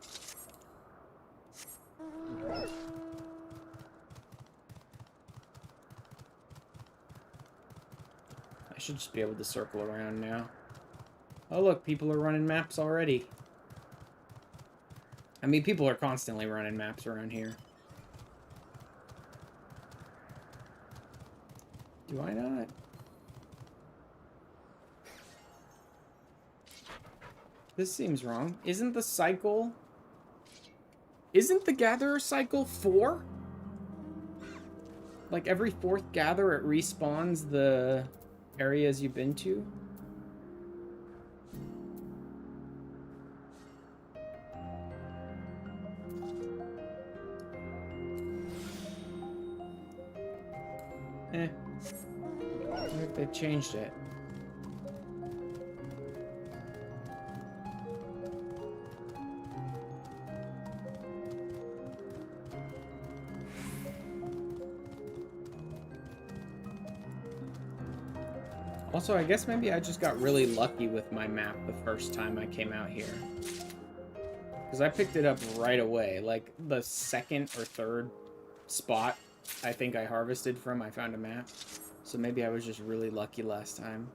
I should just be able to circle around now. Oh, look, people are running maps already. I mean, people are constantly running maps around here. Do I not? This seems wrong. Isn't the cycle... Isn't the gatherer cycle 4? Like, every 4th gather, it respawns the areas you've been to? Eh. I wonder if they've changed it. Also, I guess maybe I just got really lucky with my map the first time I came out here. Because I picked it up right away. Like, the 2nd or 3rd spot I think I harvested from, I found a map. So maybe I was just really lucky last time.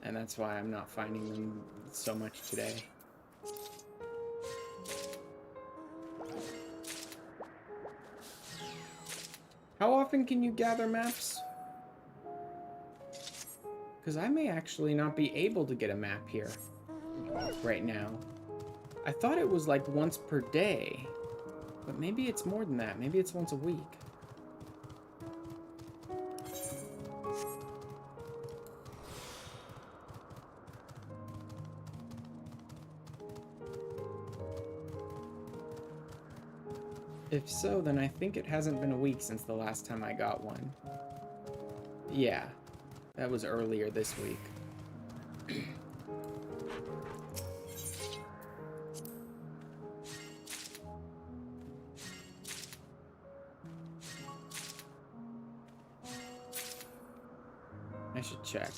And that's why I'm not finding them so much today. How often can you gather maps? Because I may actually not be able to get a map here right now. I thought it was like once per day, but maybe it's more than that. Maybe it's once a week. If so, then I think it hasn't been a week since the last time I got one. Yeah, that was earlier this week. I should check.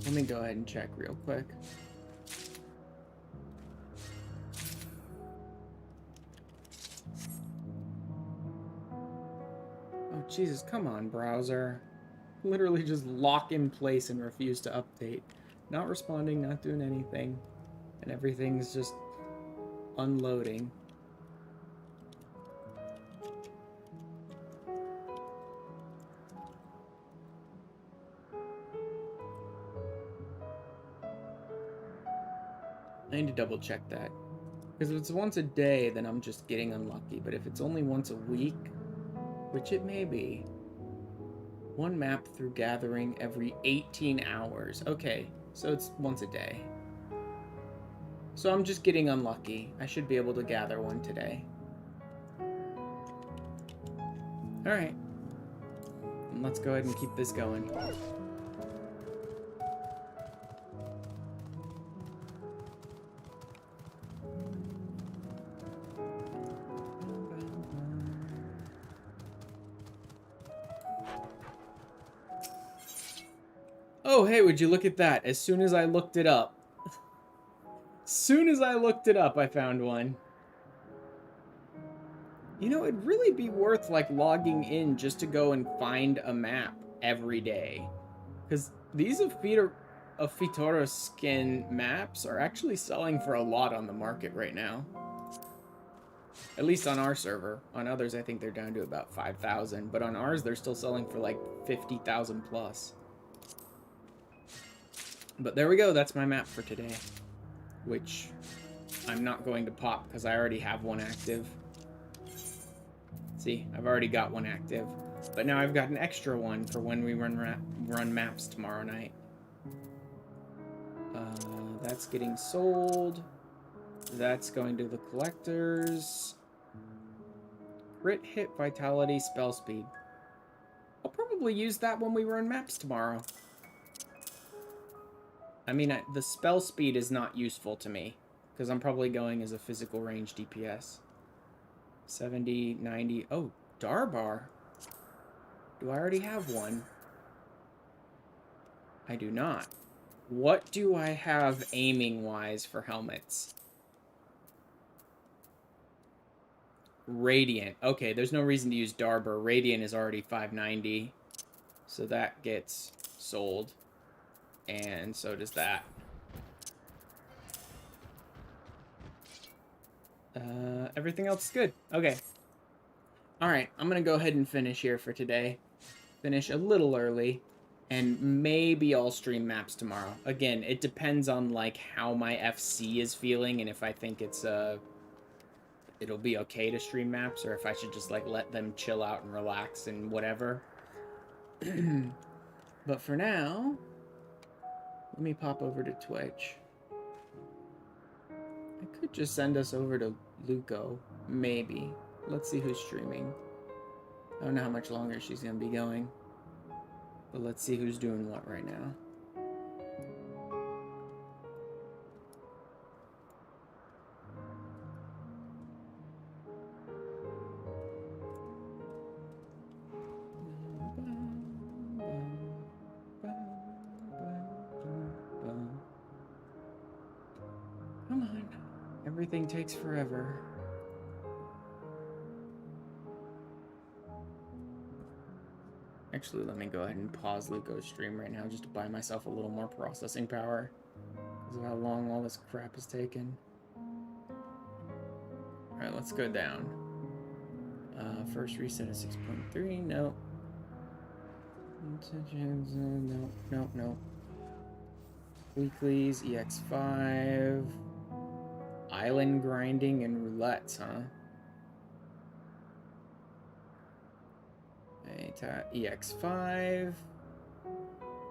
Let me go ahead and check real quick. Oh, Jesus, come on, browser. Literally just lock in place and refuse to update. Not responding, not doing anything. And everything's just unloading. I need to double check that. Because if it's once a day, then I'm just getting unlucky. But if it's only once a week, which it may be, one map through gathering every 18 hours. Okay, so it's once a day. So I'm just getting unlucky. I should be able to gather one today. Alright. Let's go ahead and keep this going. Oh, hey, would you look at that? As soon as I looked it up. I found one. You know, it'd really be worth, like, logging in just to go and find a map every day. Because these Aether skin maps are actually selling for a lot on the market right now. At least on our server. On others, I think they're down to about 5,000. But on ours, they're still selling for, like, 50,000 plus. But there we go, that's my map for today. Which I'm not going to pop because I already have one active. See, I've already got one active. But now I've got an extra one for when we run maps tomorrow night. That's getting sold. That's going to the collectors. Crit hit, vitality, spell speed. I'll probably use that when we run maps tomorrow. I mean, the spell speed is not useful to me, because I'm probably going as a physical range DPS. 70, 90... Oh, Darbar. Do I already have one? I do not. What do I have aiming-wise for helmets? Radiant. Okay, there's no reason to use Darbar. Radiant is already 590, so that gets sold. And so does that. Everything else is good. Okay. Alright, I'm gonna go ahead and finish here for today. Finish a little early. And maybe I'll stream maps tomorrow. Again, it depends on, like, how my FC is feeling and if I think it's, it'll be okay to stream maps or if I should just, like, let them chill out and relax and whatever. But for now... Let me pop over to Twitch. I could just send us over to Luco. Maybe. Let's see who's streaming. I don't know how much longer she's going to be going. But let's see who's doing what right now. Come on. Everything takes forever. Actually, let me go ahead and pause Luco's stream right now just to buy myself a little more processing power. Because of how long all this crap has taken. Alright, let's go down. First reset at 6.3. Nope. Nope. Weeklies, EX5. Island grinding and roulettes, huh? EX5.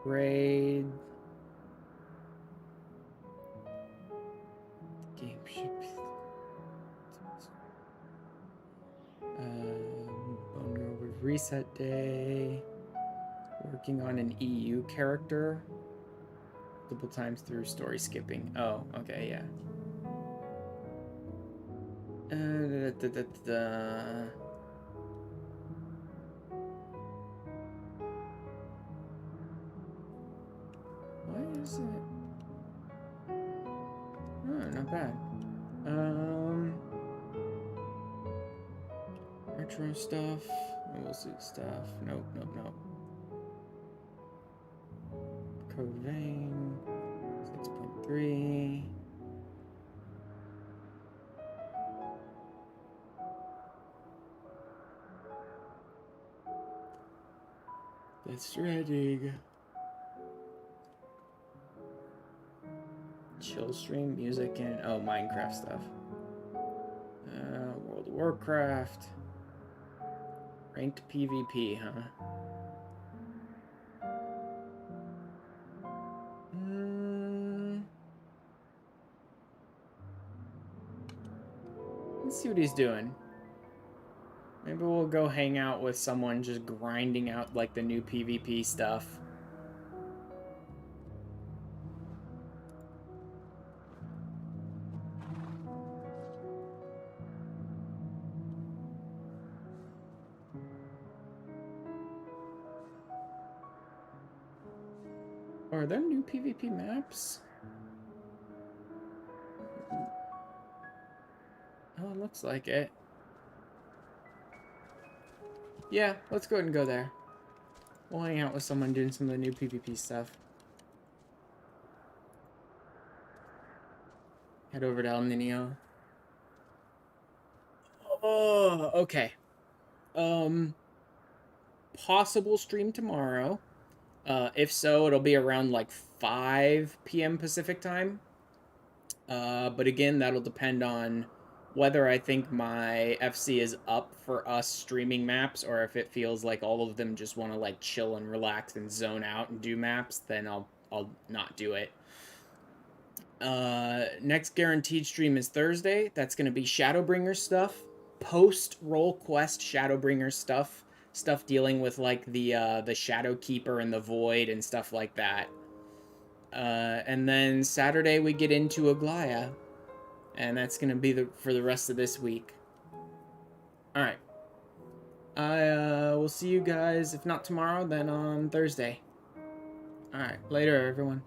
Raid. reset day. Working on an EU character. Multiple times through story skipping. Oh, okay, yeah. Why is it? Oh, not bad. Retro stuff. Mobile suit stuff. Nope, nope, nope. Code vein. 6.3. That's threading. Chill stream, music, and oh, Minecraft stuff. World of Warcraft. Ranked PvP, huh? Let's see what he's doing. Maybe we'll go hang out with someone just grinding out like the new PvP stuff. Are there new PvP maps? Oh, it looks like it. Yeah, let's go ahead and go there. We'll hang out with someone doing some of the new PvP stuff. Head over to El Nino. Oh, okay. Possible stream tomorrow. If so, it'll be around like 5 p.m. Pacific time. But again, that'll depend on whether I think my FC is up for us streaming maps, or if it feels like all of them just want to like chill and relax and zone out and do maps, then I'll not do it. Next guaranteed stream is Thursday. That's going to be Shadowbringer stuff, post roll quest Shadowbringer stuff dealing with like the Shadow Keeper and the Void and stuff like that. And then Saturday we get into Aglaya, and that's going to be for the rest of this week. All right. I will see you guys, if not tomorrow, then on Thursday. All right, later, everyone.